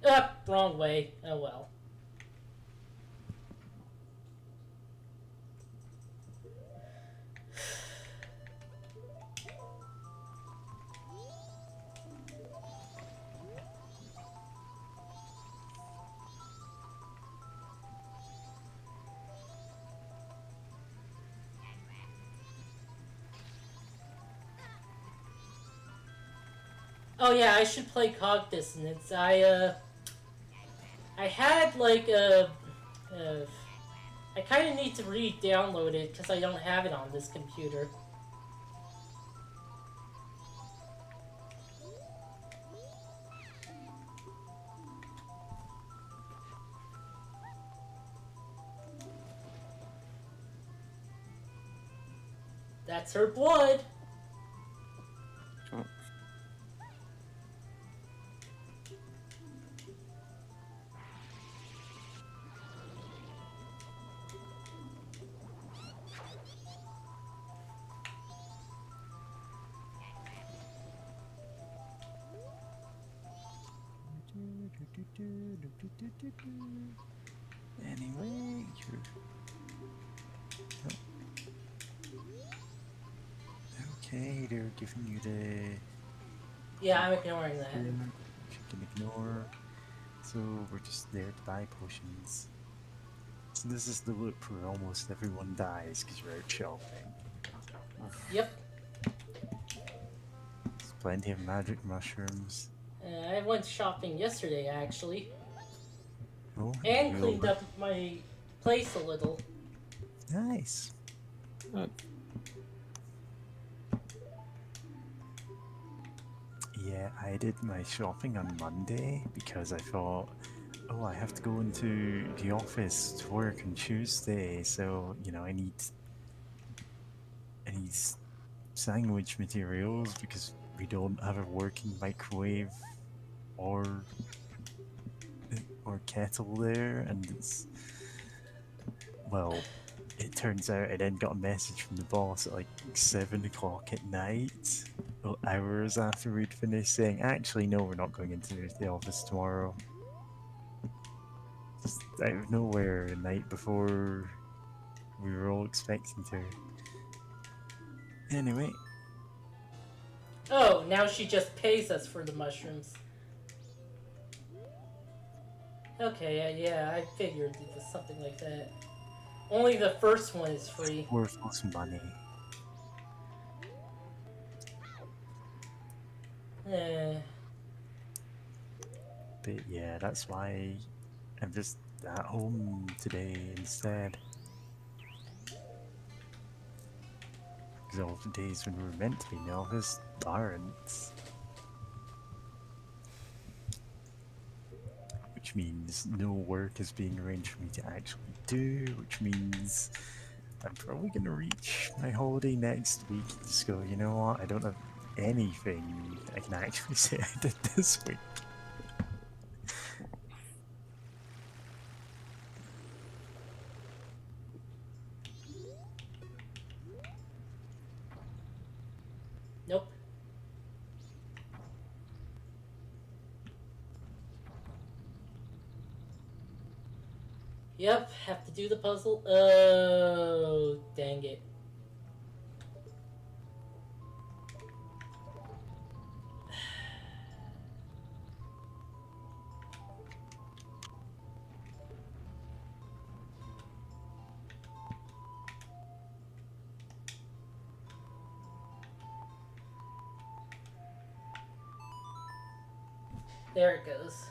Ah, wrong way. Oh well. Oh yeah, I should play Cog Dissonance. I had like I kind of need to re-download it because I don't have it on this computer. That's her blood. Oh. Anyway, okay, they're giving you the... Yeah, I'm ignoring that. You can ignore. So we're just there to buy potions. So this is the loop where almost everyone dies because you're out shopping. Yep. There's plenty of magic mushrooms. I went shopping yesterday, actually. Oh, And you cleaned over- up my place a little. Nice. Yeah, I did my shopping on Monday because I thought, oh, I have to go into the office to work on Tuesday, so you know I need sandwich materials because we don't have a working microwave or kettle there, and it's well. It turns out I then got a message from the boss at like 7 o'clock at night, well, hours after we'd finished, saying, actually, no, we're not going into the office tomorrow. Just out of nowhere, the night before we were all expecting to. Anyway. Oh, now she just pays us for the mushrooms. Okay, yeah, I figured it was something like that. Only the first one is free. Worthless money. But yeah, that's why I'm just at home today instead. Because all the days when we were meant to be in the office aren't. Which means no work is being arranged for me to actually do, which means I'm probably going to reach my holiday next week and just go, you know what, I don't have anything I can actually say I did this week. Nope. Yep, have to do the puzzle. Oh, dang it. There it goes.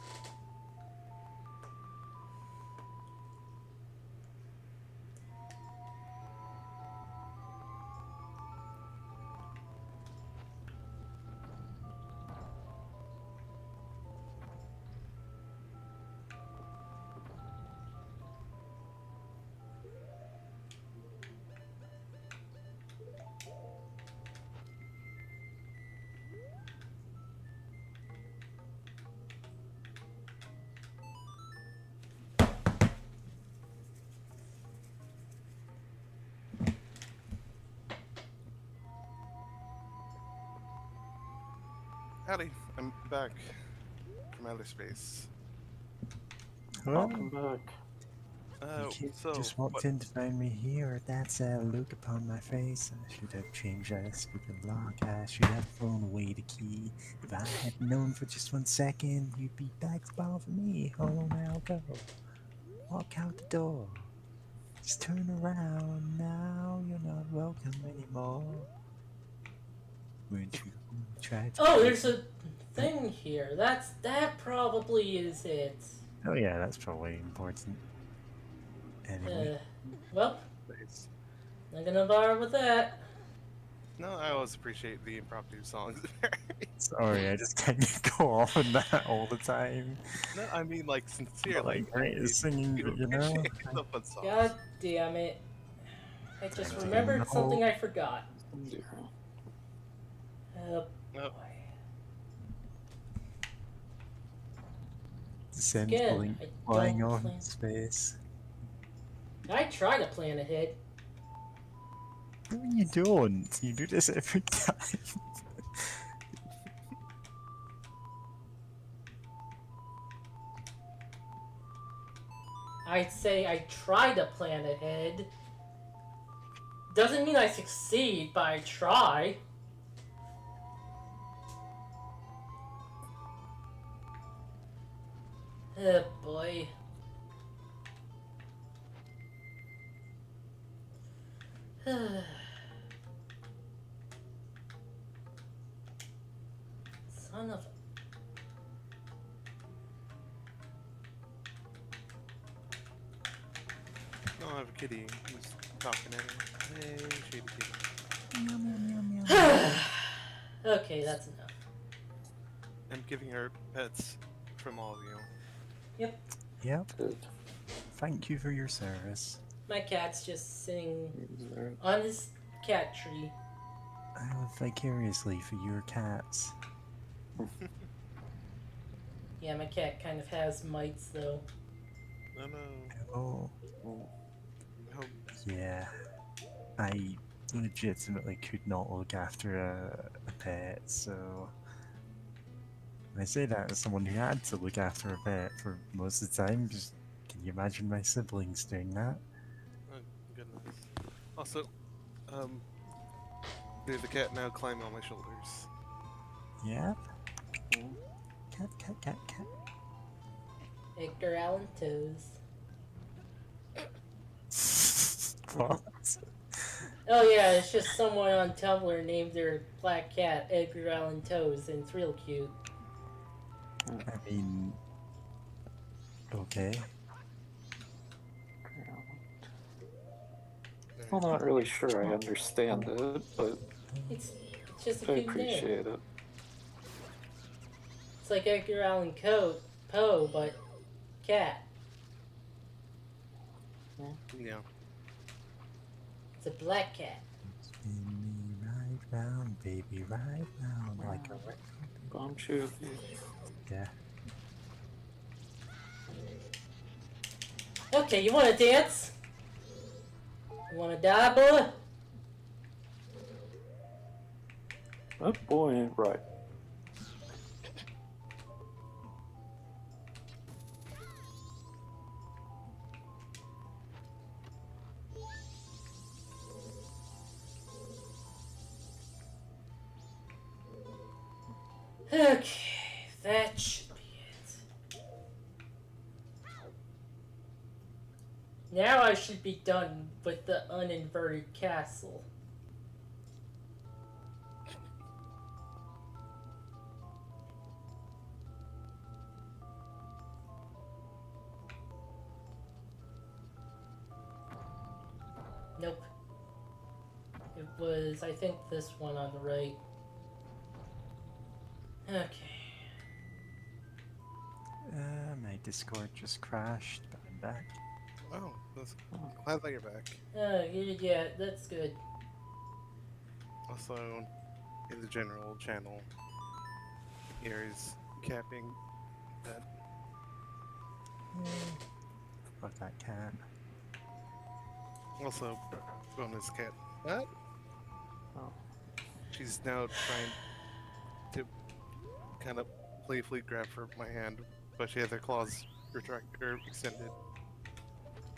Howdy, I'm back from outer space. Welcome back. You So just walked what- in to find me here. That's a look upon my face. I should have changed that stupid lock. I should have thrown away the key. If I had known for just 1 second, you'd be back to ball for me. Oh, now go. Walk out the door. Just turn around. Now you're not welcome anymore. Weren't you try to? Oh, there's a thing here. That probably is it. Oh yeah, that's probably important. Anyway. Well, Nice. not gonna bother with that. No, I always appreciate the impromptu songs. Sorry, I just kind of go off on that all the time. No, I mean like sincerely. Like, great is singing, but you know. appreciate the fun songs. God damn it. I just Time to remembered get something I forgot. 0. Oh, Nope. boy. Send Again, Blink I flying don't off plan- in space. I try to plan ahead. No, you don't. You do this every time. I'd say I try to plan ahead. Doesn't mean I succeed, but I try. Oh boy. Son of a... No, I have a kitty who's talking at me. Hey, shady kitty. Okay, that's enough. and giving her pets from all of you. Yep. Yep. Good. Thank you for your service. My cat's just sitting There. on his cat tree. I live vicariously for your cats. Yeah, my cat kind of has mites though. No, no. Oh, Oh, No. yeah. I legitimately could not look after a pet, so... And I say that as someone who had to look after a pet for most of the time. Just, can you imagine my siblings doing that? Oh, goodness. Also, there's a cat now climbing on my shoulders. Yep. oh. Cat, cat, cat, cat. Edgar Allan Toes. What? Oh yeah, it's just someone on Tumblr named their black cat Edgar Allan Toes, and it's real cute. I mean... Okay. I'm not really sure I understand it, but It's just a I cute name. appreciate it. It's like Edgar Allan Poe, but cat. Yeah. It's a black cat. Spin me right round, baby, right round, like a record. Don't you? Yeah. Okay, you wanna dance? You wanna die, boy? That boy ain't right. Okay, that should be it. Now I should be done with the uninverted castle. Nope. It was, I think, this one on the right. Okay. My Discord just crashed, but I'm back. Oh, that's glad that you're back. Yeah, that's good. Also, in the general channel, here is capping that. Fuck that cat. Also, bonus cat. What? Oh. She's now trying to kind of playfully grab for my hand, but she has her claws extended.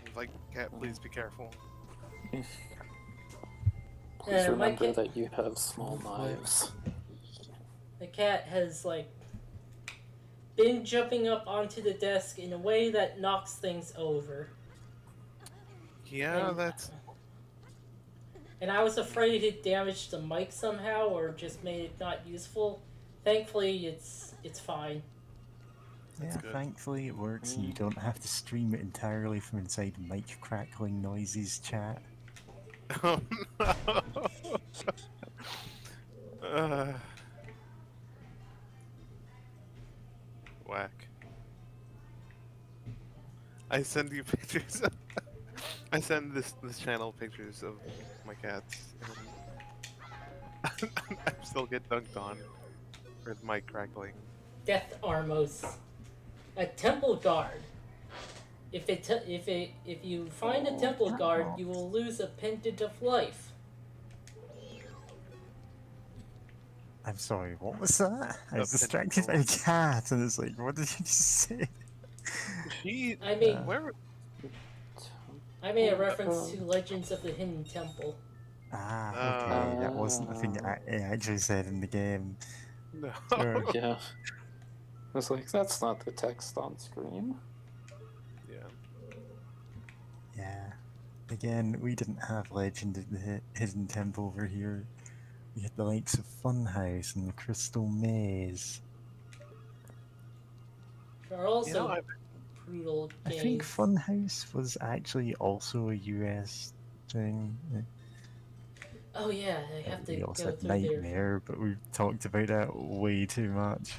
It's like, cat, please be careful. Please my remember cat- that you have small knives. The cat has, like, been jumping up onto the desk in a way that knocks things over. Yeah, And- that's. And I was afraid it damaged the mic somehow or just made it not useful. Thankfully, it's fine. That's Yeah, good. thankfully it works and you don't have to stream it entirely from inside mic crackling noises chat. Oh no! Whack. I send you pictures. I send this channel pictures of my cats, and I still get dunked on for the mic crackling. Death Armos. A temple guard. If you find a temple guard, you will lose a pendant of life. I'm sorry, what was that? I was A distracted by the cat and it's like, what did you just say? She. I mean, Where? I made a reference to Legends of the Hidden Temple. Ah, okay, that wasn't the thing that I actually said in the game. No. Sure. Yeah. I was like, that's not the text on screen. Yeah. Yeah. Again, we didn't have Legend of the Hidden Temple over here. We had the likes of Funhouse and the Crystal Maze. There are also I- brutal I games. think Funhouse was actually also a US thing. Oh yeah, they have to We go also through had their. Nightmare, but we've talked about that way too much.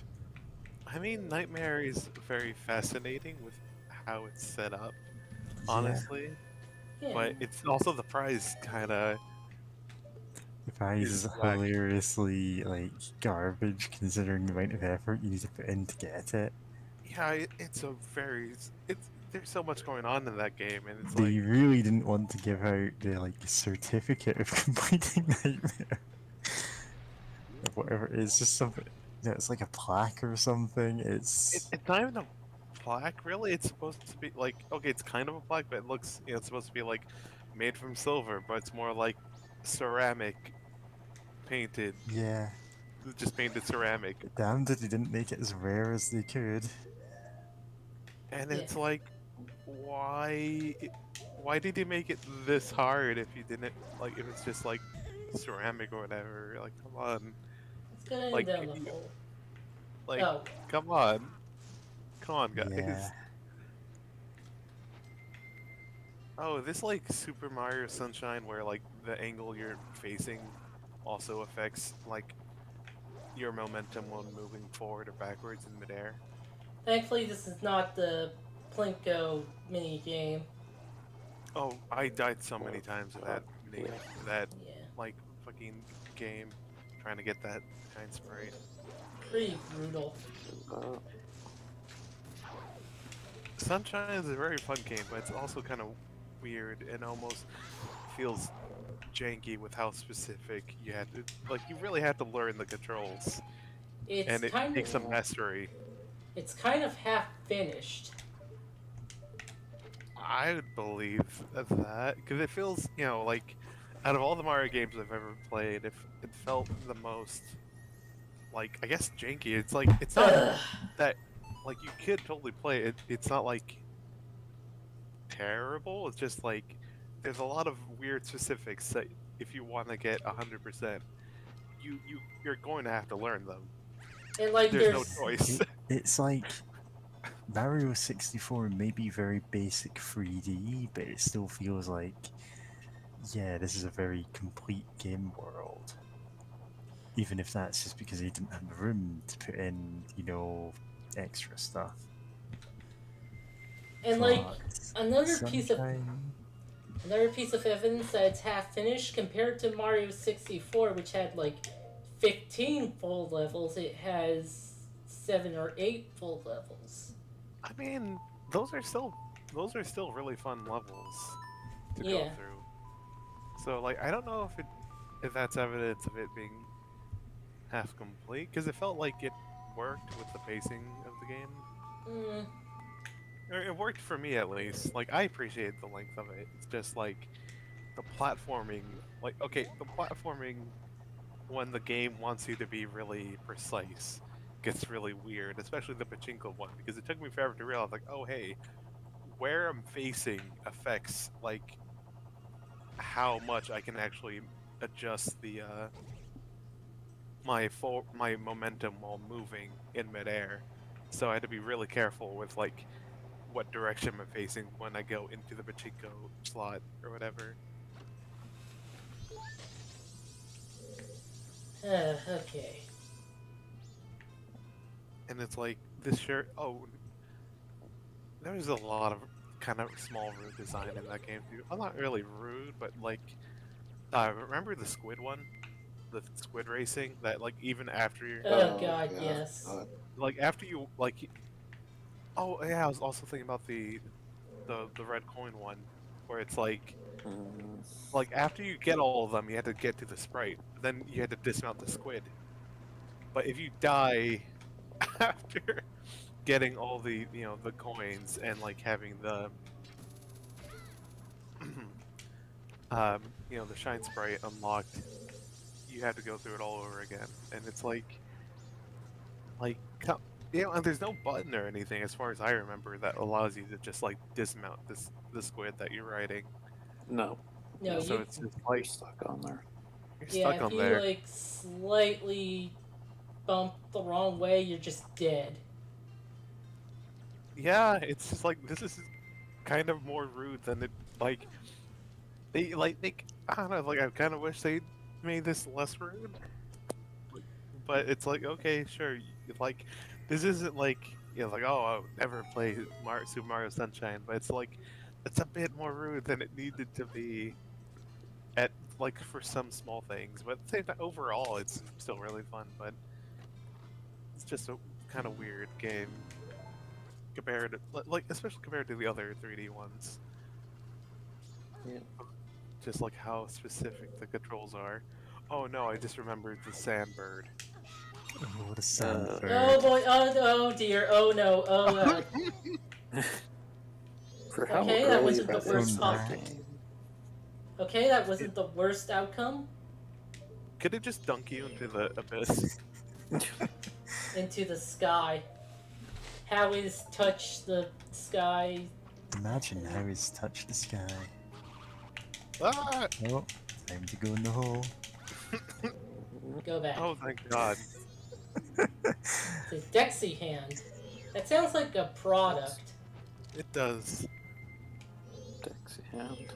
I mean, Nightmare is very fascinating with how it's set up, Yeah, honestly. Yeah. But it's also the prize kind of the prize is is whack. hilariously like garbage considering the amount of effort you need to put in to get it. Yeah, it's a very it's there's so much going on in that game, and it's They like really didn't want to give out the like certificate of completing Nightmare. Or whatever it is, just something. Yeah, it's like a plaque or something. It's it's not even a plaque, really. It's supposed to be like okay, it's kind of a plaque, but it looks it's supposed to be like made from silver, but it's more like ceramic painted, yeah. just painted ceramic, Damned that they didn't make it as rare as they could. and Yeah. it's like why why did you make it this hard if you didn't like if it's just like ceramic or whatever? Like come on, It's going like down can the you hole. like Oh. come on Yeah. guys. Oh, this like Super Mario Sunshine where like the angle you're facing also affects like your momentum when moving forward or backwards in midair. Thankfully, this is not the Plinko mini game. Oh, I died so many times in that Yeah. that Yeah. like fucking game trying to get that kind sprite. Pretty brutal. Uh, Sunshine is a very fun game, but it's also kind of weird and almost feels janky with how specific you had to like you really had to learn the controls It's and it kind of takes some mastery. it's kind of half finished. I would believe that because it feels, you know, like out of all the Mario games I've ever played, if it felt the most like I guess janky. It's like it's not Ugh. that like you could totally play it. It's not like terrible. It's just like there's a lot of weird specifics that if you want to get 100%, you're going to have to learn them. And like There's no there's choice. It's like Mario 64 may be very basic 3D, but it still feels like, yeah, this is a very complete game world. Even if that's just because they didn't have the room to put in, extra stuff. and like But another piece of Sunshine, another piece of evidence that it's half finished compared to Mario 64, which had like 15 full levels. It has 7 or 8 full levels. I mean, those are still really fun levels to go Yeah. through. So like I don't know if that's evidence of it being half complete because it felt like it worked with the pacing of the game. Mm, Or it worked for me at least. Like I appreciate the length of it. It's just like the platforming. Like okay, the platforming when the game wants you to be really precise gets really weird, especially the pachinko one because it took me forever to realize like oh hey, where I'm facing affects like how much I can actually adjust the my momentum while moving in midair. So I had to be really careful with like what direction I'm facing when I go into the pachinko slot or whatever. okay. And it's like this shirt. Oh, there's a lot of kind of small rude design in that game too. I'm not really rude, but like, remember the squid one, the squid racing that like even after you Oh god, yeah. yes. like after you like, oh yeah, I was also thinking about the red coin one, where it's mm, like after you get all of them, you had to get to the sprite, then you had to dismount the squid. But if you die after getting all the the coins and like having the the shine sprite unlocked, you have to go through it all over again, and it's like and there's no button or anything as far as I remember that allows you to just like dismount the squid that you're riding. no, No, So you it's just you're like stuck on there. you're yeah, stuck if on you there. like slightly bump the wrong way, you're just dead. Yeah, it's just like this is kind of more rude than it like they I don't know, like I kind of wish they made this less rude. But it's like okay, sure, like This isn't like like oh I'll never play Super Mario Sunshine, but it's like it's a bit more rude than it needed to be at like for some small things. But at the same time, overall, it's still really fun. But it's just a kind of weird game compared to like especially compared to the other 3D ones. Yeah. Just like how specific the controls are. Oh no, I just remembered the sandbird. Oh, what a sandbird. Oh boy, oh dear, oh no, oh god. For how Okay, that early wasn't the that worst is in option. the game. Okay, that wasn't the worst outcome. Could it just dunk you into the abyss? Into the sky. How is touch the sky? Imagine how he's touched the sky. Ah! Oh, time to go in the hole. Go back. Oh thank God. The Dexy hand. That sounds like a product. It does. Dexy hand.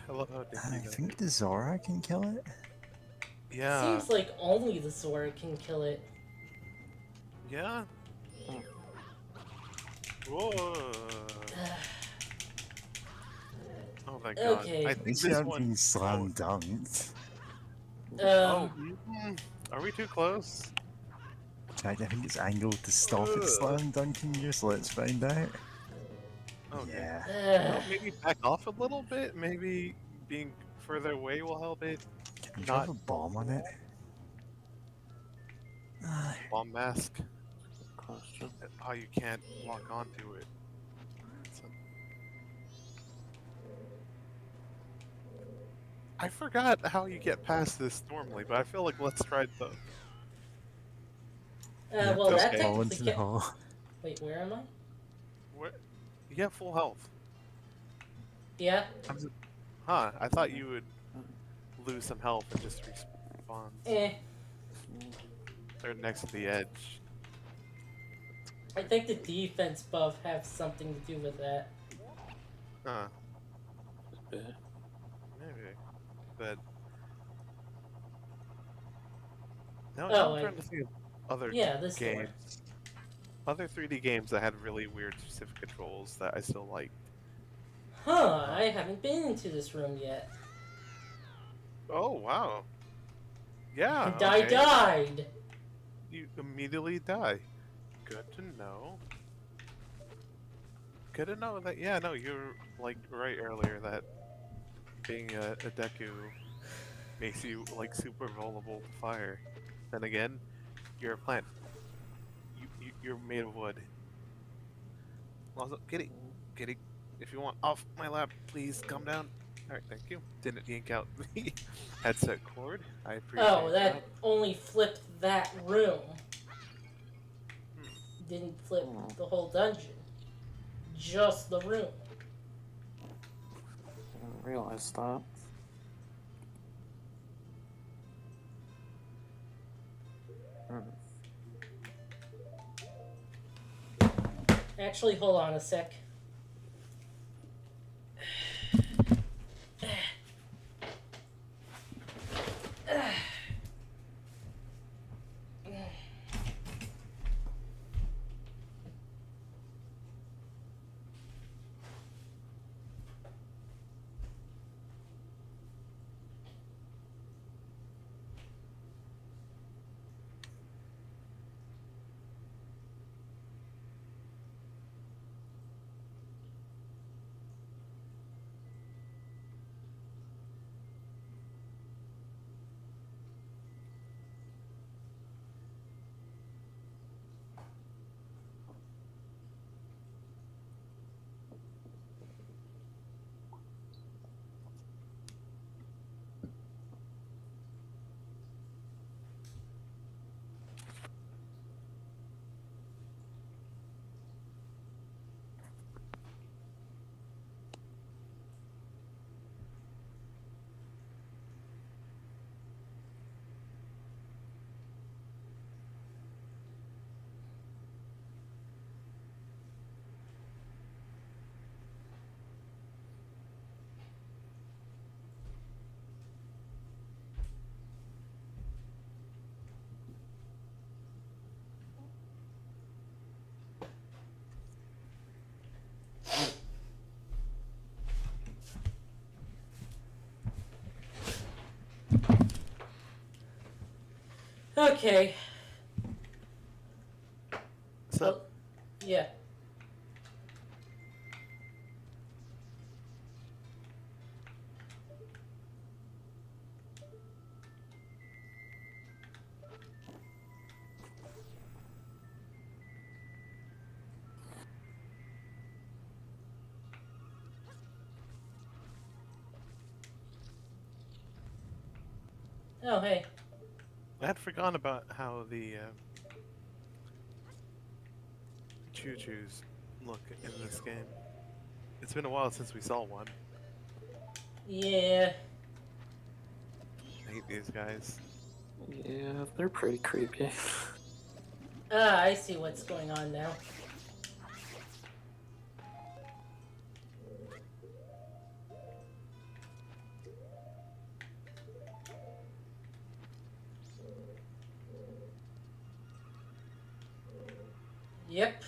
I love how I Dixie does think it. the Zora can kill it. Yeah. Seems like only the Zora can kill it. Yeah. Whoa. Oh my God. Okay. I At think least you this haven't one. been slam dunked. Oh. Are we too close? In fact, I think it's angled to stop it slam dunking you, so let's find out. Okay. Yeah. Well, maybe back off a little bit. Maybe being further away will help it. Can you Not- drop a bomb on it? Bomb mask. Question. Oh, you can't lock onto it. I forgot how you get past this normally, but I feel like let's try the. Well, that's that okay. Fall into technically the can't. hole. Wait, where am I? Where? You have full health. Yeah. Huh? I thought you would lose some health and just respawn. They're next to the edge. I think the defense buff has something to do with that. Huh? Yeah. Maybe. But no, Oh, now I'm trying to think of other Yeah, this door. games. Other 3D games that had really weird specific controls that I still liked. Huh, I haven't been into this room yet. Oh wow. Yeah. And I okay. died! You immediately die. Good to know. Good to know that. Yeah, no, you're like right earlier that being a Deku makes you like super vulnerable to fire. Then again, you're a plant. You're made of wood. Also, Kitty, if you want off my lap, please come down. All right, thank you. Didn't yank out the headset cord. I appreciate Oh, that only flipped that room. Didn't flip the whole dungeon. Just the room. I didn't realize that. Actually, hold on a sec. Okay. So, Well, yeah. Oh, hey. I had forgotten about how the choo-choos look in this game. It's been a while since we saw one. Yeah. I hate these guys. Yeah, they're pretty creepy. Ah, I see what's going on now. Yep.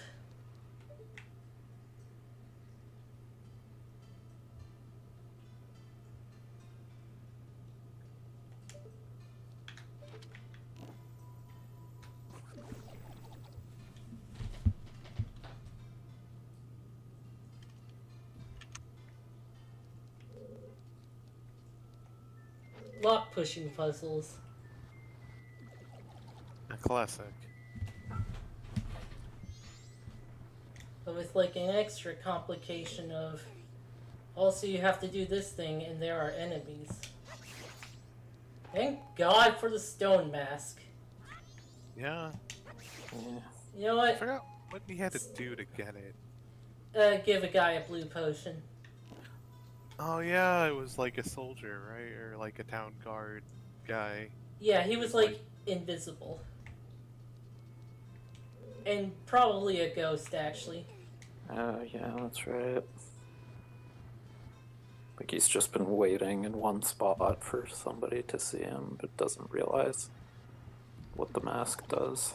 Lock pushing puzzles. A classic. But with like an extra complication of also you have to do this thing and there are enemies. Thank God for the stone mask. Yeah. Yeah. You know I what? forgot what he had to do to get it. Give a guy a blue potion. Oh yeah, it was like a soldier, right? Or like a town guard guy. Yeah, he was like invisible. And probably a ghost actually. Yeah, that's right. Like he's just been waiting in one spot for somebody to see him, but doesn't realize what the mask does.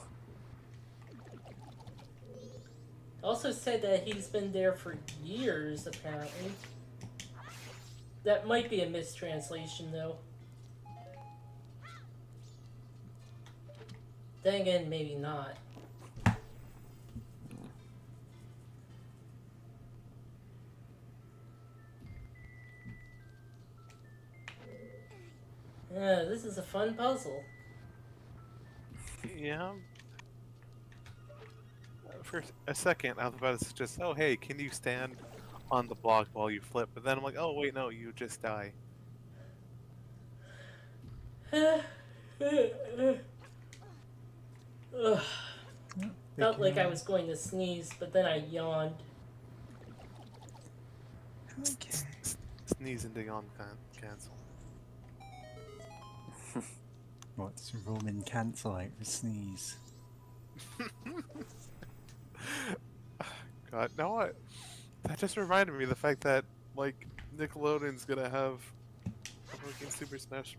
Also said that he's been there for years, apparently. That might be a mistranslation, though. Then again, maybe not. This is a fun puzzle. Yeah. For a second, I was about to suggest, oh hey, can you stand on the block while you flip? But then I'm like, oh wait, no, you just die. Ugh. Felt like I was going to sneeze, but then I yawned. Okay. Sneeze and on cancel. What's Roman cancel out for sneeze? God, no, that just reminded me of the fact that, like, Nickelodeon's gonna have a fucking Super Smash,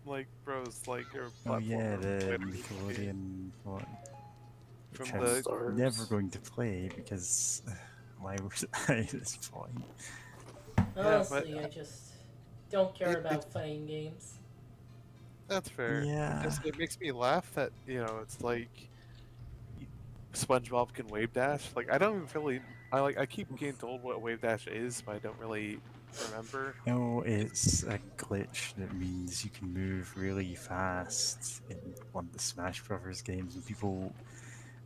like, Bros, like, or Oh yeah, platformer, the whatever you call it, Nickelodeon one. from Which I'm the Stars. never going to play because why would I at this point? Honestly, I just don't care about fighting games. That's fair. Yeah. It makes me laugh that, you know, it's like SpongeBob can wave dash. Like, I don't even really. I keep getting told what wave dash is, but I don't really remember. No, it's a glitch that means you can move really fast in one of the Smash Brothers games, and people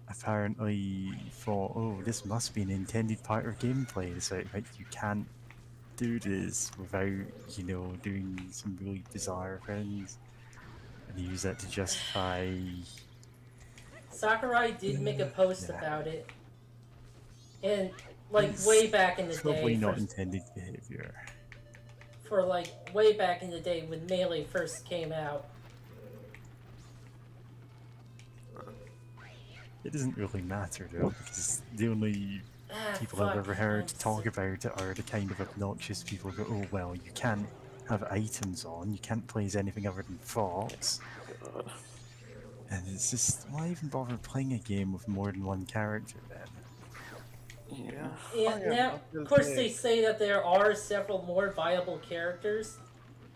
apparently thought, oh, this must be an intended part of gameplay. It's like you can't do this without, you know, doing some really bizarre things. And they use that to justify. Sakurai did make a post Yeah. about it. And, like, It's way back in the Probably day. not intended behavior. For, like, way back in the day when Melee first came out. It doesn't really matter though, because the only people I've ever heard talk about it are the kind of obnoxious people who go, oh well, you can't have items on, you can't play as anything other than Fox. God. And it's just, why even bother playing a game with more than one character then? Yeah. Yeah, Oh, yeah, now, of course they say that there are several more viable characters,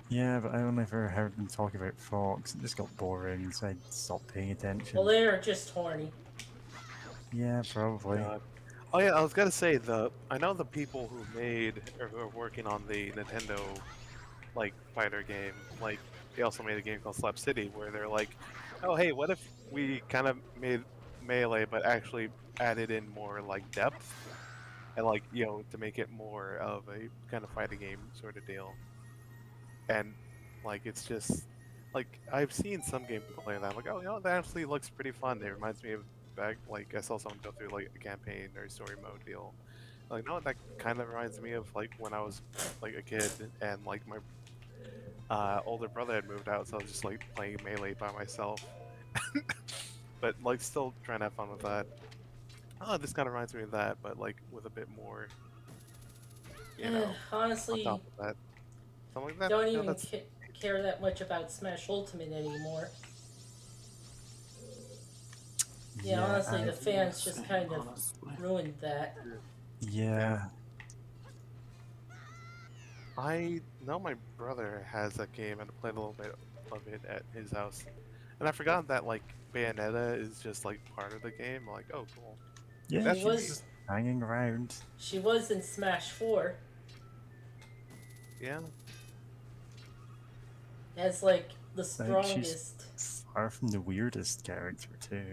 Yeah, but I only ever heard them talk about Fox. It just got boring, so I stopped paying attention. Well, they're just horny. Yeah, probably. God. Oh yeah, I was gonna say I know the people who made or who are working on the Nintendo like fighter game, like they also made a game called Slap City where they're like, oh hey, what if we kind of made Melee but actually added in more like depth and like to make it more of a kind of fighting game sort of deal. And like it's just like I've seen some gameplay that I'm like, oh that actually looks pretty fun. It reminds me of back like I saw someone go through like a campaign or story mode deal. Like no, that kind of reminds me of like when I was like a kid and like my older brother had moved out, so I was just like playing Melee by myself. But like still trying to have fun with that. Oh, this kind of reminds me of that, but like with a bit more, on Honestly, top of that. Something like that. don't even care that much about Smash Ultimate anymore. Yeah, honestly, the fans just kind of ruined that. Yeah. I know my brother has that game and I played a little bit of it at his house. And I forgot that like Bayonetta is just like part of the game. Like, oh cool. Yeah, She she's was- just hanging around. She was in Smash 4 Yeah. as like the Like, strongest. she's far from the weirdest character too.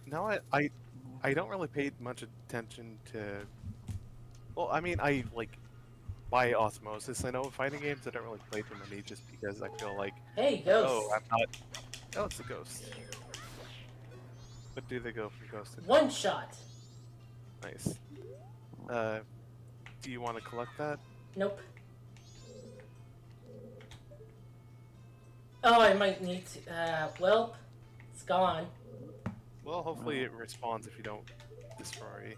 No, I don't really pay much attention to. Well, I mean, I like by osmosis. I know fighting games. I don't really play too many just because I feel like, Hey, Ghost. oh, I'm not. Oh, it's a ghost. But do they go from ghost to One shot. nice? Do you want to collect that? Nope. Oh, I might need to. Well, it's gone. Well, hopefully it responds if you don't destroy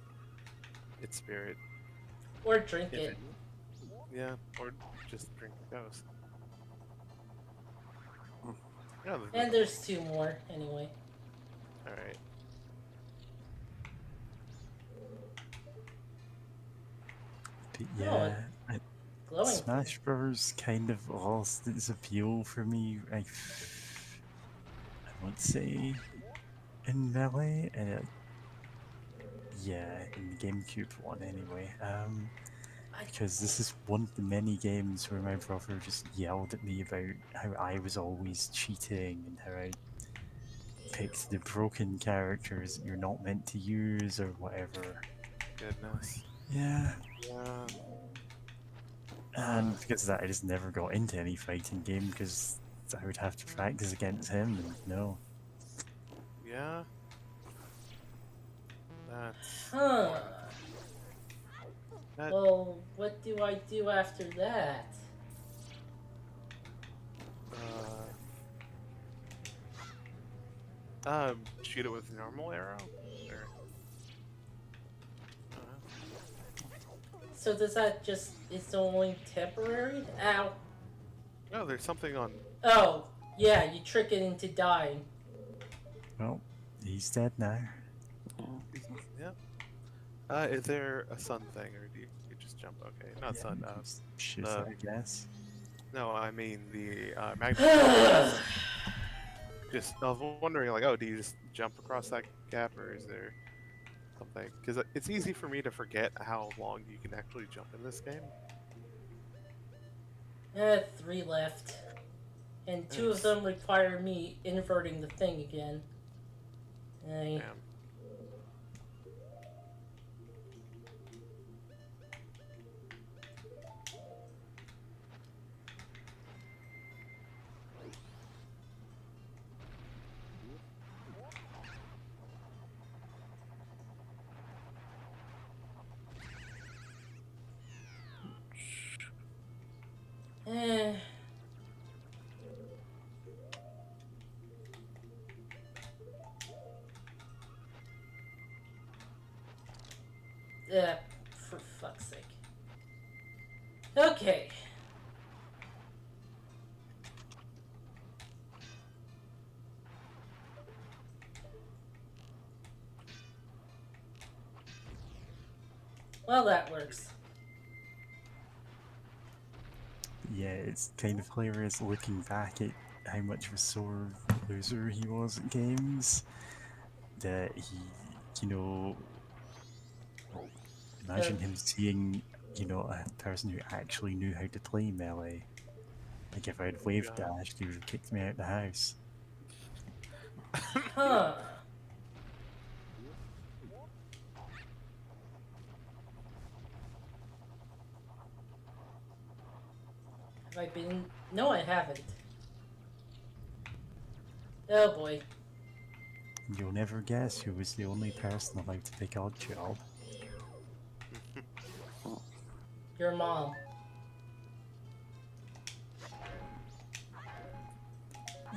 its spirit. Or drink If it. Yeah, or just drink the ghost. Yeah, And there's 2 more, anyway. alright. But yeah, Glowing. Smash Bros. Kind of lost its appeal for me. I would say in Melee, yeah, in the GameCube one anyway. Because this is one of the many games where my brother just yelled at me about how I was always cheating and how I picked the broken characters that you're not meant to use or whatever. Goodness. Yeah. Yeah. And because of that, I just never got into any fighting game because I would have to practice against him, and no. Yeah. That's. Huh. That, Well, what do I do after that? shoot it with a normal arrow? Or... So does that just, it's only temporary? Ow. No, there's something on. Oh, yeah, you trick it into dying. Well, he's dead now. Yeah. Is there a sun thing, or do you just jump? Okay, not Yeah, sun. just shoot the- it, I guess. No, I mean the magnet. Just, I was wondering, like, oh, do you just jump across that gap, or is there something? Because it's easy for me to forget how long you can actually jump in this game. 3 left. And 2 of them require me inverting the thing again. Damn. Eh. For fuck's sake. Okay. Well, that works. Yeah, it's kind of hilarious looking back at how much of a sore loser he was at games. That he, you know, Uh, imagine him seeing, a person who actually knew how to play melee. Like if I'd wave God. dashed, he would have kicked me out of the house. huh. Have I been? No, I haven't. Oh boy. You'll never guess who was the only person allowed to pick odd job. Your mom.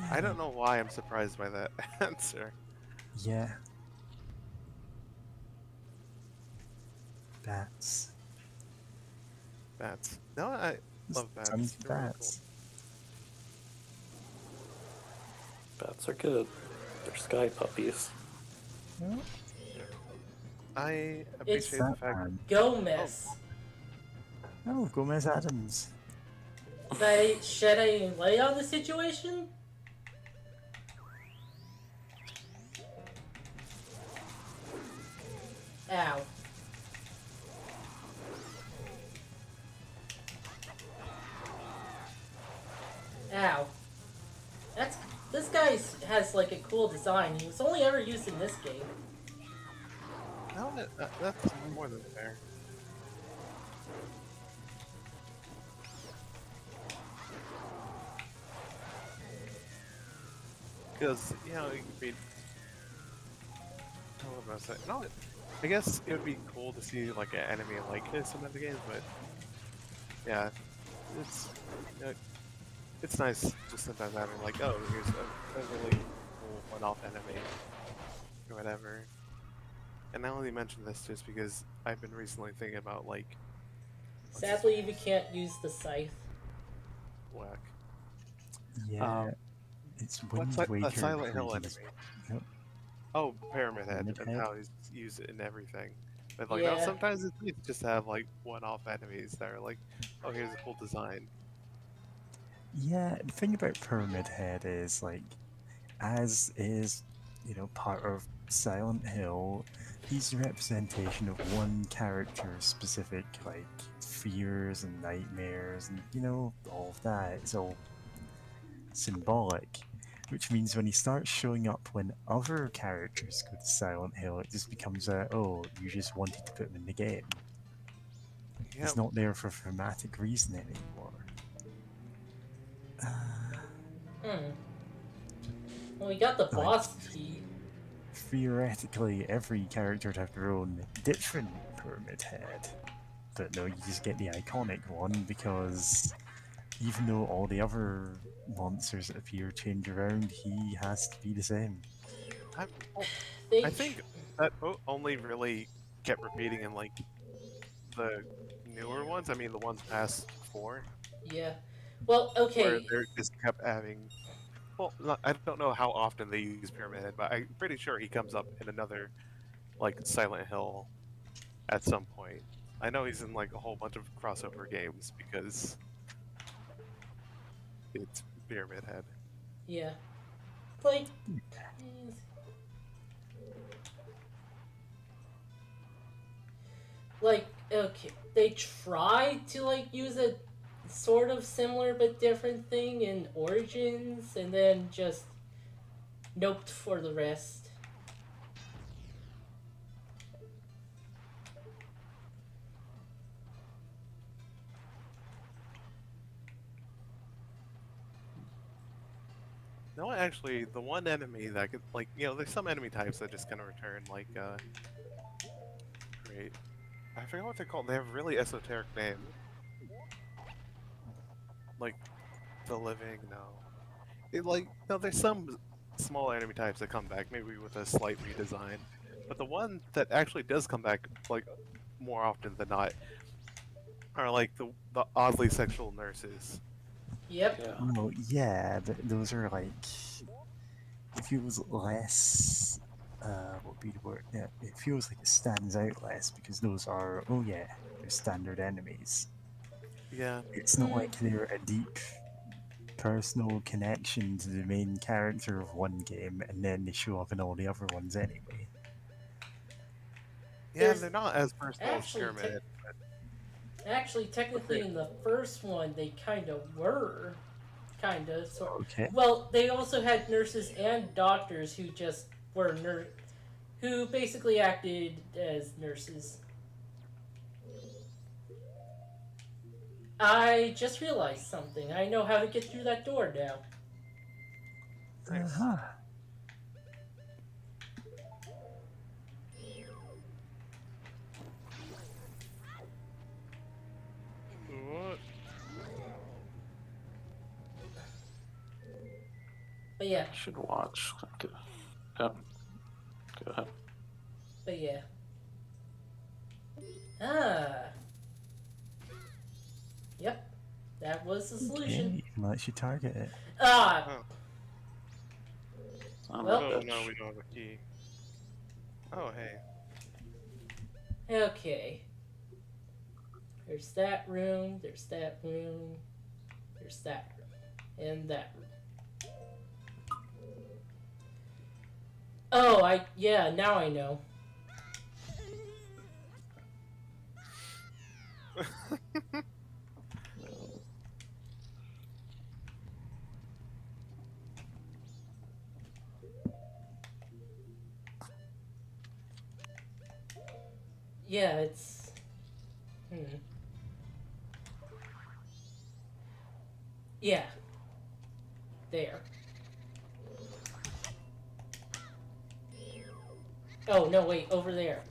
I don't know why I'm surprised by that answer. Yeah. Bats. Bats. No, I love bats. Tons of They're really bats. Bats are good. They're sky puppies. Oh, cool. I It's appreciate the fact. Batman. Gomez. Oh, Gomez Adams. Should I shed any light on the situation? Ow. Ow. This guy has like a cool design. He was only ever used in this game. No, that's more than fair. Because, it could be. What was I saying? No, I guess it would be cool to see like an enemy like this in the games, but yeah, it's it's nice just sometimes having like, oh, here's a really cool one-off enemy or whatever. And I only mention this just because I've been recently thinking about like Sadly, we can't use the scythe. whack. Yeah. It's What's Wind Waker. a Silent Hill included. enemy? Yep. Oh, Pyramid Head, Pyramid and Head? how he's used it in everything. But like, Yeah. sometimes it's nice just to have like one-off enemies that are like, oh, here's a cool design. Yeah, the thing about Pyramid Head is, like, as is, part of Silent Hill, he's a representation of one character's specific, like, fears and nightmares and, all of that. It's all symbolic. Which means when he starts showing up when other characters go to Silent Hill, it just becomes oh, you just wanted to put him in the game. Yeah, He's not there for thematic reason anymore. Well, we got the boss key. Theoretically, every character would have their own different Pyramid Head. But no, you just get the iconic one because even though all the other monsters that appear change around, he has to be the same. They I think that only really kept repeating in like the newer ones. I mean, the ones past 4, Yeah. Well, where okay. they just kept having. Well, I don't know how often they use Pyramid Head, but I'm pretty sure he comes up in another like Silent Hill at some point. I know he's in like a whole bunch of crossover games because it's Pyramid Head. Yeah. Like. Like, okay, they tried to like use a sort of similar but different thing in Origins, and then just noped for the rest. No, actually, the one enemy that could, like, there's some enemy types that just kind of return, like, great. I forget what they're called. They have a really esoteric name. Like, the living, no. There's some small enemy types that come back, maybe with a slight redesign. But the one that actually does come back, like, more often than not, are, like, the oddly sexual nurses. Yep. Yeah. Well, yeah, but those are like. It feels less. What would be the word? Yeah, it feels like it stands out less because those are. Oh, yeah, they're standard enemies. Yeah. It's not like they're a deep personal connection to the main character of one game, and then they show up in all the other ones anyway. Yeah, There's they're not as personal as actually Pyramid. Actually, technically, in the first one, they kind of were. Kind of. Okay. Well, they also had nurses and doctors who just were who basically acted as nurses. I just realized something. I know how to get through that door now. Nice. Uh-huh. What? But yeah, I should watch. Okay. Yep. Go ahead. but yeah. Ah. Yep. That was the Okay, solution. even lets you target it. Ah. I'm Well- a Oh, bitch. no, we don't have a key. Oh, hey. Okay. There's that room, there's that room, there's that room, and that room. Oh, yeah, now I know. Yeah, it's... Yeah. There. Oh, no, wait, over there.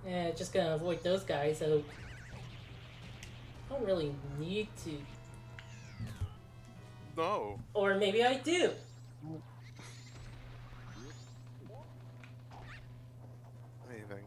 Yeah, just gonna avoid those guys, so... I don't really need to. No. Or maybe I do. Anything.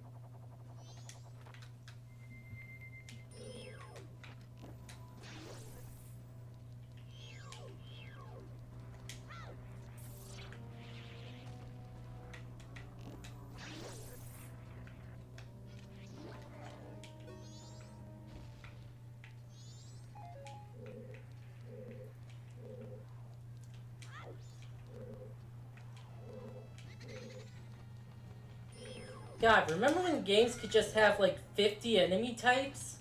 God, remember when games could just have like 50 enemy types?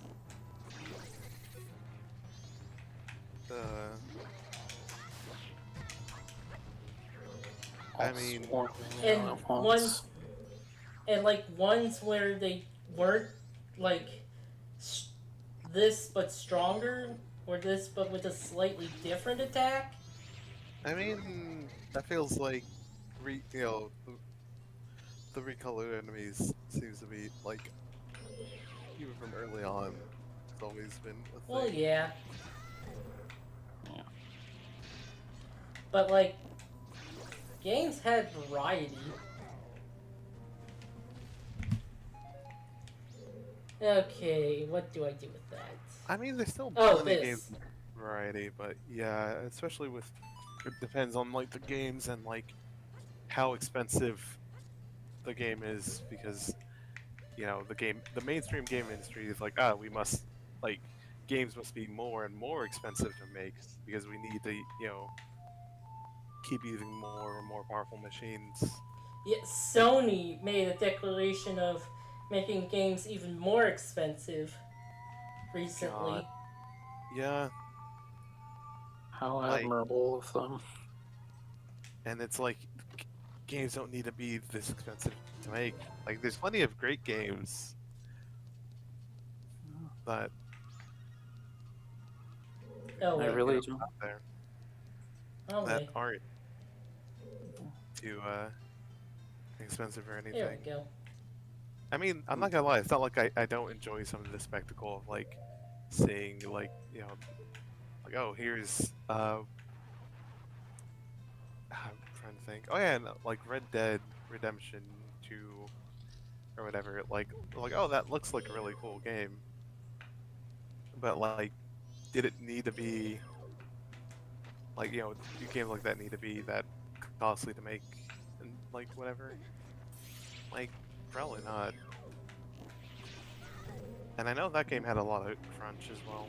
I mean... And ones, and like ones where they weren't like this but stronger, or this but with a slightly different attack. I mean, that feels like, the recolored enemies seems to be, like, even from early on, it's always been a thing. Well, yeah. Yeah. But like, games had variety. Okay, what do I do with that? I mean, there's still Oh, plenty of this. games variety, but yeah, especially with, it depends on, like, the games and, like, how expensive the game is, because, you know, the mainstream game industry is like, we must, like, games must be more and more expensive to make, because we need to, you know, keep using more and more powerful machines. Yeah, Sony made a declaration of making games even more expensive recently. God. Yeah, How Like- admirable of them. and it's like, games don't need to be this expensive to make. Like, there's plenty of great games that Oh, I wait. really do. out there Oh, that wait. aren't too expensive or There we anything. go. I mean, I'm not gonna lie, it's not like I don't enjoy some of the spectacle of, like, seeing like like oh here's I'm trying to think. Oh yeah, and, like Red Dead Redemption 2 or whatever. Like oh that looks like a really cool game, but like did it need to be like do games like that need to be that costly to make and like whatever? Like probably not. And I know that game had a lot of crunch as well.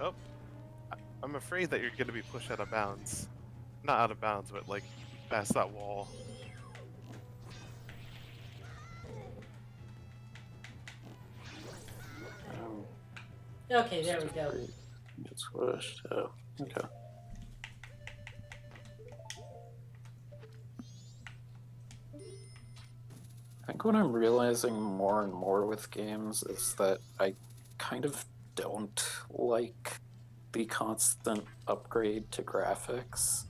Oh, I'm afraid that you're going to be pushed out of bounds. Not out of bounds, but like past that wall. Um, Okay, there we go. Get squished. Oh, okay. I think what I'm realizing more and more with games is that I kind of don't like the constant upgrade to graphics.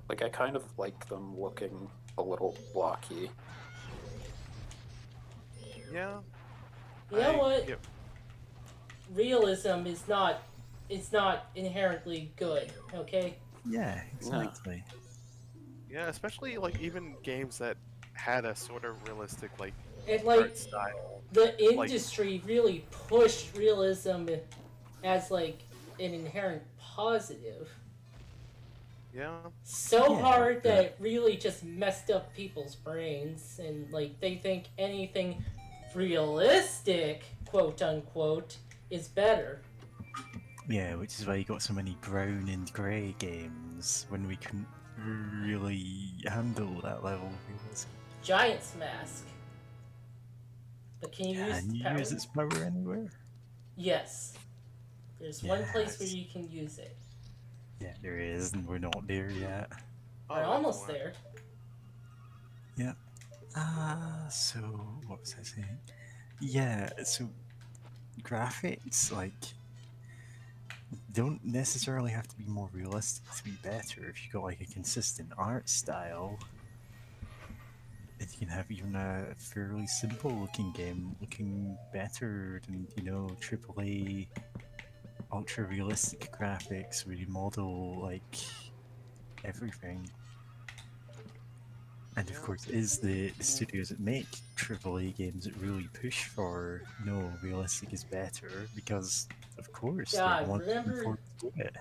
Like, I kind of like them looking a little blocky. Yeah. You know what? Yep. Realism is not inherently good, okay? Yeah, exactly. Yeah, especially like even games that had a sort of realistic like And like art style. the industry really pushed realism as like an inherent positive. Yeah. So Yeah, hard that yeah. it really just messed up people's brains, and like they think anything realistic, quote unquote, is better. Yeah, which is why you got so many brown and grey games when we couldn't really handle that level of realism. Giant's Mask. But can you use Can you power? use its power anywhere? Yes. There's one place where Yes. you can use it. Yeah, there is, and we're not there yet. Oh, We're that's almost why. there. So what was I saying? Yeah, so graphics, like, don't necessarily have to be more realistic to be better. If you got like a consistent art style, you can have even a fairly simple looking game looking better than, AAA ultra realistic graphics where you model like everything. And of course, it is the studios that make AAA games that really push for no, realistic is better because, of course, God, they're the ones looking remember- forward to it.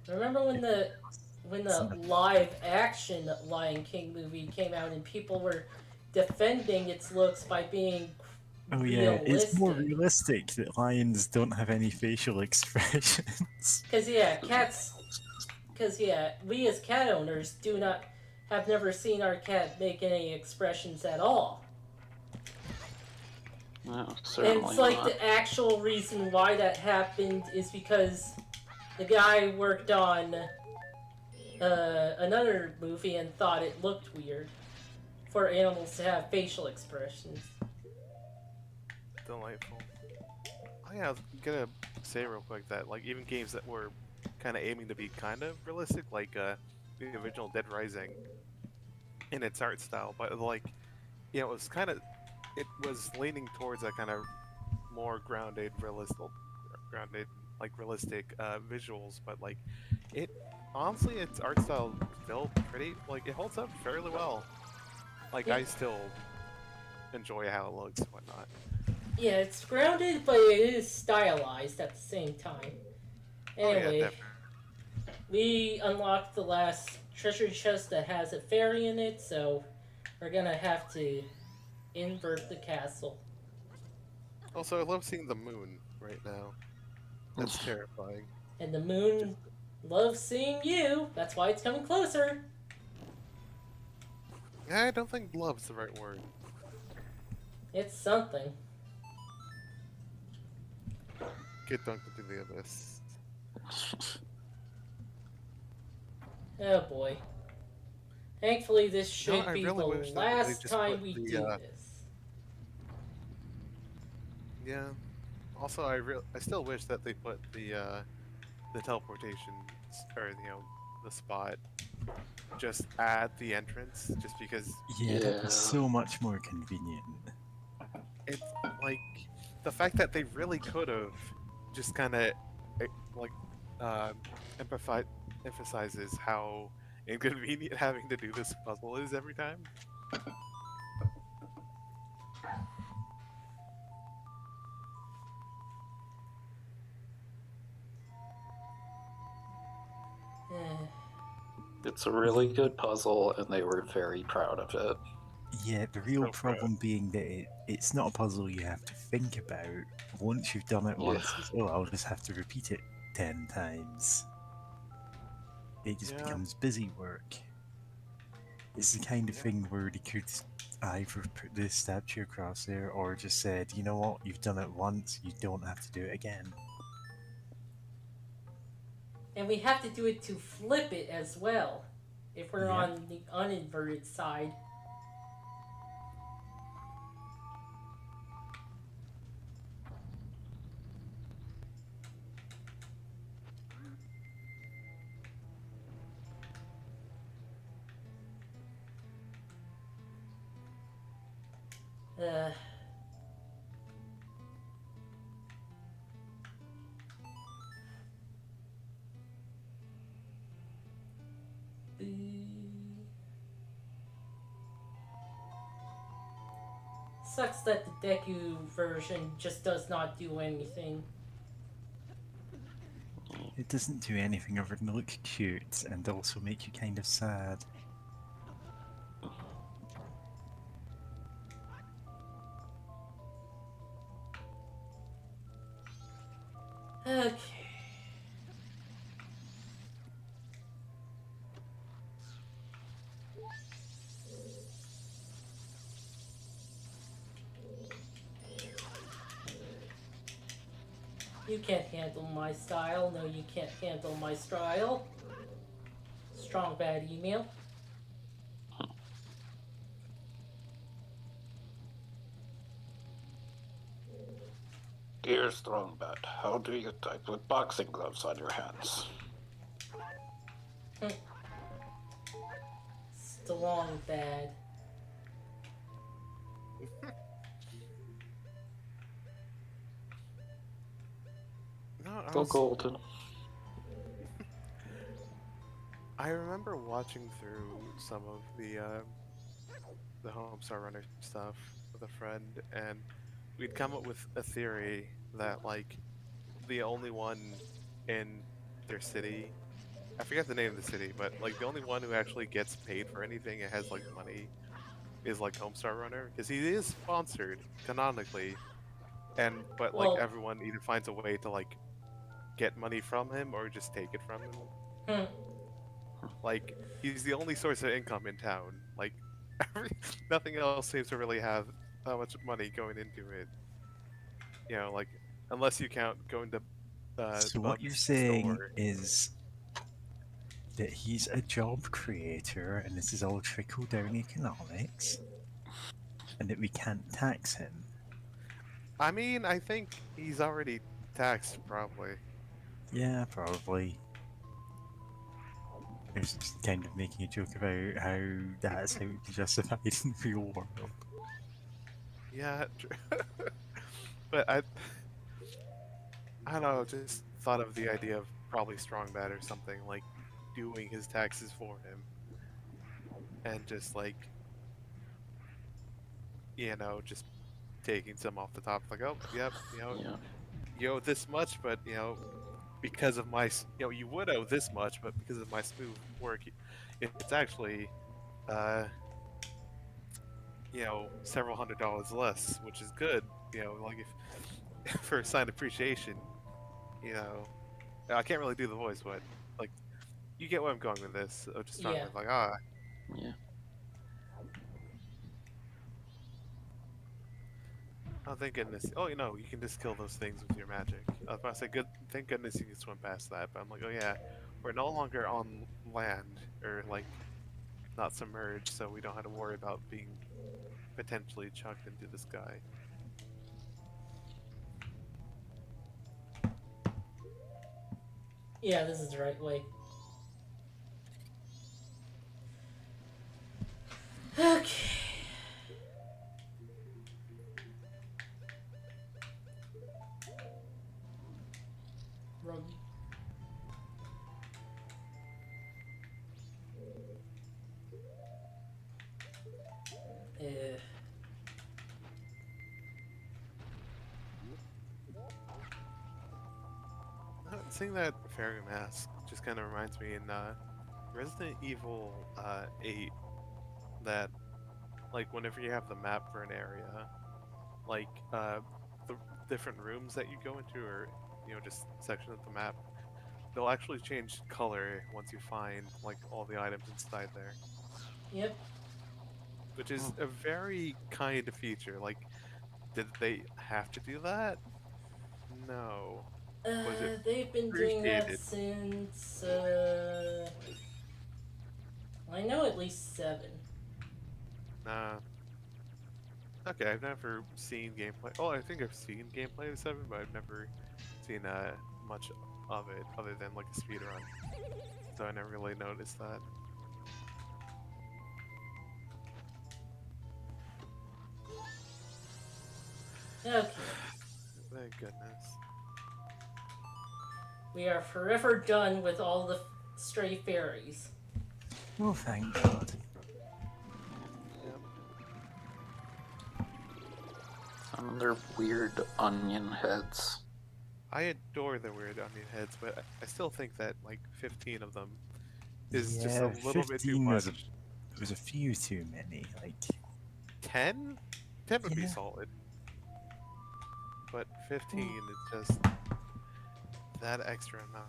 Remember when the live action Lion King movie came out and people were defending its looks by being Oh yeah, realistic? it's more realistic that lions don't have any facial expressions. Because we as cat owners have never seen our cat make any expressions at all. No, And certainly it's like not. the actual reason why that happened is because the guy worked on another movie and thought it looked weird for animals to have facial expressions. Delightful. Oh yeah, I was gonna say real quick that like even games that were kind of aiming to be kind of realistic, like the original Dead Rising, in its art style, but like it was leaning towards a kind of more grounded realistic visuals, but like it honestly its art style still pretty like it holds up fairly well. Like I still enjoy how it looks and whatnot. Yeah, it's grounded, but it is stylized at the same time. Anyway, definitely. we unlocked the last treasure chest that has a fairy in it, so we're gonna have to invert the castle. Also, I love seeing the moon right now. That's terrifying. And the moon loves seeing you. That's why it's coming closer. I don't think love's the right word. It's something. Get dunked into the abyss. Oh boy. Thankfully, this should I be really wish the that they last just time put we the, do this. Yeah. Also, I still wish that they put the teleportation or the spot just at the entrance, just because Yeah, that'd Yeah. be so much more convenient. it's like the fact that they really could have just kind of like emphasizes how inconvenient having to do this puzzle is every time. It's a really good puzzle, and they were very proud of it. Yeah, the real So proud. problem being that it's not a puzzle you have to think about. Once you've done it once, Yeah. it's, oh, I'll just have to repeat it 10 times. It just Yeah. becomes busy work. It's the kind of thing where they could either put the statue across there or just said, you know what, you've done it once, you don't have to do it again. And we have to do it to flip it as well, if we're Yep. on the uninverted side. Uh, Sucks that the Deku version just does not do anything. It doesn't do anything other than look cute and also make you kind of sad. Okay. You can't handle my style. No, you can't handle my style. Strong bad email. Dear Strongbat, how do you type with boxing gloves on your hands? Strong bad. No, Go Golden. I remember watching through some of the Homestar Runner stuff with a friend, and we'd come up with a theory that like the only one in their city, I forget the name of the city, but like the only one who actually gets paid for anything and has like money is like Homestar Runner, because he is sponsored canonically, but Well- like everyone either finds a way to like get money from him or just take it from him. Like he's the only source of income in town. Like nothing else seems to really have that much money going into it. You know, like unless you count going to. So what Bub's you're saying store. is that he's a job creator and this is all trickle down economics and that we can't tax him. I mean, I think he's already taxed, probably. Yeah, probably. I was just kind of making a joke about how that's how it's justified in the real world. Yeah, but I don't know. Just thought of the idea of probably Strongbat or something like doing his taxes for him, and just like just taking some off the top, like, oh, yep, Yeah. you owe this much, but because of my, you would owe this much, but because of my smooth work, it's actually, several $100s less, which is good. Like if for a sign of appreciation, I can't really do the voice, but like, you get where I'm going with this. I'm just talking Yeah. with like, Yeah. oh, thank goodness. Oh, you can just kill those things with your magic. I was about to say, thank goodness you can swim past that. But I'm like, oh yeah, we're no longer on land, or like, not submerged, so we don't have to worry about being potentially chucked into the sky. Yeah, this is the right way. Okay. Rug. Eh. Seeing that fairy mask just kind of reminds me in Resident Evil 8 that, like, whenever you have the map for an area, like, the different rooms that you go into, or, you know, just sections of the map, they'll actually change color once you find, like, all the items inside there. Yep. Which is a very kind of feature. Like, did they have to do that? No. Was it They've been doing that appreciated? since, I know at least 7. Nah. Okay, I've never seen gameplay. Oh, I think I've seen gameplay of 7, but I've never seen much of it other than like a speedrun. So I never really noticed that. Okay. Thank goodness. We are forever done with all the stray fairies. Oh, thank God. Yep. And their weird onion heads. I adore the weird onion heads, but I still think that like 15 of them is just a little bit too 15 much. there was a few too many. Like 10? 10 would be Yeah. solid. But 15 is just that extra amount.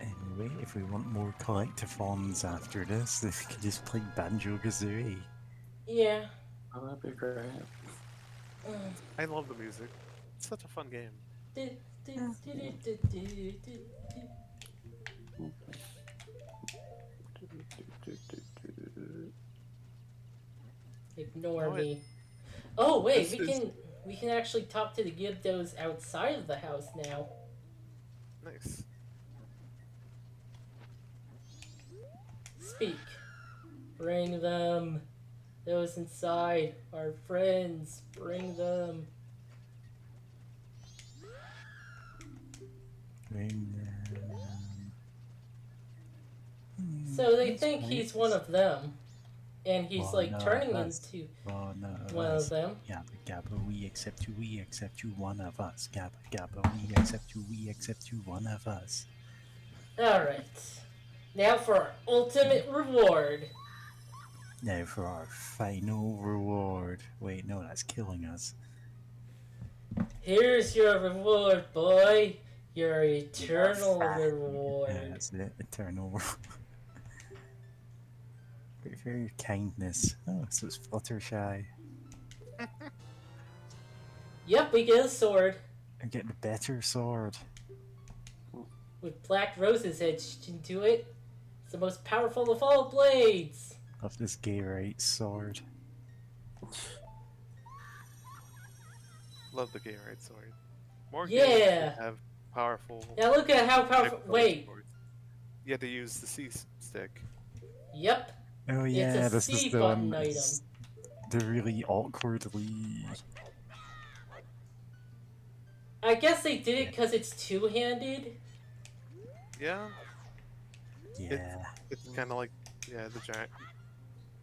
Anyway, if we want more collectathons after this, then we can just play Banjo-Kazooie. Yeah. Oh, that'd be great. I love the music. It's such a fun game. Ignore Oh, me. Oh wait, This is- we can actually talk to the Gibdos outside of the house now. Nice. Speak. Bring them. Those inside are friends. Bring them. So they think he's one of them. And he's One like of turning us. into One of one us. of them. Gabba gabba, we accept you, one of us. Gabba gabba, we accept you, one of us. Alright. Now for our ultimate reward. Now for our final reward. Wait, no, that's killing us. Here's your reward, boy. Your eternal Yeah, reward. that's it, eternal reward. Wait for your kindness. Oh, so it's Fluttershy. Yep, we get a sword. I get the better sword. With black roses etched into it. It's the most powerful of all blades. Love this gay right sword. Love the game right sword. More Yeah. games should have powerful. Now look at how powerful. type Wait. swords. You had to use the C stick. Yep. Oh It's yeah, a this C is the button one. item. It's the really awkwardly. I guess they did it because it's two-handed. Yeah. Yeah, It's kind of like, yeah, the giant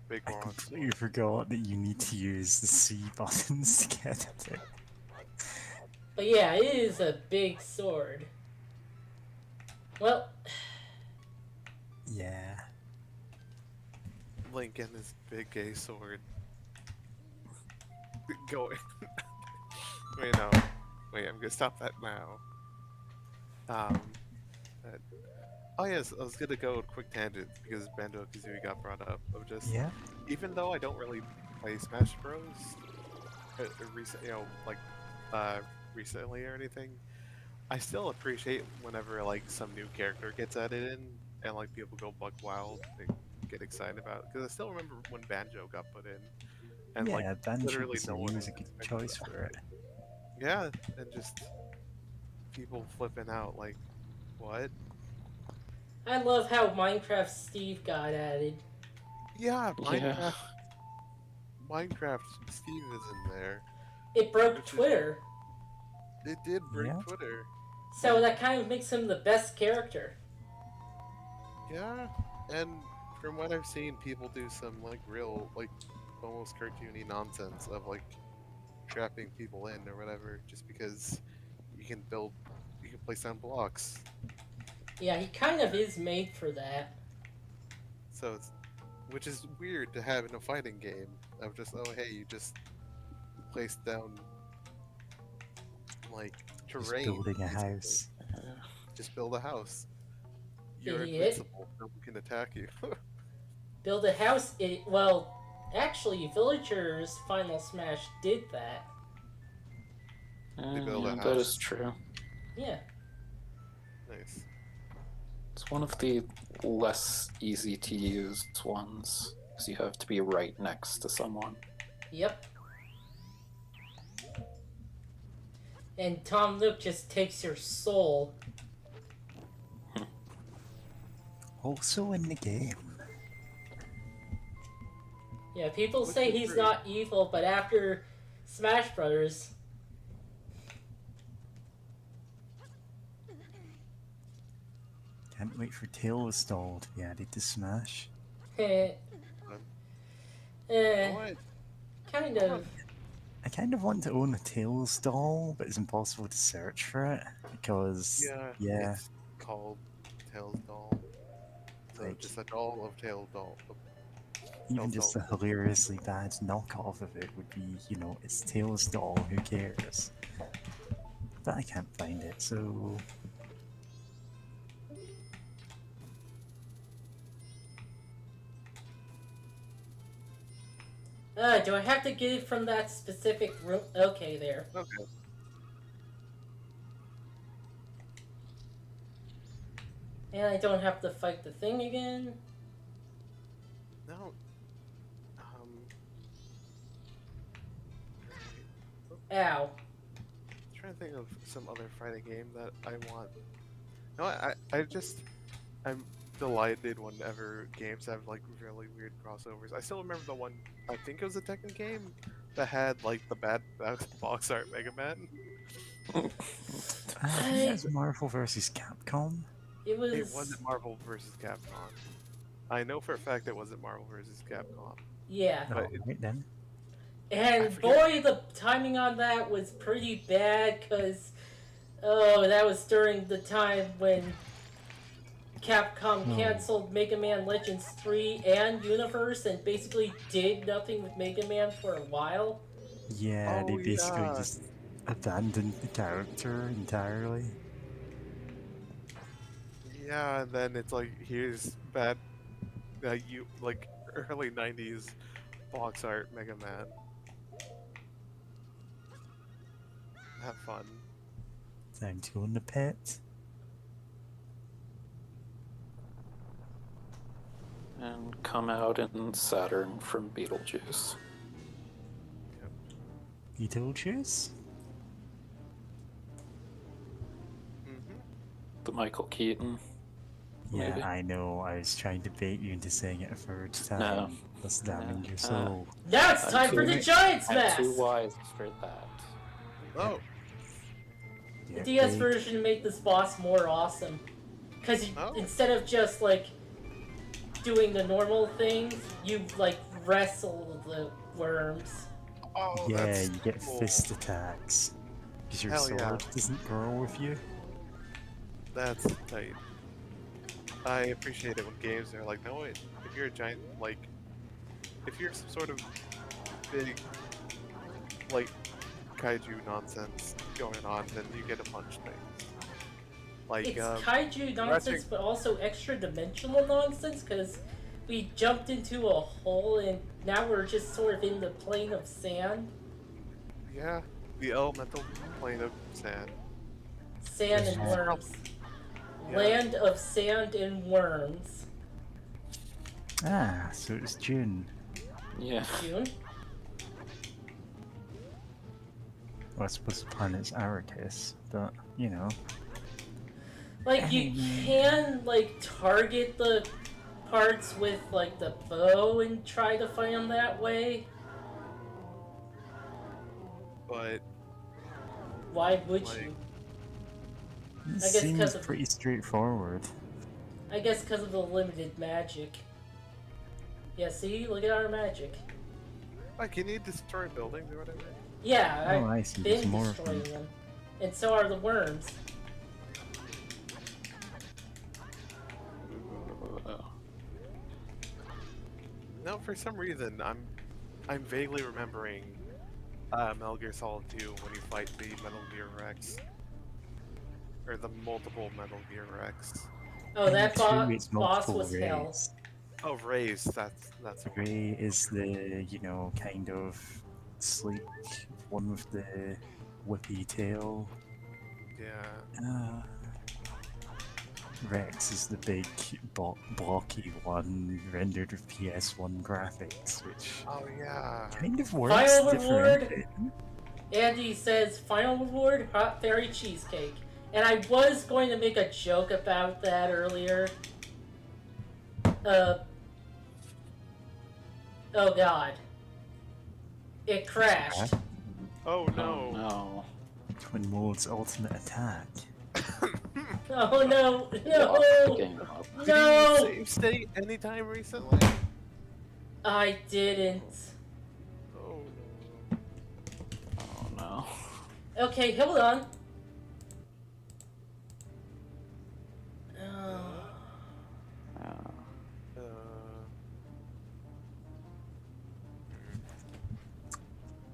big I one. completely forgot that you need to use the C buttons to get at it. But yeah, it is a big sword. Well, Yeah. Link and his big gay sword. Go. Wait, no. Wait, I'm gonna stop that now. Oh yes, I was gonna go quick tangent because Banjo-Kazooie got brought up. Of just, Yeah. even though I don't really play Smash Bros. Recently or anything, I still appreciate whenever like some new character gets added in and like people go buck wild and get excited about it. Because I still remember when Banjo got put in, and Yeah, like literally no one Banjo-Kazooie was a good expected choice that. for it. Yeah, and just people flipping out like, what? I love how Minecraft Steve got added. Yeah, Yeah. Minecraft Steve is in there. It broke Which is- Twitter, It did break Yeah. Twitter. so that kind of makes him the best character. Yeah, and from what I've seen, people do some like real, like almost cartoony nonsense of like trapping people in or whatever, just because you can place down blocks. Yeah, he kind of is made for that. So it's, which is weird to have in a fighting game. Of just, oh hey, you just place down like Just terrain. building a basically. house. Just build a house. You're Idiot. invincible. No one can attack you. Build a house. Well, actually, Villagers Final Smash did that. build a Yeah, that house. is true. Yeah. Nice. It's one of the less easy to use ones, because you have to be right next to someone. Yep. And Tom Nook just takes your soul. Also in the game. Yeah, people Which say is he's great. not evil, but after Smash Brothers, Can't wait for Tails doll to be added to Smash. eh, What? kind of. I kind of want to own a Tails doll, but it's impossible to search for it because Yeah. It's called Tails doll. So Like- just a doll of Tails doll. even Tails just a doll. hilariously bad knockoff of it would be, you know, it's Tails doll, who cares? But I can't find it, so Do I have to get it from that specific room? Okay, there. Okay. And I don't have to fight the thing again. No. Ow. Trying to think of some other fighting game that I want. No, I'm delighted whenever games have like really weird crossovers. I still remember the one, I think it was a Tekken game that had like the bad box art Mega Man. I think that's Marvel vs. Capcom. It was. It wasn't Marvel vs. Capcom. I know for a fact it wasn't Marvel vs. Capcom. Yeah. But Right then. And forget- boy, the timing on that was pretty bad, because, oh, that was during the time when Capcom canceled Mega Man Legends 3 and Universe and basically did nothing with Mega Man for a while. Yeah, Oh, they basically yeah. just abandoned the character entirely. Yeah, and then it's like, here's bad, you like early '90s box art Mega Man. Have fun. Time to go in the pit. And come out in Saturn from Beetlejuice. Beetlejuice? Mm-hmm. The Michael Keaton. Yeah, Maybe. I know. I was trying to bait you into saying it a third time. No. That's damning No. your soul. Now it's I'm time for too- the Giant I'm Smash! too wise for that. Oh, The Yeah, DS bait. version made this boss more awesome. Because Oh. instead of just, like, doing the normal things, you, like, wrestle the worms. oh, Yeah, that's you get cool. fist attacks. Because your Hell yeah. sword doesn't grow with you. That's tight. I appreciate it when games are like, no wait, if you're a giant, like, if you're some sort of big, like, kaiju nonsense going on, then you get to punch things. Like, It's kaiju nonsense, but also extra dimensional nonsense, because we jumped into a hole and now we're just sort of in the plane of sand. yeah, the elemental plane of sand. Sand and worms. Yeah. Land of sand and worms. Ah, so it's June. Yeah. June? Well, I suppose the planet's Arrakis, but, you know. Like, you can, like, target the parts with like the bow and try to fight them that way. But Why would Like- you? It I guess seems 'cause of- pretty straightforward. I guess because of the limited magic. Yeah, see? Look at our magic. like, can you destroy buildings or whatever? Yeah, Oh, I've I see. been There's more of destroying them. them. And so are the worms. No, for some reason, I'm vaguely remembering Metal Gear Solid 2 when you fight the Metal Gear Rex. Or the multiple Metal Gear Rex. Oh, that In 2, it's boss multiple was hell. rays. Oh, Rays, that's the one. Ray is the, kind of sleek one with the whippy tail. Yeah. Rex is the big blocky one rendered with PS1 graphics, which Oh, yeah. kind of works Final reward. different. Andy says, final reward, hot fairy cheesecake. And I was going to make a joke about that earlier. Oh god. It crashed. Oh, Oh no. no. Twin Mode's ultimate attack. Oh no, Lock the no, game up. Did no! you save state anytime recently? I didn't. Oh, Oh no. Okay, hold on. Oh. uh,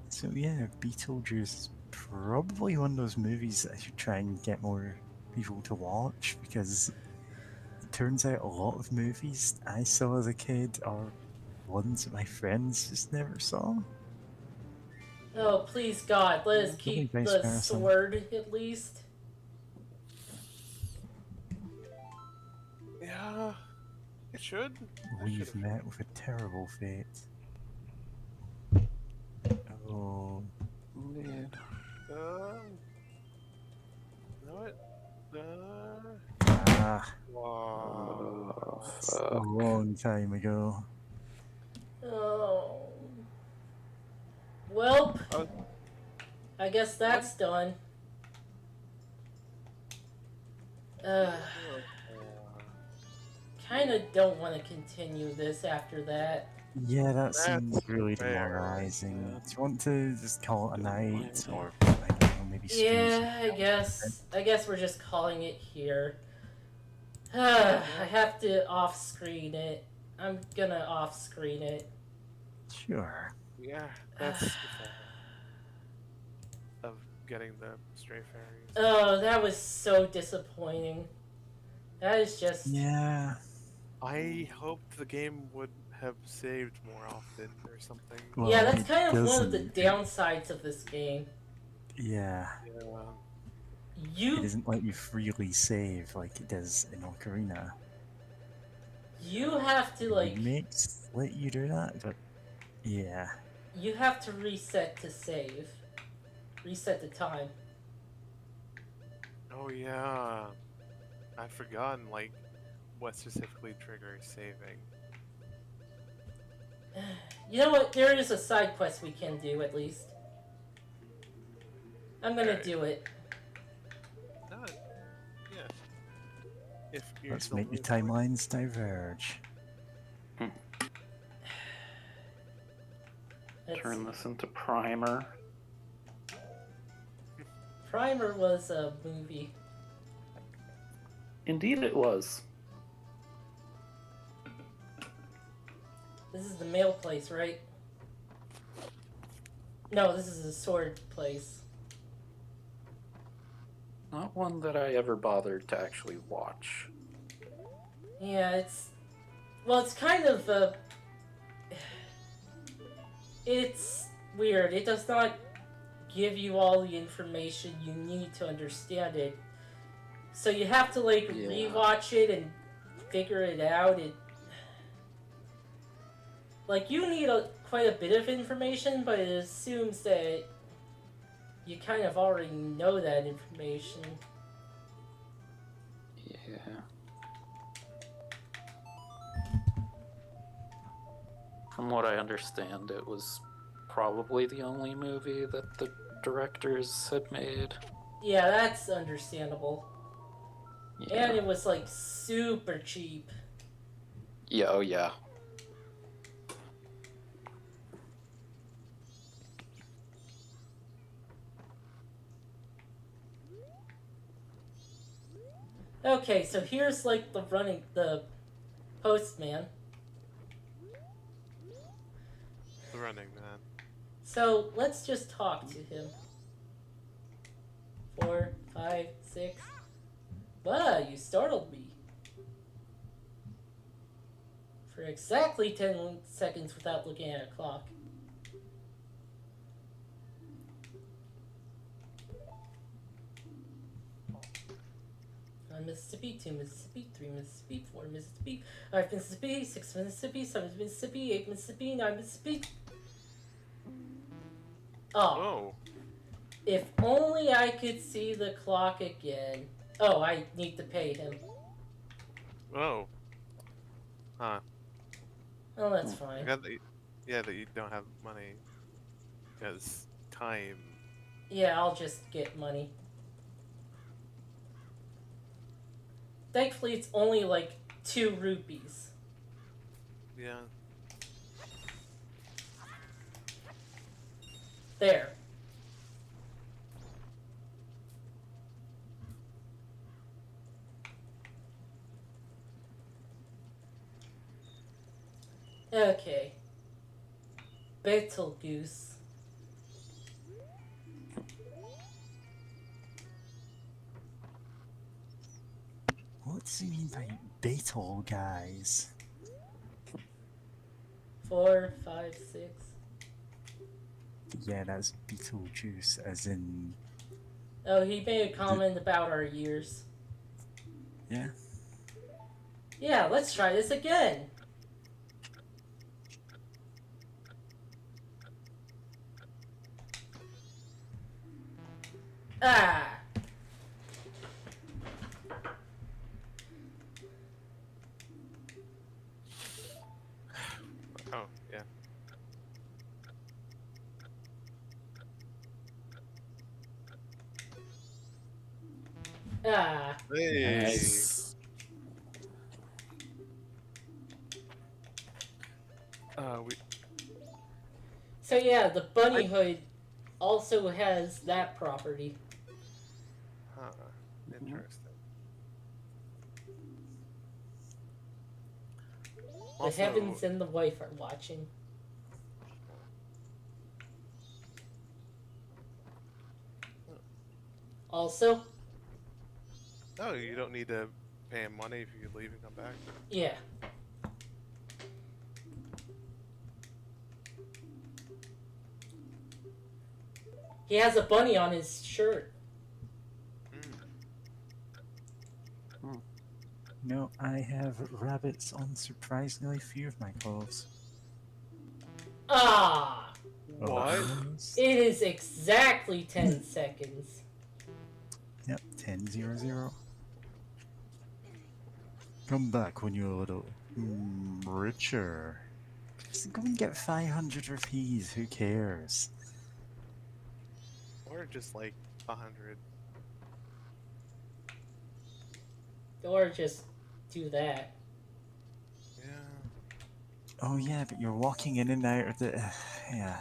So yeah, Beetlejuice is probably one of those movies that I should try and get more people to watch, because it turns out a lot of movies I saw as a kid are ones that my friends just never saw. Oh, please God, let us Don't keep be the vice versa. sword at least. yeah, it should. I We've should've- met with a terrible fate. Oh, Indeed. Know it? wow, Oh, it's a fuck. long time ago. Oh. Well, Oh. I guess that's done. Kinda don't want to continue this after that. Yeah, that That's seems really fair. demoralizing. Yeah. Do you want to just call it a night, Disappointing. or I don't know, maybe stream Yeah, I guess we're just calling it here. I have to off-screen it. I'm gonna off-screen it. Sure. Yeah, that's the thing of getting the stray fairies. Oh, that was so disappointing. That is just... Yeah. I hoped the game would have saved more often or something. Well, yeah, that's it kind of one of the doesn't. downsides of this game. Yeah. Yeah. It You doesn't let you freely save like it does in Ocarina. have to like Remakes let you do that, but yeah. you have to reset to save. Reset the time. Oh yeah. I've forgotten like what specifically triggers saving. You know what? There is a side quest we can do at least. I'm gonna Alright. do it. Not, yeah. If you're Let's still make the moving forward. timelines diverge. Let's Turn see. this into Primer. Primer was a movie. Indeed it was. This is the mail place, right? No, this is the sword place. Not one that I ever bothered to actually watch. Yeah, it's... Well, it's kind of, it's weird. It does not give you all the information you need to understand it. So you have to, like, Yeah. rewatch it and figure it out. Like, you need quite a bit of information, but it assumes that you kind of already know that information. Yeah. from what I understand, it was probably the only movie that the directors had made. Yeah, that's understandable. Yeah. And it was like super cheap. Yeah, oh yeah. Okay, so here's like the postman. The Running Man. So let's just talk to him. 4, 5, 6. Wow, you startled me. For exactly 10 seconds without looking at a clock. Mississippi, 2 Mississippi, 3 Mississippi, 4 Mississippi, 5 Mississippi, 6 Mississippi, 7 Mississippi, 8 Mississippi, 9 Mississippi. Oh. If only I could see the clock again. Oh, I need to pay him. Oh. Huh. Oh, that's fine. That you don't have money. Because time. Yeah, I'll just get money. Thankfully, it's only like 2 rupees. Yeah. There. Okay. Betelgeuse. What's he mean by Beetle, guys? 4, 5, 6. Yeah, that's Beetlejuice, as in... Oh, he made a comment about our years. Yeah? Yeah, let's try this again. Ah! Oh, yeah. Ah. Hey. Nice. So yeah, the bunny hood also has that property. Huh. Interesting. The Also, heavens and the wife are watching. Also, no, you don't need to pay him money if you leave and come back. yeah. He has a bunny on his shirt. No, I have rabbits on surprisingly few of my clothes. Ah! What? It is exactly 10 seconds. Yep, 10-0-0. Come back when you're a little richer. Just go and get 500 rupees, who cares? Or just like 100. Or just do that. Yeah. Oh yeah, but you're walking in and out of the... yeah.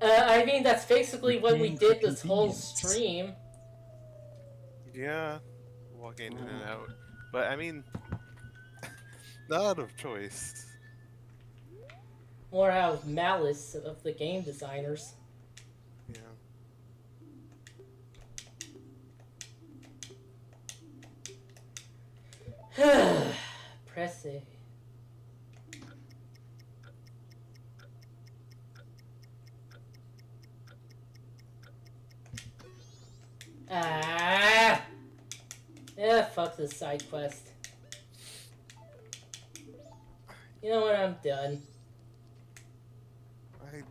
I mean, that's basically what we Paying did for this whole convenience. stream. Yeah. Walking in and out. But I mean, not out of choice. More out of malice of the game designers. Yeah. Press A. Ah! Yeah, fuck this side quest. You know what? I'm done. I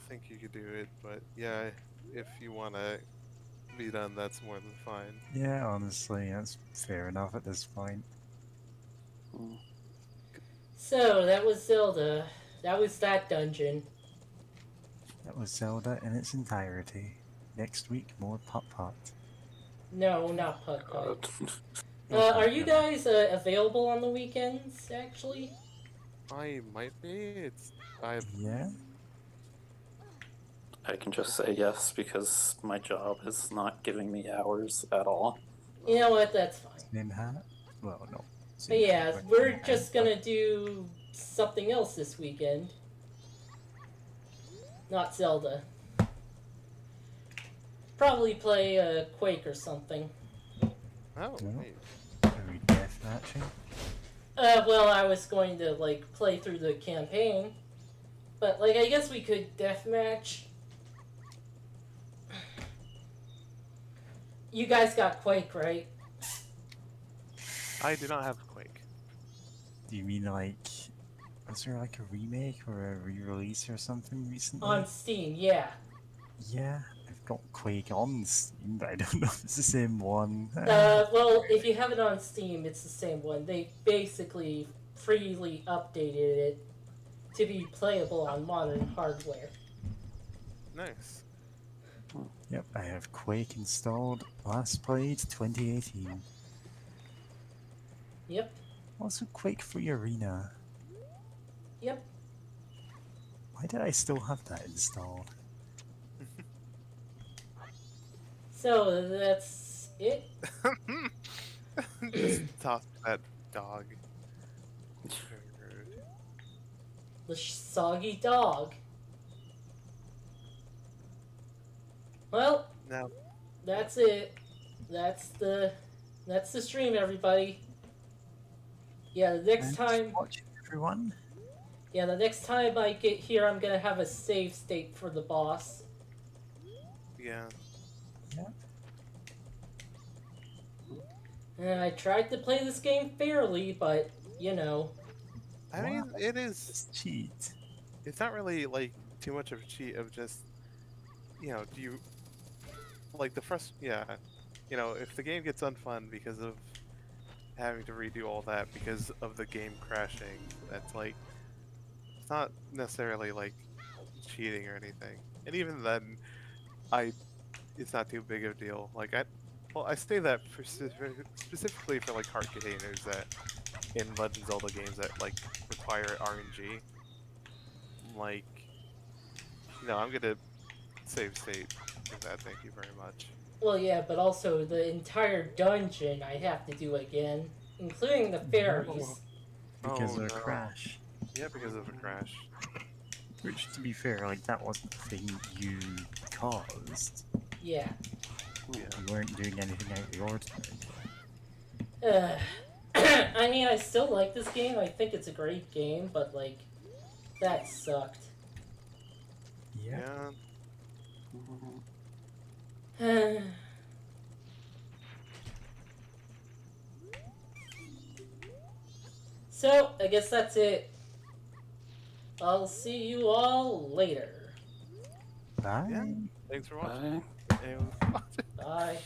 think you could do it, but yeah, if you want to be done, that's more than fine. Yeah, honestly, that's fair enough at this point. So, that was Zelda. That was that dungeon. That was Zelda in its entirety. Next week, more Putt-Putt. No, not Putt-Putt. God. Are you guys available on the weekends, actually? I might be. I Yeah? I can just say yes because my job is not giving me hours at all. You know what? That's fine. Same hat? Well, no. But Same yeah, hat, but we're same just hat, gonna do something else this weekend. Not Zelda. Probably play Quake or something. oh No. wait. Are we death matching? Well, I was going to, like, play through the campaign. But, like, I guess we could deathmatch. You guys got Quake, right? I do not have Quake. Do you mean like... Was there like a remake or a re-release or something recently? On Steam, yeah. Yeah, I've got Quake on Steam, but I don't know if it's the same one. Well, if you have it on Steam, it's the same one. They basically freely updated it to be playable on modern hardware. Nice. Yep, I have Quake installed. Last played 2018. Yep, Also Quake Free Arena. yep. Why did I still have that installed? So that's it. Just toss that dog. Very rude. The soggy dog. Well, Now, that's it. That's the stream, everybody. Yeah, the next Thanks time. for watching, everyone. Yeah, the next time I get here, I'm gonna have a save state for the boss. yeah. Yep. And I tried to play this game fairly, but you know. I mean, What? it is. It's cheat. It's not really like too much of a cheat of just, do you like the first? Yeah, if the game gets unfun because of having to redo all that because of the game crashing, that's like it's not necessarily like cheating or anything. And even then, it's not too big of a deal. Like I say that for specifically for like hard containers that in Legend of Zelda games that like require RNG. Like, I'm gonna save state for that. Thank you very much. Well, yeah, but also the entire dungeon I have to do again, including the fairies. Because Oh, of a no. crash. Yeah, because of a crash. Which, to be fair, like that wasn't the thing you caused. Yeah. Yeah. You weren't doing anything out of the ordinary. I mean, I still like this game. I think it's a great game, but like, that sucked. Yeah. Yeah. So, I guess that's it. I'll see you all later. Bye. Yeah. Thanks for watching. Bye. And- Bye.